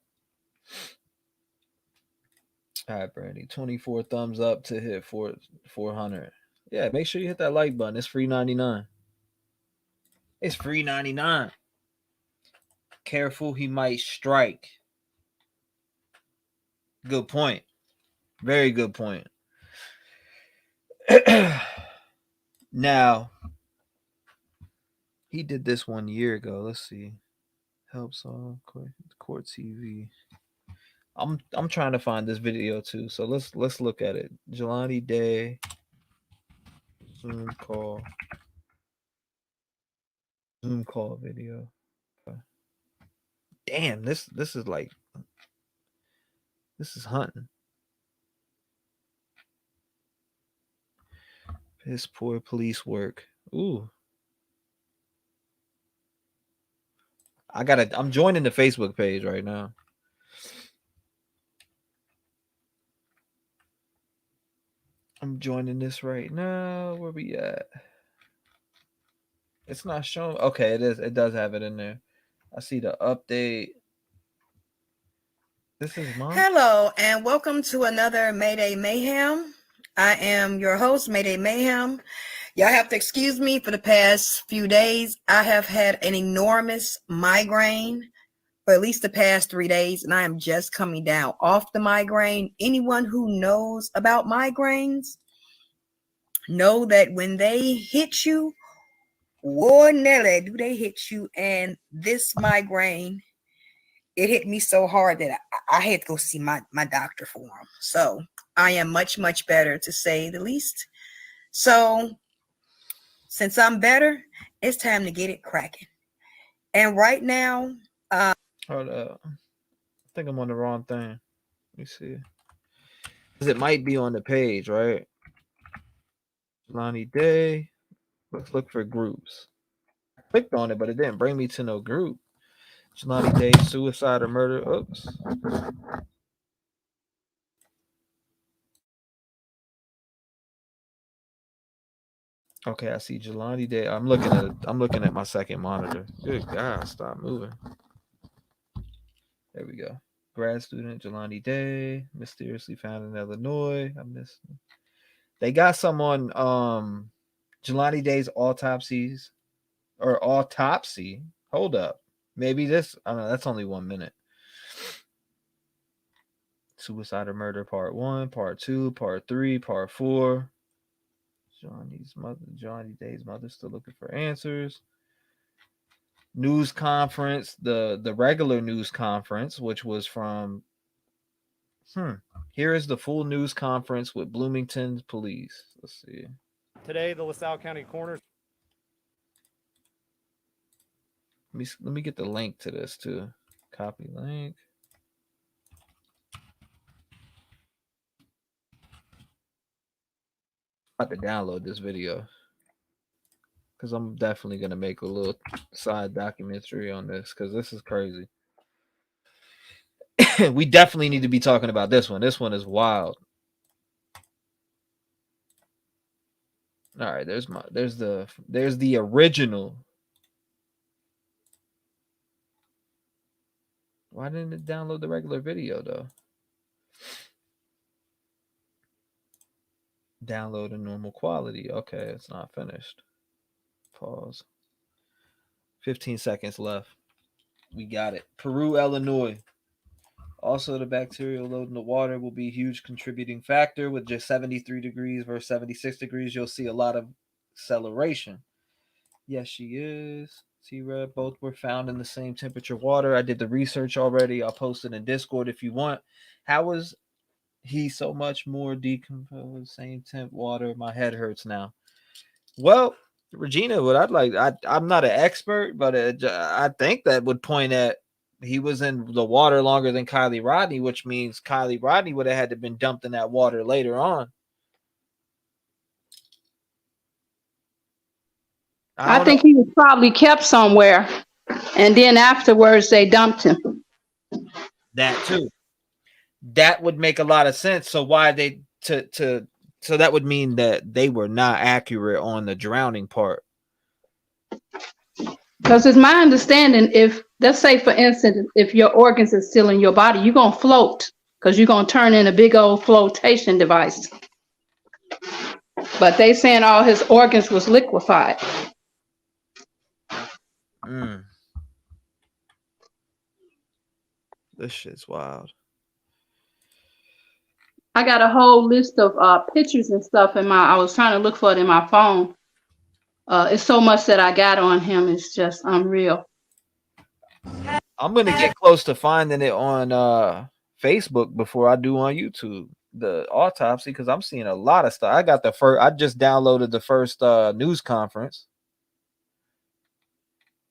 All right, Brandy. 24 thumbs up to hit 400. Yeah, make sure you hit that like button. It's free 99. It's free 99. Careful, he might strike. Good point. Very good point. Now, he did this 1 year ago. Let's see. Helps on court TV. I'm trying to find this video too. So let's look at it. Jelani Day Zoom call video. Damn, this is like, this is hunting. Piss poor police work. Ooh. I'm joining the Facebook page right now. I'm joining this right now. Where we at? It's not showing. Okay, it is. It does have it in there. I see the update. This is mine. Hello, and welcome to another Mayday Mayhem. I am your host, Mayday Mayhem. Y'all have to excuse me for the past few days. I have had an enormous migraine for at least the past 3 days, and I am just coming down off the migraine. Anyone who knows about migraines know that when they hit you, whoa, Nelly, do they hit you? And this migraine, it hit me so hard that I had to go see my doctor for him. So I am much, much better, to say the least. So since I'm better, it's time to get it cracking. And right now, hold up. I think I'm on the wrong thing. Let me see. Because it might be on the page, right? Jelani Day. Let's look for groups. I clicked on it, but it didn't bring me to no group. Jelani Day, suicide or murder. Oops. Okay, I see Jelani Day. I'm looking at my second monitor. Good God, stop moving. There we go. Grad student Jelani Day, mysteriously found in Illinois. I missed. They got some on Jelani Day's autopsies or autopsy. Hold up. Maybe this, I don't know, that's only 1 minute. Suicide or murder part 1, part 2, part 3, part 4. Jelani Day's mother still looking for answers. News conference, the regular news conference, which was from here is the full news conference with Bloomington police. Let's see. Today, the LaSalle County Coroner's. Let me get the link to this too. Copy link. I have to download this video because I'm definitely gonna make a little side documentary on this because this is crazy. We definitely need to be talking about this one. This one is wild. All right, there's the original. Why didn't it download the regular video though? Download in normal quality. Okay, it's not finished. Pause. 15 seconds left. We got it. Peru, Illinois. Also, the bacterial load in the water will be a huge contributing factor. With just 73 degrees versus 76 degrees, you'll see a lot of acceleration. Yes, she is. T-REV, both were found in the same temperature water. I did the research already. I'll post it in Discord if you want. How is he so much more decomposed? Same temp water. My head hurts now. Well, Regina, what I'm not an expert, but I think that would point at he was in the water longer than Kylie Rodney, which means Kylie Rodney would have had to been dumped in that water later on. I think he was probably kept somewhere, and then afterwards they dumped him. That too. That would make a lot of sense. So why they so that would mean that they were not accurate on the drowning part. Because it's my understanding, if let's say for instance, if your organs are still in your body, you're gonna float because you're gonna turn in a big old flotation device. But they saying all his organs was liquefied. This shit's wild. I got a whole list of pictures and stuff in I was trying to look for it in my phone. It's so much that I got on him. It's just unreal. I'm gonna get close to finding it on Facebook before I do on YouTube. the autopsy because I'm seeing a lot of stuff. I just downloaded the first news conference.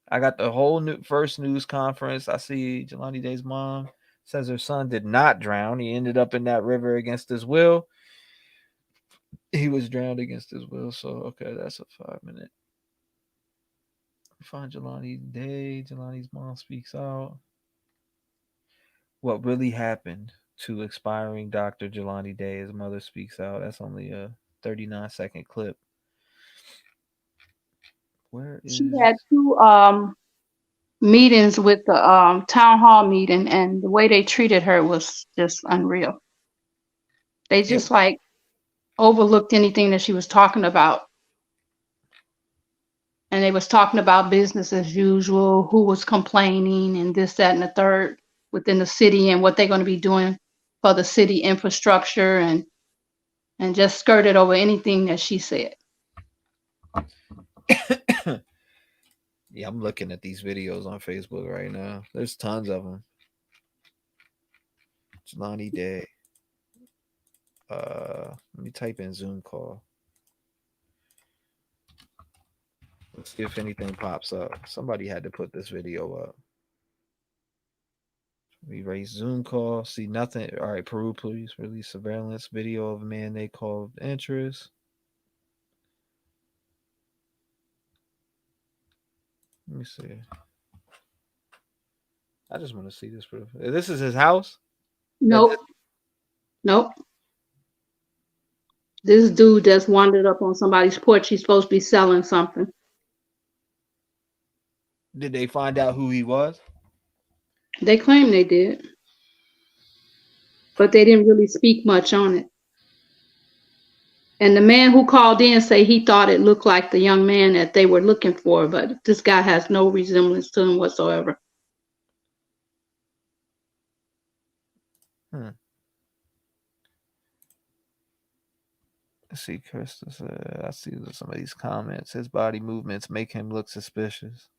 I got the whole first news conference. I see Jelani Day's mom says her son did not drown. He ended up in that river against his will. He was drowned against his will. So, okay, that's a 5-minute. Find Jelani Day. Jelani's mom speaks out. What really happened to expiring Dr. Jelani Day? His mother speaks out. That's only a 39-second clip. Where is... She had 2 meetings with the town hall meeting, and the way they treated her was just unreal. They just like overlooked anything that she was talking about. And they was talking about business as usual, who was complaining and this, that, and the third within the city and what they're going to be doing for the city infrastructure, and just skirted over anything that she said. Yeah, I'm looking at these videos on Facebook right now. There's tons of them. Jelani Day. Let me type in Zoom call. Let's see if anything pops up. Somebody had to put this video up. We raise Zoom call. See nothing. All right, Peru police release surveillance video of a man they called interest. Let me see. I just want to see this proof. This is his house? Nope. Nope. This dude just wandered up on somebody's porch. He's supposed to be selling something. Did they find out who he was? They claim they did, but they didn't really speak much on it. And the man who called in say he thought it looked like the young man that they were looking for, but this guy has no resemblance to him whatsoever. Let's see, Krista. I see some of these comments. His body movements make him look suspicious.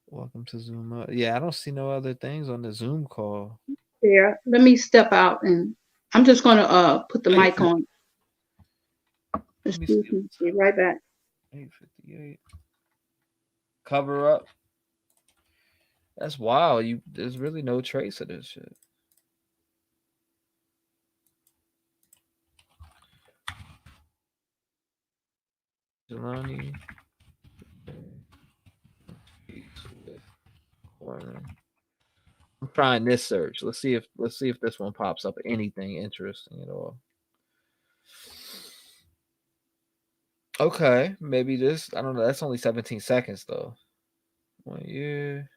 Welcome to Zoom up. Yeah, I don't see no other things on the Zoom call. Yeah, let me step out, and I'm just going to put the mic on. Excuse me. Be right back. 8:58. Cover up. That's wild. There's really no trace of this shit. Jelani. I'm trying this search. Let's see if this one pops up anything interesting at all. Okay, maybe this. I don't know. That's only 17 seconds though. 1 year.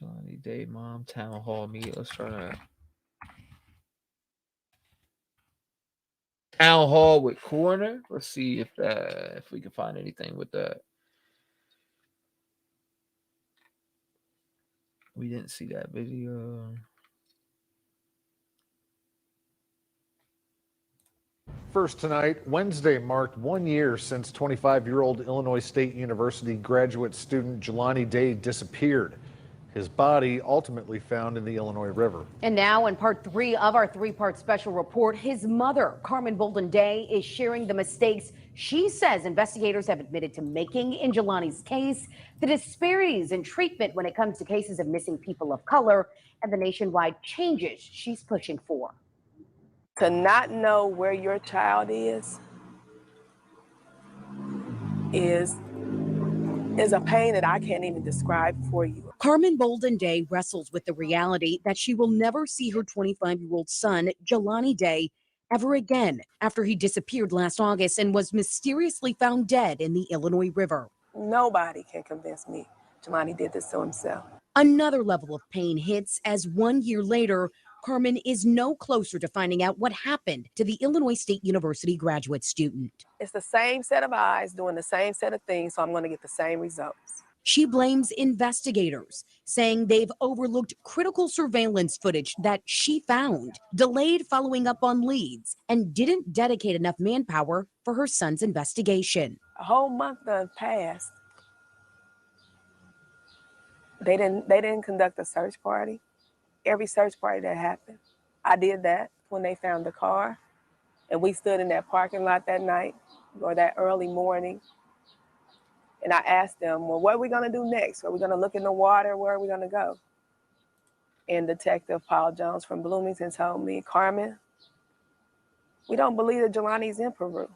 Jelani Day mom town hall meet. Let's try that. Town hall with coroner. Let's see if we can find anything with that. We didn't see that video. First tonight, Wednesday marked 1 year since 25-year-old Illinois State University graduate student Jelani Day disappeared. His body ultimately found in the Illinois River. And now in part 3 of our 3-part special report, his mother, Carmen Bolden Day, is sharing the mistakes she says investigators have admitted to making in Jelani's case, the disparities in treatment when it comes to cases of missing people of color, and the nationwide changes she's pushing for. To not know where your child is a pain that I can't even describe for you. Carmen Bolden Day wrestles with the reality that she will never see her 25-year-old son, Jelani Day, ever again after he disappeared last August and was mysteriously found dead in the Illinois River. Nobody can convince me Jelani did this to himself. Another level of pain hits as 1 year later, Carmen is no closer to finding out what happened to the Illinois State University graduate student. It's the same set of eyes doing the same set of things, so I'm going to get the same results. She blames investigators, saying they've overlooked critical surveillance footage that she found, delayed following up on leads, and didn't dedicate enough manpower for her son's investigation. A whole month done passed, They didn't conduct a search party. Every search party that happened, I did that when they found the car, and we stood in that parking lot that night or that early morning. And I asked them, well, what are we gonna do next? Are we gonna look in the water? Where are we gonna go? And Detective Paul Jones from Bloomington told me, Carmen, we don't believe that Jelani's in Peru.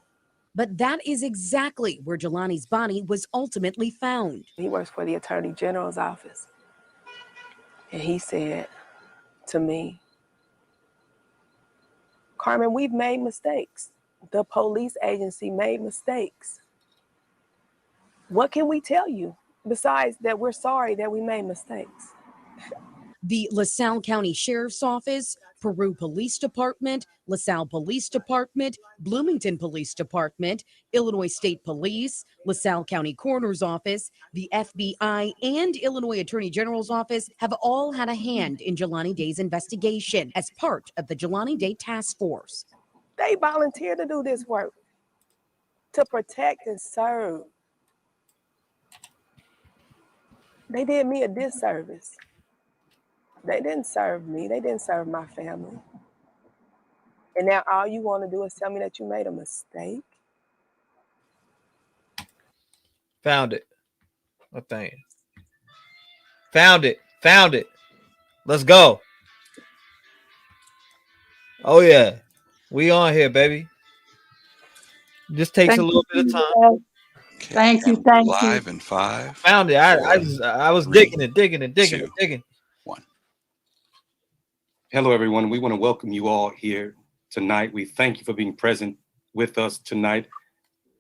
But that is exactly where Jelani's body was ultimately found. He works for the Attorney General's office. And he said to me, Carmen, we've made mistakes. The police agency made mistakes. What can we tell you besides that we're sorry that we made mistakes? The LaSalle County Sheriff's Office, Peru Police Department, LaSalle Police Department, Bloomington Police Department, Illinois State Police, LaSalle County Coroner's Office, the FBI, and Illinois Attorney General's Office have all had a hand in Jelani Day's investigation as part of the Jelani Day Task Force. They volunteered to do this work, to protect and serve. They did me a disservice. They didn't serve me. They didn't serve my family. And now all you want to do is tell me that you made a mistake? Found it. What thing? Found it. Found it. Let's go. Oh yeah. We on here, baby. Just takes a little bit of time. Thank you. Thank you. Live in 5. Found it. I was digging it. Hello, everyone. We want to welcome you all here tonight. We thank you for being present with us tonight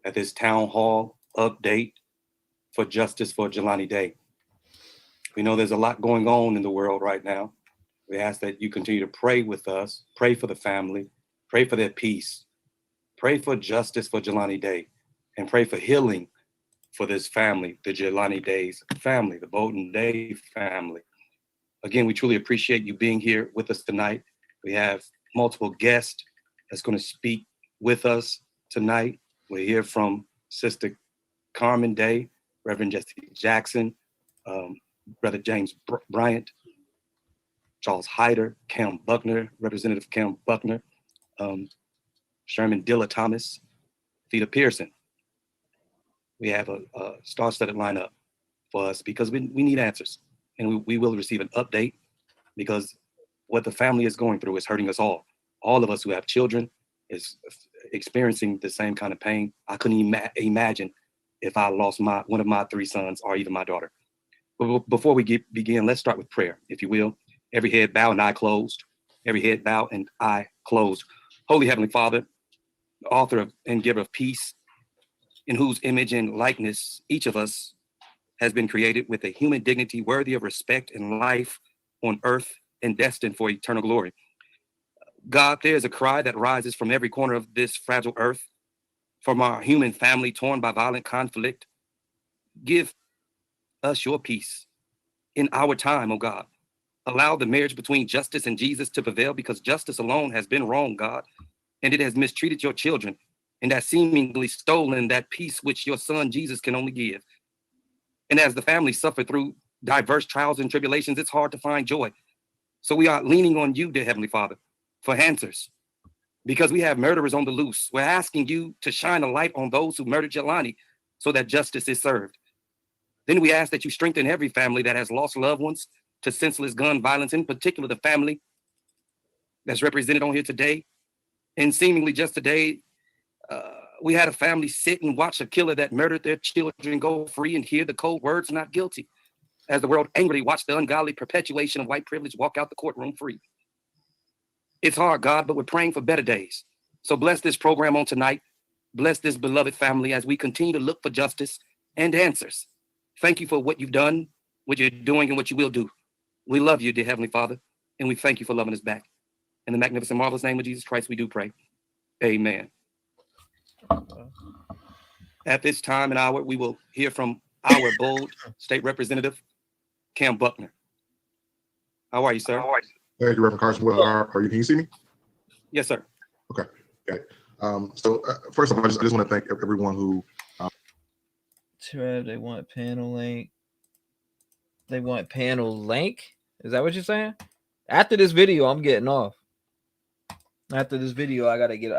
at this town hall update for Justice for Jelani Day. We know there's a lot going on in the world right now. We ask that you continue to pray with us, pray for the family, pray for their peace, pray for justice for Jelani Day, and pray for healing for this family, the Jelani Day's family, the Bowden Day family. Again, we truly appreciate you being here with us tonight. We have multiple guests that's going to speak with us tonight. We'll hear from Sister Carmen Day, Reverend Jesse Jackson, Brother James Bryant, Charles Hyder, Cam Buckner, Representative Cam Buckner, Sherman Dilla Thomas, Theda Pearson. We have a star-studded lineup for us because we need answers. And we will receive an update because what the family is going through is hurting us all. All of us who have children is experiencing the same kind of pain. I couldn't imagine if I lost one of my 3 sons or even my daughter. But before we begin, let's start with prayer, if you will. Every head bowed and eye closed. Every head bowed and eye closed. Holy Heavenly Father, author of and giver of peace, in whose image and likeness each of us has been created with a human dignity worthy of respect and life on earth and destined for eternal glory. God, there is a cry that rises from every corner of this fragile earth, from our human family torn by violent conflict. Give us your peace in our time, oh God. Allow the marriage between justice and Jesus to prevail, because justice alone has been wrong, God, and it has mistreated your children and has seemingly stolen that peace which your son Jesus can only give. And as the family suffer through diverse trials and tribulations, it's hard to find joy. So we are leaning on you, dear Heavenly Father, for answers, because we have murderers on the loose. We're asking you to shine a light on those who murdered Jelani so that justice is served. Then we ask that you strengthen every family that has lost loved ones to senseless gun violence, in particular the family that's represented on here today. And seemingly just today, we had a family sit and watch a killer that murdered their children go free and hear the cold words, not guilty, as the world angrily watched the ungodly perpetuation of white privilege walk out the courtroom free. It's hard, God, but we're praying for better days. So bless this program on tonight. Bless this beloved family as we continue to look for justice and answers. Thank you for what you've done, what you're doing, and what you will do. We love you, dear Heavenly Father, and we thank you for loving us back. In the magnificent, marvelous name of Jesus Christ, we do pray. Amen. At this time and hour, we will hear from our bold state representative, Cam Buckner. How are you, sir? Thank you, Reverend Carson. Well, are you? Can you see me? Yes, sir. Okay. First of all, I just want to thank everyone who. T-REV, they want panel link. They want panel link. Is that what you're saying? After this video, I'm getting off. After this video, I gotta go.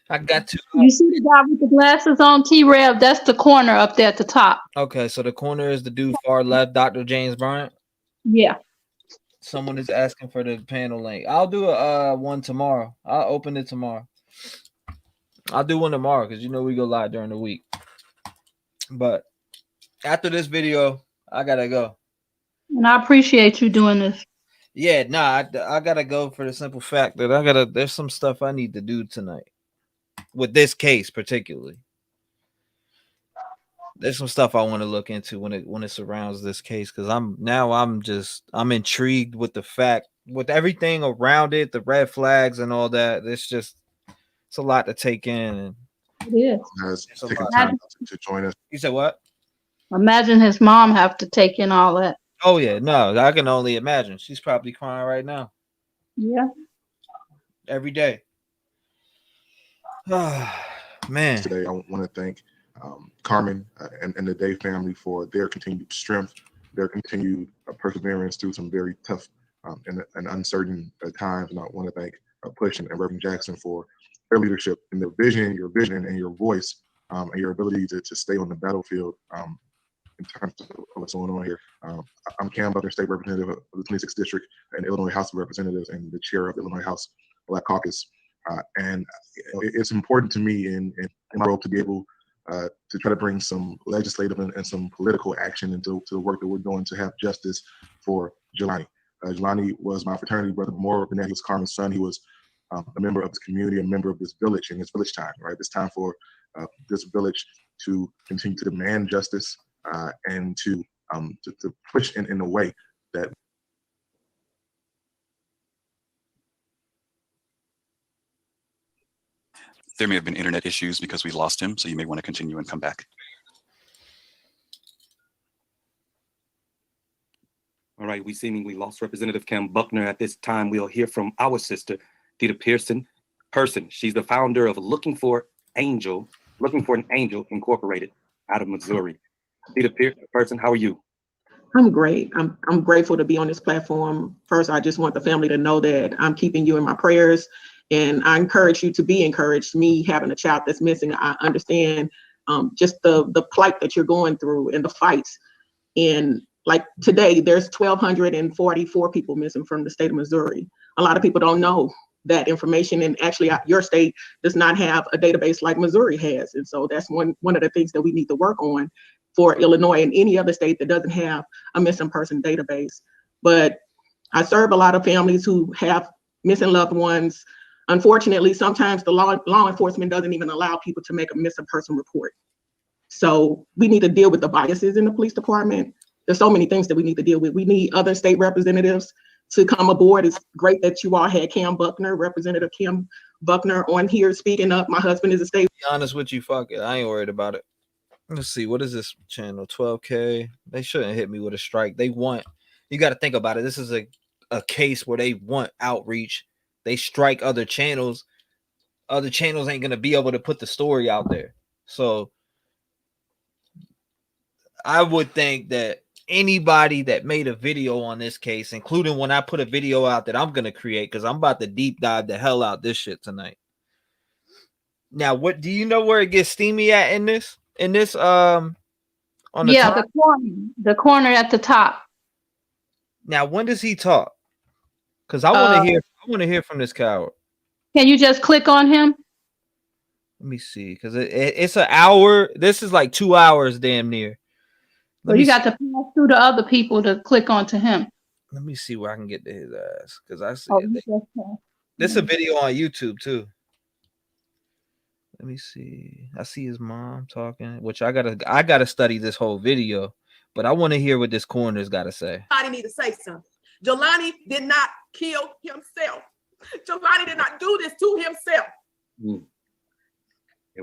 I got to. You see the guy with the glasses on, T-REV? That's the corner up there at the top. Okay, so the corner is the dude far left, Dr. James Bryant. Yeah. Someone is asking for the panel link. I'll do a one tomorrow. I'll open it tomorrow. I'll do one tomorrow because we go live during the week. But after this video, I gotta go. And I appreciate you doing this. Yeah, nah, I gotta go for the simple fact that there's some stuff I need to do tonight with this case particularly. There's some stuff I want to look into when it surrounds this case because I'm intrigued with the fact with everything around it, the red flags and all that. It's a lot to take in. And it is. Has taken time to join us. You said what? Imagine his mom have to take in all that. Oh yeah, no, I can only imagine. She's probably crying right now. Yeah. Every day. Man. Today, I want to thank Carmen and the Day family for their continued strength, their continued perseverance through some very tough and uncertain times. And I want to thank Push and Reverend Jackson for their leadership and their vision, your vision and your voice and your ability to stay on the battlefield in terms of what's going on here. I'm Cam Butler, State Representative of the 26th District and Illinois House of Representatives and the chair of the Illinois House Black Caucus. And it's important to me in my role to be able to try to bring some legislative and some political action into the work that we're doing to have justice for Jelani. Jelani was my fraternity brother more than that. He was Carmen's son. He was a member of this community, a member of this village, and it's village time, right? It's time for this village to continue to demand justice and to push in a way that there may have been internet issues because we lost him, so you may want to continue and come back. All right, we seemingly lost Representative Cam Buckner. At this time, we'll hear from our sister, Theta Person. She's the founder of Looking for an Angel Incorporated out of Missouri. Theta Person, how are you? I'm great. I'm grateful to be on this platform. First, I just want the family to know that I'm keeping you in my prayers. And I encourage you to be encouraged. Me having a child that's missing, I understand just the plight that you're going through and the fights. And like today, there's 1,244 people missing from the state of Missouri. A lot of people don't know that information. And actually, your state does not have a database like Missouri has. And so that's one of the things that we need to work on for Illinois and any other state that doesn't have a missing person database. But I serve a lot of families who have missing loved ones. Unfortunately, sometimes the law enforcement doesn't even allow people to make a missing person report. So we need to deal with the biases in the police department. There's so many things that we need to deal with. We need other state representatives to come aboard. It's great that you all had Cam Buckner, Representative Cam Buckner on here speaking up. My husband is a state. To be honest with you, fuck it. I ain't worried about it. Let's see. What is this channel? 12K. They shouldn't hit me with a strike. You got to think about it. This is a case where they want outreach. They strike other channels. Other channels ain't going to be able to put the story out there. So I would think that anybody that made a video on this case, including when I put a video out that I'm going to create, because I'm about to deep dive the hell out this shit tonight. Now, what do you know where it gets steamy at in this? On the top? the corner at the top. Now, when does he talk? Because I want to hear from this coward. Can you just click on him? Let me see, because it's an hour. This is like 2 hours, damn near. So you got to pass through the other people to click onto him. Let me see where I can get to his ass, because I see this is a video on YouTube too. Let me see. I see his mom talking, which I gotta study this whole video, but I want to hear what this coroner's got to say. Somebody need to say something. Jelani did not kill himself. Jelani did not do this to himself.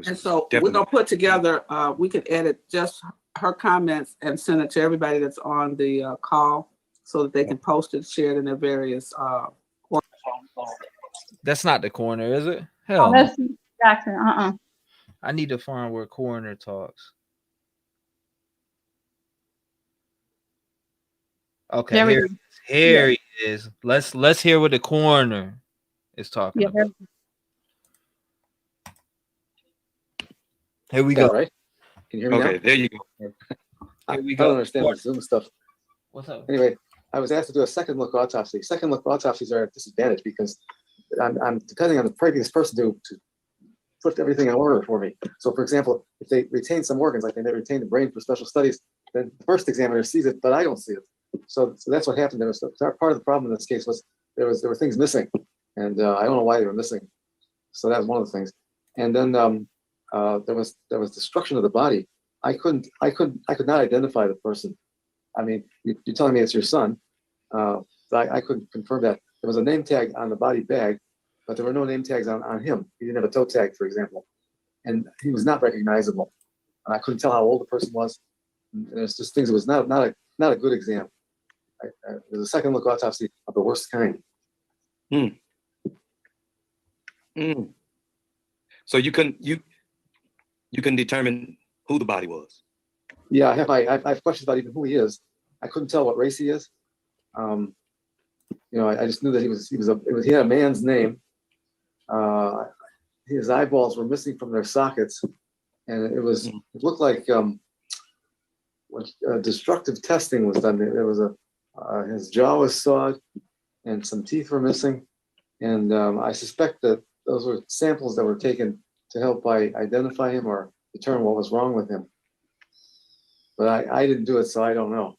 And so we're gonna put together. We could edit just her comments and send it to everybody that's on the call, so that they can post it, share it in their various. That's not the coroner, is it? Hell, that's Jackson. I need to find where coroner talks. Okay, There we here, go. here he is. Let's hear what the coroner is talking Yeah. about. Here we Yeah, go. right? Can you hear me Okay, now? there you go. I Here we don't go. understand the Zoom stuff. What's up? Anyway, I was asked to do a second look autopsy. Second look autopsies are at disadvantage because I'm depending on the previous person to put everything in order for me. So for example, if they retain some organs, like they may retain the brain for special studies, then the first examiner sees it, but I don't see it. So that's what happened. There was part of the problem in this case was there were things missing, and I don't know why they were missing. So that was one of the things. And then there was destruction of the body. I could not identify the person. I mean, you're telling me it's your son, but I couldn't confirm that. There was a name tag on the body bag, but there were no name tags on him. He didn't have a toe tag, for example, and he was not recognizable. And I couldn't tell how old the person was. And there's just things. It was not a good exam. It was a second look autopsy of the worst kind. So you can determine who the body was. Yeah, I have questions about even who he is. I couldn't tell what race he is. I just knew that he had a man's name. His eyeballs were missing from their sockets, and it looked like destructive testing was done. There was his jaw was sawed, and some teeth were missing, and I suspect that those were samples that were taken to help identify him or determine what was wrong with him. But I didn't do it, so I don't know.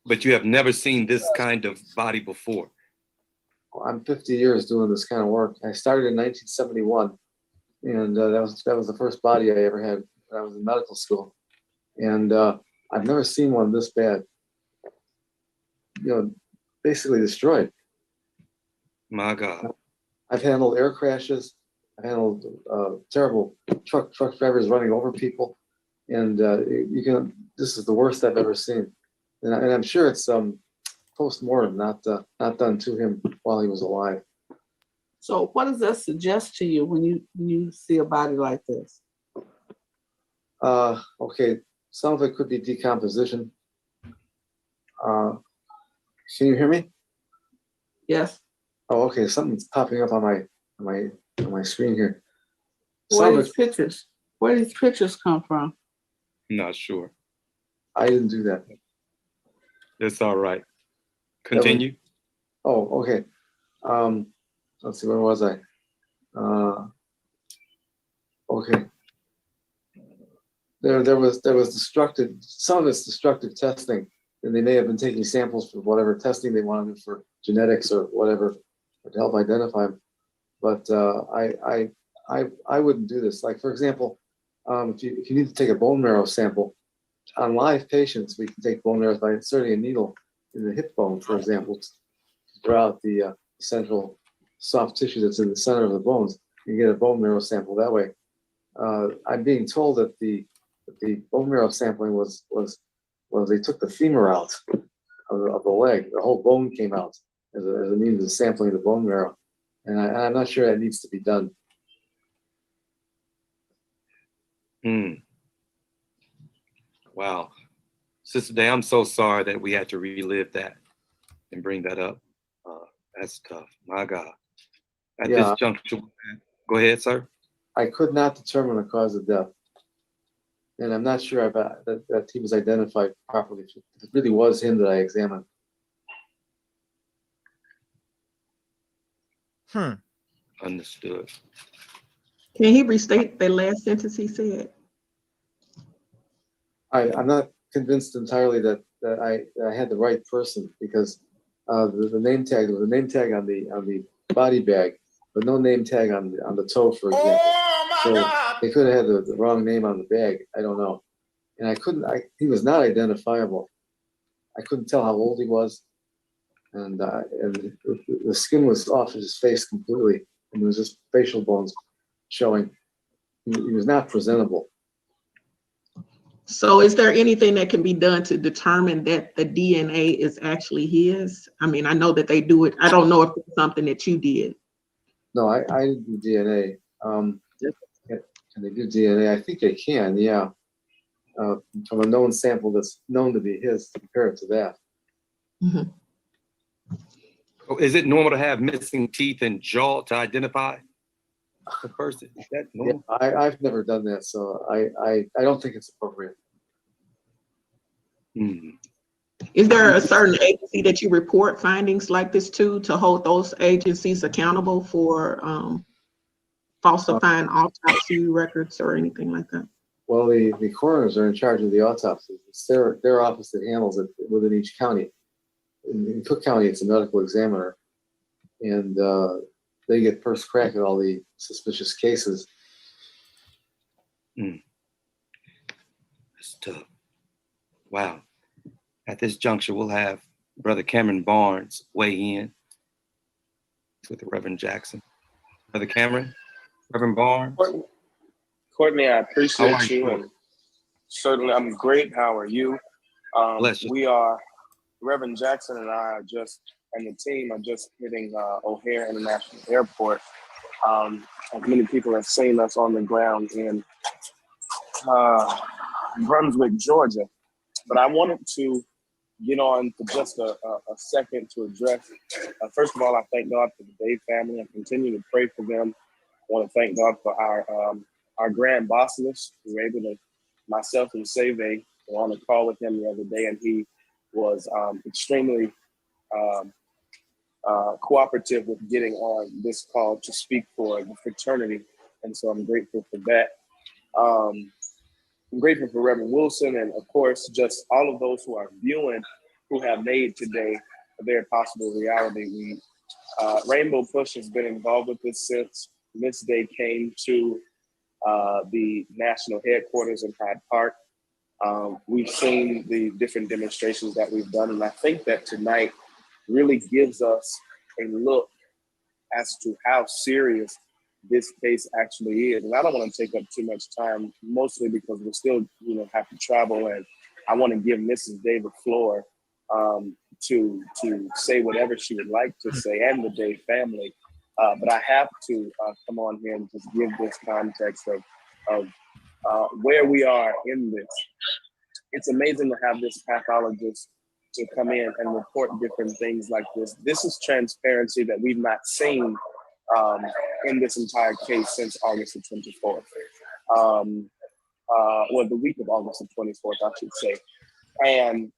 But you have never seen this kind of body before. I'm 50 years doing this kind of work. I started in 1971, and that was the first body I ever had when I was in medical school. And I've never seen one this bad. Basically destroyed. My God. I've handled air crashes. I've handled terrible truck drivers running over people, and this is the worst I've ever seen. And I'm sure it's post-mortem, not done to him while he was alive. So what does that suggest to you when you see a body like this? Okay, some of it could be decomposition. Can you hear me? Yes. Oh, okay. Something's popping up on my screen here. Where do these pictures come from? Not sure. I didn't do that. It's all right. Continue. Oh, okay. Let's see, where was I? Okay. There was destructive. Some of it's destructive testing, and they may have been taking samples for whatever testing they wanted for genetics or whatever to help identify them. But I wouldn't do this. Like for example, if you need to take a bone marrow sample on live patients, we can take bone marrow by inserting a needle in the hip bone, for example, to draw out the central soft tissue that's in the center of the bones. You get a bone marrow sample that way. I'm being told that the bone marrow sampling was they took the femur out of the leg. The whole bone came out as a means of sampling the bone marrow, and I'm not sure that needs to be done. Wow. Sister Day, I'm so sorry that we had to relive that and bring that up. That's tough. My God. At this juncture, go ahead, sir. I could not determine the cause of death. And I'm not sure that he was identified properly. It really was him that I examined. Understood. Can he restate the last sentence he said? I'm not convinced entirely that I had the right person, because the name tag, there was a name tag on the body bag, but no name tag on the toe, for example. So they could have had the wrong name on the bag. I don't know. And he was not identifiable. I couldn't tell how old he was. And the skin was off his face completely, and there was just facial bones showing. He was not presentable. So is there anything that can be done to determine that the DNA is actually his? I mean, I know that they do it. I don't know if it's something that you did. No, I didn't do DNA. Can they do DNA? I think they can, yeah. from a known sample that's known to be his to compare it to that. Is it normal to have missing teeth and jaw to identify the person? Is that normal? Yeah, I've never done that, so I don't think it's appropriate. Is there a certain agency that you report findings like this to hold those agencies accountable for falsifying autopsy records or anything like that? Well, the coroners are in charge of the autopsies. It's their office that handles it within each county. In Cook County, it's a medical examiner, and they get first crack at all the suspicious cases. That's tough. Wow. At this juncture, we'll have Brother Cameron Barnes weigh in with the Reverend Jackson. Brother Cameron, Reverend Barnes. Courtney, I appreciate How are you? and certainly I'm great. How are you? Bless you. We are, Reverend Jackson and I are just, and the team are just hitting O'Hare International Airport. Many people have seen us on the ground in Brunswick, Georgia. But I wanted to get on for just a second to address. First of all, I thank God for the Dave family and continue to pray for them. I want to thank God for our grand bosses. We were able to, myself and Save were on a call with him the other day, and he was extremely cooperative with getting on this call to speak for the fraternity. And so I'm grateful for that. I'm grateful for Reverend Wilson and, of course, just all of those who are viewing, who have made today a very possible reality. Rainbow Push has been involved with this since Miss Day came to the national headquarters in Hyde Park. We've seen the different demonstrations that we've done, and I think that tonight really gives us a look as to how serious this case actually is. And I don't want to take up too much time, mostly because we still, have to travel, and I want to give Mrs. Day the floor to say whatever she would like to say, and the Day family. But I have to come on here and just give this context of where we are in this. It's amazing to have this pathologist to come in and report different things like this. This is transparency that we've not seen in this entire case since August the 24th. Well, the week of August the 24th, I should say. And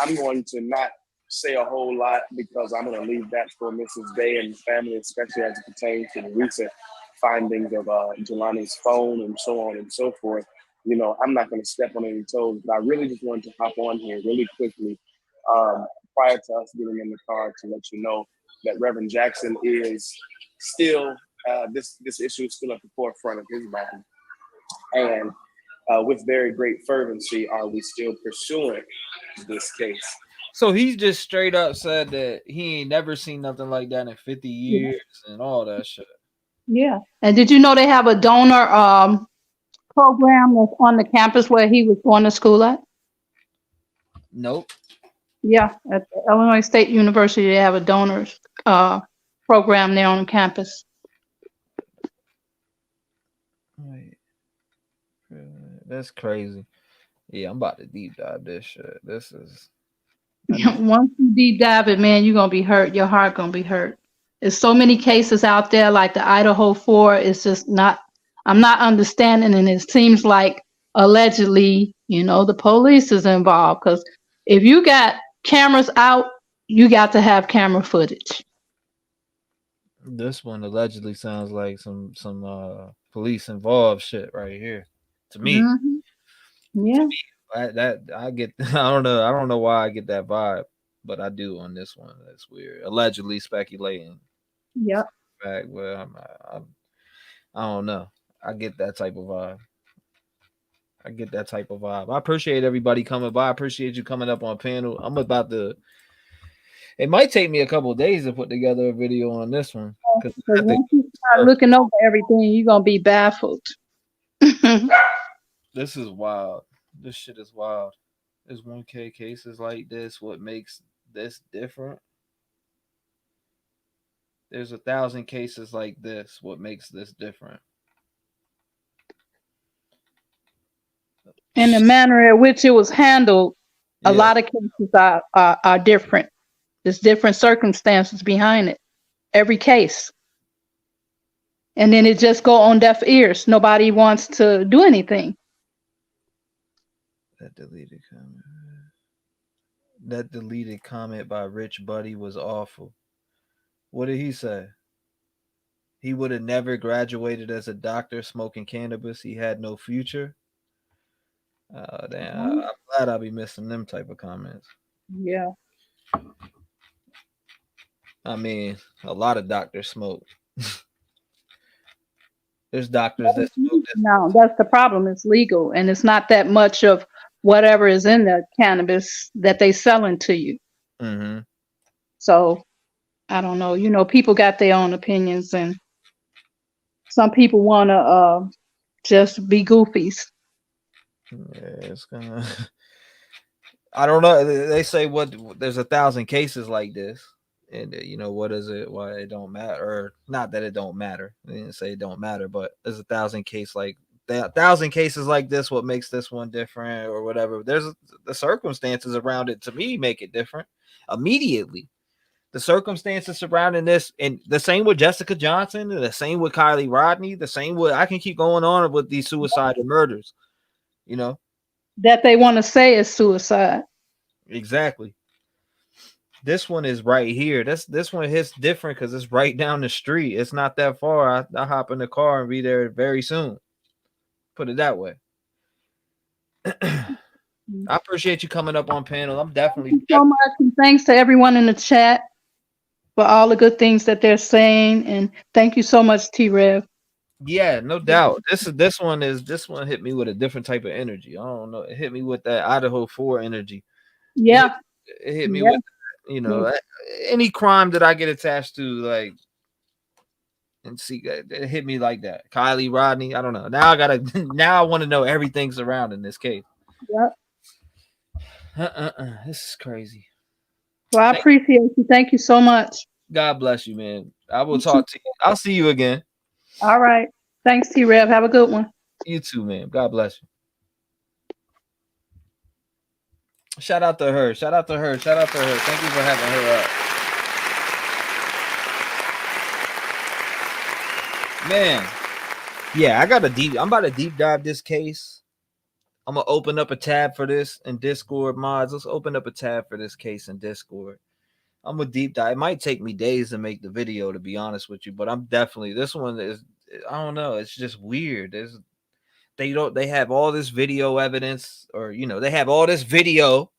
I'm going to not say a whole lot because I'm going to leave that for Mrs. Day and the family, especially as it pertains to the recent findings of Jelani's phone and so on and so forth. I'm not going to step on any toes, but I really just wanted to hop on here really quickly prior to us getting in the car to let you know that Reverend Jackson is still, this issue is still at the forefront of his mind. And with very great fervency, are we still pursuing this case? So he just straight up said that he ain't never seen nothing like that in 50 years and all that shit. Yeah. And did you know they have a donor program that's on the campus where he was going to school at? Nope. Yeah, at the Illinois State University, they have a donors program there on campus. Wait. That's crazy. Yeah, I'm about to deep dive this shit. This is Once you deep dive it, man, you're gonna be hurt. Your heart gonna be hurt. There's so many cases out there, like the Idaho 4. It's just not. I'm not understanding, and it seems like allegedly, the police is involved. Because if you got cameras out, you got to have camera footage. this one allegedly sounds like some police involved shit right here. To me. Yeah. I get I don't know why I get that vibe, but I do on this one. That's weird. Allegedly speculating. Yep. Fact, well, I don't know. I get that type of vibe. I appreciate everybody coming by. I appreciate you coming up on panel. I'm about to. It might take me a couple of days to put together a video on this one. Because once you start looking over everything, you're gonna be baffled. This is wild. This shit is wild. There's 1K cases like this. What makes this different? There's 1,000 cases like this. What makes this different? And the manner in which it was handled, a lot of cases are different. There's different circumstances behind it. Every case. And then it just go on deaf ears. Nobody wants to do anything. That deleted comment by Rich Buddy was awful. What did he say? He would have never graduated as a doctor smoking cannabis. He had no future. Damn, I'm glad I'll be missing them type of comments. Yeah. I mean, a lot of doctors smoke. There's doctors that smoke. No, that's the problem. It's legal, and it's not that much of whatever is in the cannabis that they selling to you. Mm-hmm. So I don't know. You know, people got their own opinions, and some people want to just be goofies. Yeah, it's gonna. I don't know. They say there's 1,000 cases like this, and you know what is it? Why it don't matter? Or not that it don't matter. They didn't say it don't matter, but there's 1,000 cases like that. 1,000 cases like this. What makes this one different, or whatever? There's the circumstances around it. To me, make it different immediately. The circumstances surrounding this, and the same with Jessica Johnson, and the same with Kylie Rodney, the same with I can keep going on with these suicide and murders. You know that they want to say is suicide. Exactly. This one is right here. This one hits different because it's right down the street. It's not that far. I hop in the car and be there very soon. Put it that way. I appreciate you coming up on panel. I'm definitely. Thank you so much, and thanks to everyone in the chat for all the good things that they're saying, and thank you so much, T-REV. Yeah, no doubt. This one hit me with a different type of energy. I don't know. It hit me with that Idaho 4 energy. Yeah. It hit me with, you know, any crime that I get attached to, like, and see, it hit me like that. Kylie Rodney, I don't know. Now I want to know everything surrounding this case. Yep. This is crazy. Well, I appreciate you. Thank you so much. God bless you, man. I will talk to you. I'll see you again. All right. Thanks, T-REV. Have a good one. You too, man. God bless you. Shout out to her. Shout out to her. Shout out to her. Thank you for having her up. Man. Yeah, I'm about to deep dive this case. I'm gonna open up a tab for this in Discord mods. Let's open up a tab for this case in Discord. I'm a deep dive. It might take me days to make the video, to be honest with you, but I'm definitely, this one is, I don't know, it's just weird. They have all this video evidence, or you know, they have all this video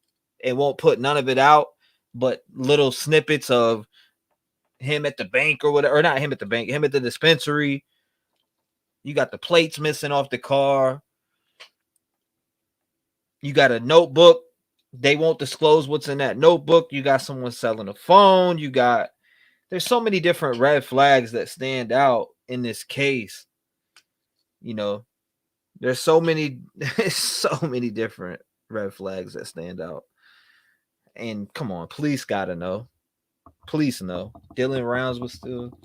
and won't put none of it out, but little snippets of him at the bank or whatever, or not him at the bank, him at the dispensary. You got the plates missing off the car. You got a notebook. They won't disclose what's in that notebook. You got someone selling a phone. There's so many different red flags that stand out in this case. You know, there's so many different red flags that stand out. And come on, police gotta know. Police know. Dylan Rounds would still.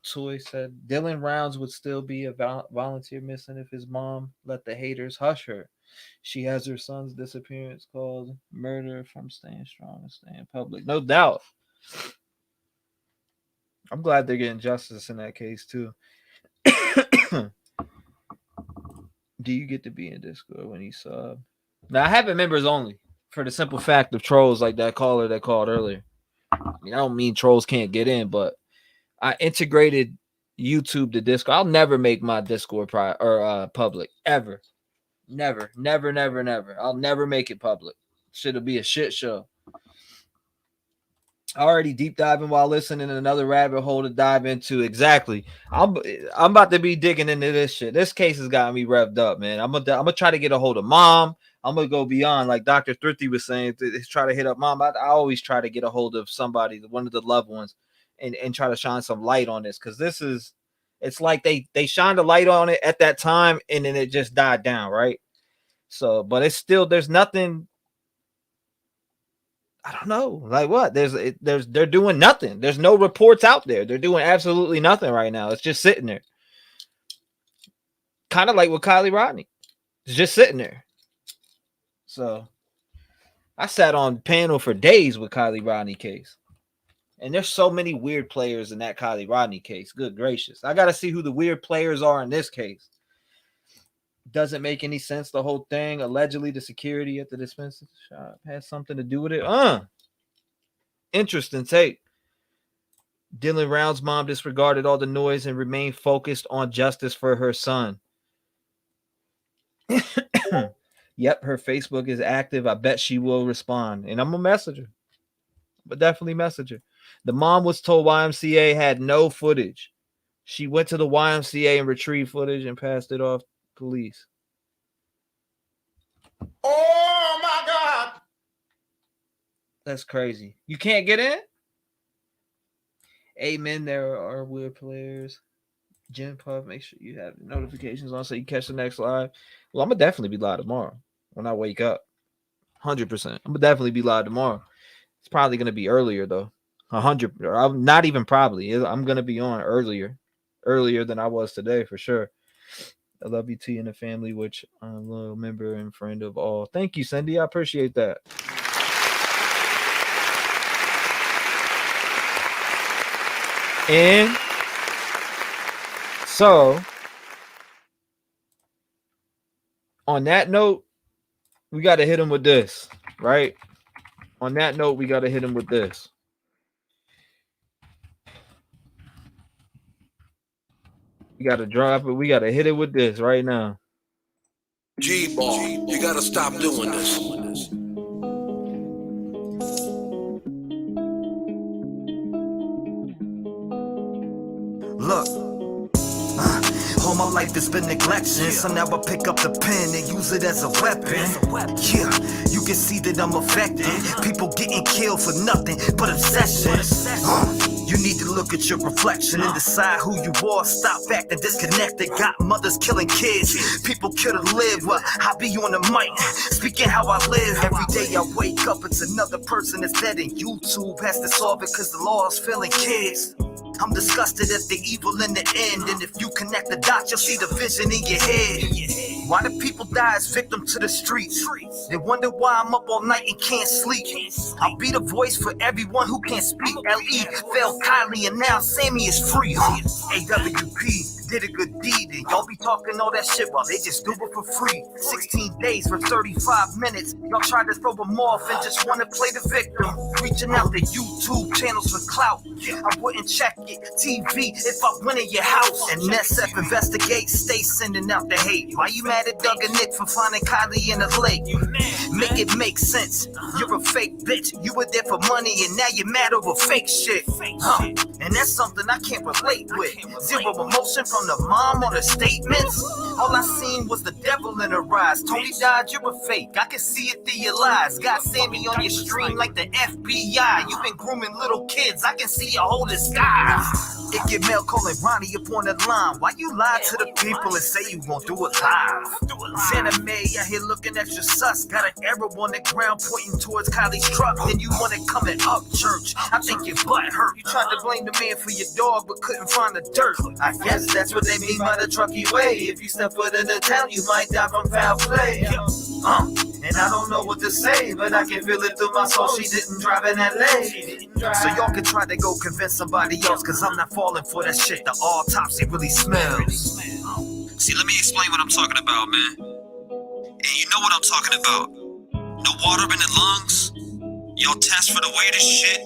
Soy said Dylan Rounds would still be a volunteer missing if his mom let the haters hush her. She has her son's disappearance called murder from staying strong and staying public. No doubt. I'm glad they're getting justice in that case too. Do you get to be in Discord when he sub? Now I have it members only for the simple fact of trolls like that caller that called earlier. I mean, I don't mean trolls can't get in, but I integrated YouTube to Discord. I'll never make my Discord public ever. Never. I'll never make it public. Shit'll be a shit show. Already deep diving while listening, another rabbit hole to dive into. Exactly. I'm about to be digging into this shit. This case has got me revved up, man. I'm gonna try to get a hold of mom. I'm gonna go beyond, like Dr. Thrifty was saying, to try to hit up mom. I always try to get a hold of somebody, one of the loved ones, and try to shine some light on this, because it's like they shined a light on it at that time and then it just died down, right? So, but it's still, there's nothing. I don't know, like what? They're doing nothing. There's no reports out there. They're doing absolutely nothing right now. It's just sitting there, kind of like with Kylie Rodney. It's just sitting there. So I sat on panel for days with Kylie Rodney case. And there's so many weird players in that Kylie Rodney case. Good gracious. I got to see who the weird players are in this case. Doesn't make any sense, the whole thing. Allegedly, the security at the dispensary shop has something to do with it. Interesting take. Dylan Round's mom disregarded all the noise and remained focused on justice for her son. Yep, her Facebook is active. I bet she will respond. And I'm going to message her. But definitely message her. The mom was told YMCA had no footage. She went to the YMCA and retrieved footage and passed it off to police. Oh my God. That's crazy. You can't get in? Amen. There are weird players. Jim Puff, make sure you have notifications on so you catch the next live. Well, I'm going to definitely be live tomorrow when I wake up. 100%. I'm going to definitely be live tomorrow. It's probably going to be earlier, though. 100. I'm not even probably. I'm going to be on earlier than I was today for sure. I love you, T, and the family, which I'm a loyal member and friend of all. Thank you, Cindy. I appreciate that. And so, on that note, we got to hit him with this, right? On that note, we got to hit him with this. We got to drop it. We got to hit it with this right now. G-Ball, you got to stop doing this. Look, all my life has been neglected, so now I pick up the pen and use it as a weapon. Yeah, you can see that I'm affected. People getting killed for nothing but obsessions. You need to look at your reflection and decide who you are. Stop acting disconnected. Got mothers killing kids. People kill to live. Well, I be on the mic, speaking how I live. Every day I wake up, it's another person that's dead, and YouTube has to solve it because the law is failing kids. I'm disgusted at the evil in the end, and if you connect the dots, you'll see the vision in your head. Why do people die as victims to the streets? They wonder why I'm up all night and can't sleep. I'll be the voice for everyone who can't speak. L.E. fell Kylie and now Sammy is free. AWP did a good deed, and y'all be talking all that shit while they just do it for free. 16 days for 35 minutes. Y'all try to throw them off and just want to play the victim. Reaching out to YouTube channels for clout. I wouldn't check it. TV if I went in your house. And SF investigate, stay sending out the hate. Why you mad at Doug and Nick for finding Kylie in the lake? Make it make sense. You're a fake bitch. You were there for money and now you're mad over fake shit. And that's something I can't relate with. Zero emotion from the mom on the statements. All I seen was the devil in her eyes. Tony died, you're a fake. I can see it through your lies. Got Sammy on your stream like the FBI. You've been grooming little kids. I can see your whole disguise. It get mail calling Ronnie up on the line. Why you lie to the people and say you gon' do it live? Santa May out here looking extra sus. Got an arrow on the ground pointing towards Kylie's truck. Then you wanna come and up church. I think your butt hurt. You tried to blame the man for your dog but couldn't find the dirt. I guess that's what they mean by the trucky way. If you step foot in the town, you might die from foul play. And I don't know what to say, but I can feel it through my soul. She didn't drive in LA. So y'all can try to go convince somebody else, cause I'm not falling for that shit. The autopsy really smells. See, let me explain what I'm talking about, man. And you know what I'm talking about. No water in the lungs. Y'all test for the weirdest shit.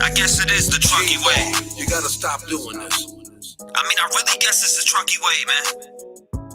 I guess it is the trucky way. You gotta stop doing this. I mean, I really guess it's the trucky way, man.